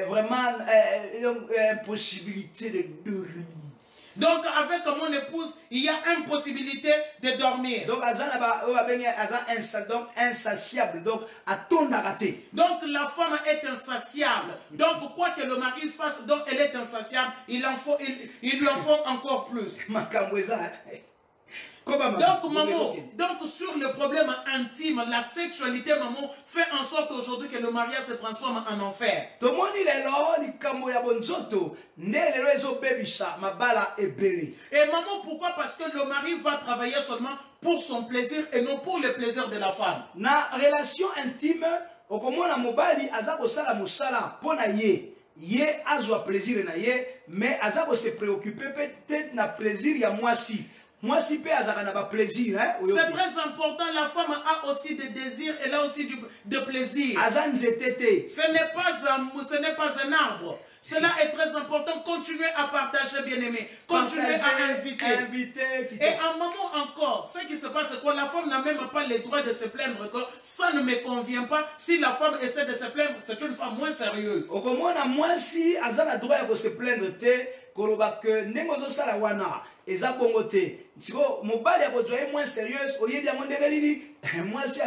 Speaker 2: vraiment impossibilité de dormir.
Speaker 3: Donc avec mon épouse, il y a impossibilité de dormir.
Speaker 2: Donc insatiable. Donc
Speaker 3: donc la femme est insatiable. Donc quoi que le mari fasse, donc elle est insatiable. Il lui en faut encore plus. Donc maman, donc sur le problème intime, la sexualité, maman, fait en sorte aujourd'hui que le mariage se transforme en enfer. Et maman, pourquoi? Parce que le mari va travailler seulement pour son plaisir et non pour le plaisir de la femme.
Speaker 2: Na relation intime, okomona mobali azako sala musala pona ye. Ye azwa plaisir na ye, mais azako se préoccuper peut-être na plaisir ya moi si. Moi, si peu a plaisir, hein?
Speaker 3: C'est très important. La femme a aussi des désirs, elle a aussi de plaisir. Ce n'est pas un arbre. Cela est très important. Continuez à partager, bien-aimés. Continuez à inviter. Et à un moment encore, ce qui se passe, c'est que la femme n'a même pas le droit de se plaindre. Que ça ne me convient pas. Si la femme essaie de se plaindre, c'est une femme moins sérieuse.
Speaker 2: Moi, si elle a le droit de se plaindre, eza bongote siko mobali ya kozoye moins sérieuse oyebi yango ndenge nini mwasi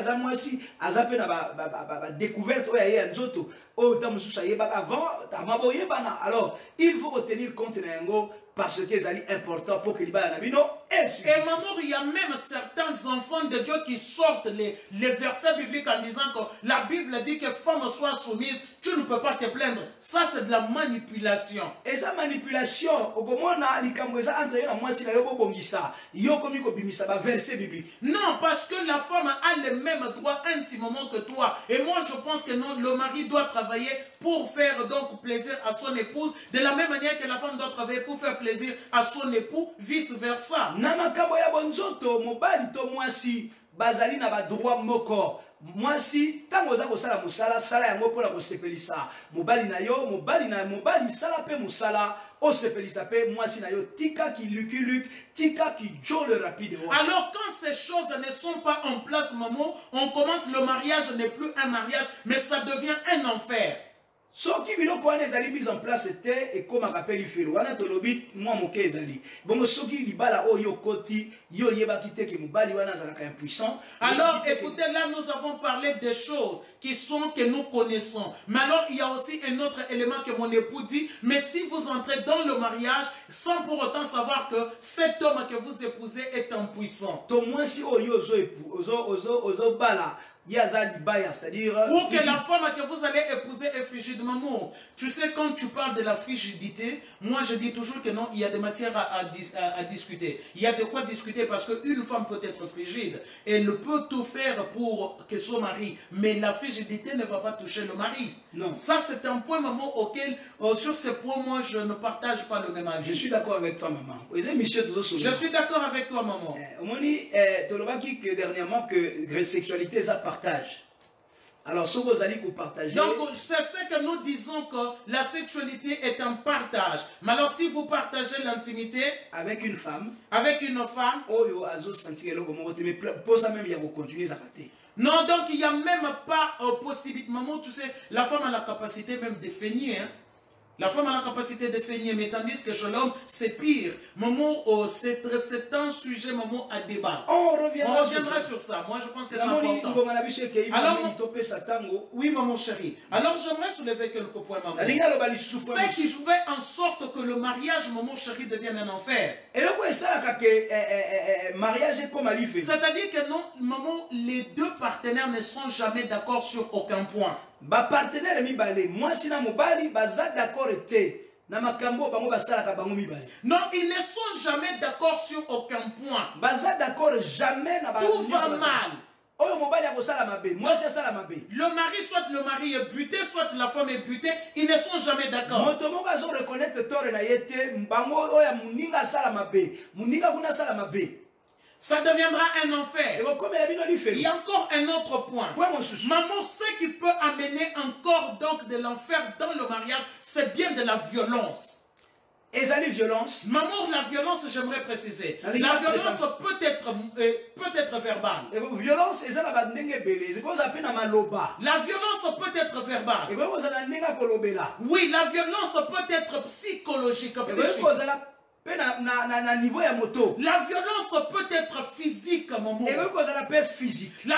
Speaker 2: aza pe na ba découverte oya ye nzoto o ta mususa yeba avant ta mabo yebana. Alors il faut retenir compte na yango parce que c'est important pour que libala na bino.
Speaker 3: Et maman, il y a même certains enfants de Dieu qui sortent les versets bibliques en disant que la Bible dit que femme soit soumise, tu ne peux pas te plaindre. Ça, c'est de la manipulation.
Speaker 2: Et ça, manipulation, au moment
Speaker 3: non, parce que la femme a les mêmes droits intimement que toi. Et moi, je pense que non, le mari doit travailler pour faire donc plaisir à son épouse, de la même manière que la femme doit travailler pour faire plaisir à son époux, vice-versa.
Speaker 2: Namakabo ya bonzoto mobali to mwasi bazali na ba droit moko. Mwasi tango za ko sala musala sala yango pona ko sepelisa mobali na yo mobali sala pe musala o sepelisa pe mwasi na yo tika ki lukuluk tika ki jole rapide.
Speaker 3: Alors quand ces choses ne sont pas en place, maman, on commence le mariage n'est plus un mariage mais ça devient un enfer.
Speaker 2: Ce qui biloko wana ezali mise en place était et comme akapeli filo wana tolobi mwa moke ezali bongo soki libala oyo koti yo yebaki te ke mobali wana azalaka impuissant.
Speaker 3: Alors écoutez, là nous avons parlé des choses que nous connaissons, mais alors il y a aussi un autre élément que mon époux dit, mais si vous entrez dans le mariage sans pour autant savoir que cet homme que vous épousez est impuissant.
Speaker 2: To mwasi oyo ozo bala c'est-à-dire
Speaker 3: ou que la femme que vous allez épouser est frigide. Maman, tu sais, quand tu parles de la frigidité, moi je dis toujours que non, il y a des matières à discuter. Il y a de quoi discuter parce qu'une femme peut être frigide. Elle peut tout faire pour que son mari, mais la frigidité ne va pas toucher le mari.
Speaker 2: Non.
Speaker 3: Ça, c'est un point, maman, auquel, sur ce point, moi, je ne partage pas le même avis.
Speaker 2: Je suis d'accord avec toi, maman.
Speaker 3: Je suis d'accord avec toi, maman.
Speaker 2: On dit, que dernièrement, que la sexualité, ça partage. Alors, ce que vous allez partager.
Speaker 3: Donc, c'est ce que nous disons que la sexualité est un partage. Mais alors, si vous partagez l'intimité
Speaker 2: avec une femme,
Speaker 3: non, donc il n'y a même pas possibilité. Maman, tu sais, la femme a la capacité même de feigner. Hein? La femme a la capacité de feigner, mais tandis que chez l'homme, c'est pire. Maman, c'est un sujet, maman, à débat.
Speaker 2: On reviendra
Speaker 3: sur ça. Moi, je pense que c'est important.
Speaker 2: Alors,
Speaker 3: oui, maman chérie. Alors, j'aimerais soulever quelques points, maman. Ce qui fait en sorte que le mariage, maman chérie, devienne un enfer. C'est-à-dire que non, maman, les deux partenaires ne sont jamais d'accord sur aucun point.
Speaker 2: Ba partenaire mibale moi sina mobali baza d'accord été na makambo bango basalaka bango mibale.
Speaker 3: Non, ils ne sont jamais d'accord sur aucun point.
Speaker 2: Baza d'accord jamais na ba.
Speaker 3: Tout va mal.
Speaker 2: Oyo mobali akosala mabe, moi c'est ça la mabe.
Speaker 3: Le mari, soit le mari est buté, soit la femme est butée, ils ne sont jamais d'accord.
Speaker 2: Moto moko azo reconnaître tort na yete mbango oya muninga sala mabe, muninga kuna sala mabe.
Speaker 3: Ça deviendra un enfer. Il y a encore un autre point. Maman, ce qui peut amener encore donc de l'enfer dans le mariage, c'est bien de la violence.
Speaker 2: Et ça, les violences.
Speaker 3: Maman, la violence, j'aimerais préciser. La violence peut être verbale.
Speaker 2: La violence
Speaker 3: peut être verbale. Oui, la violence peut être psychologique, psychique. La violence peut être physique, maman. La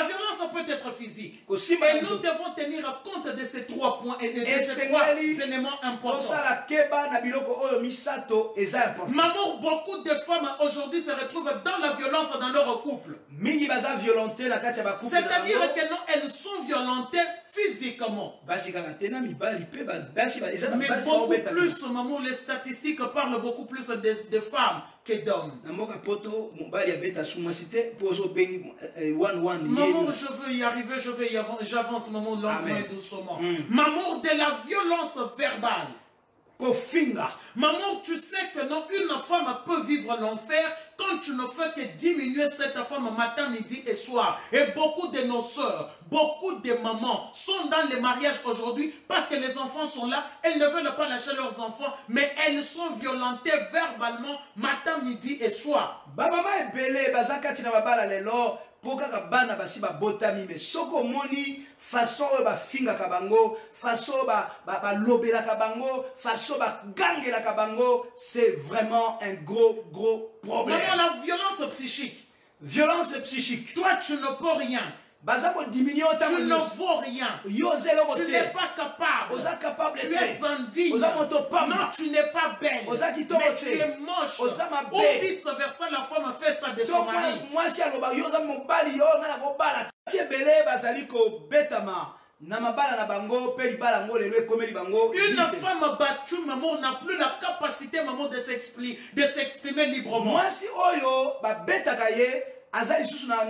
Speaker 3: violence peut être physique. Et nous devons tenir compte de ces trois points et de ces trois éléments importants. Maman, beaucoup de femmes aujourd'hui se retrouvent dans la violence dans leur couple. C'est-à-dire que non, elles sont violentées physiquement. Mais beaucoup plus, maman, les statistiques parlent beaucoup plus de femmes que d'hommes. Maman, je veux y arriver, j'avance, maman, lentement et doucement. Maman, de la violence verbale. Maman, tu sais que non, une femme peut vivre l'enfer quand tu ne fais que diminuer cette femme matin, midi et soir. Et beaucoup de nos soeurs, beaucoup de mamans sont dans les mariages aujourd'hui parce que les enfants sont là. Elles ne veulent pas lâcher leurs enfants, mais elles sont violentées verbalement matin, midi et soir.
Speaker 2: Pokaka bana basi ba botami mais soko moni façon ba finga kabango façon ba lobela kabango façon ba gangela kabango, c'est vraiment un gros problème.
Speaker 3: Maman, la violence psychique.
Speaker 2: Violence psychique.
Speaker 3: Toi tu ne peux rien. Tu ne vaux rien. Tu n'es pas capable. Tu es indigne. Non, tu n'es pas belle. Mais tu es moche. Ou vice versa, la femme fait ça de son mari. Une femme battue, maman, n'a plus la capacité, maman, de s'exprimer librement.
Speaker 2: Moi, si oyo, azali susu na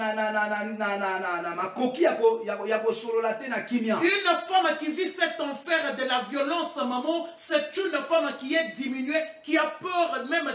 Speaker 2: makoki yako sololate na kimia.
Speaker 3: Une femme qui vit cet enfer de la violence, maman, c'est une femme qui est diminuée, qui a peur même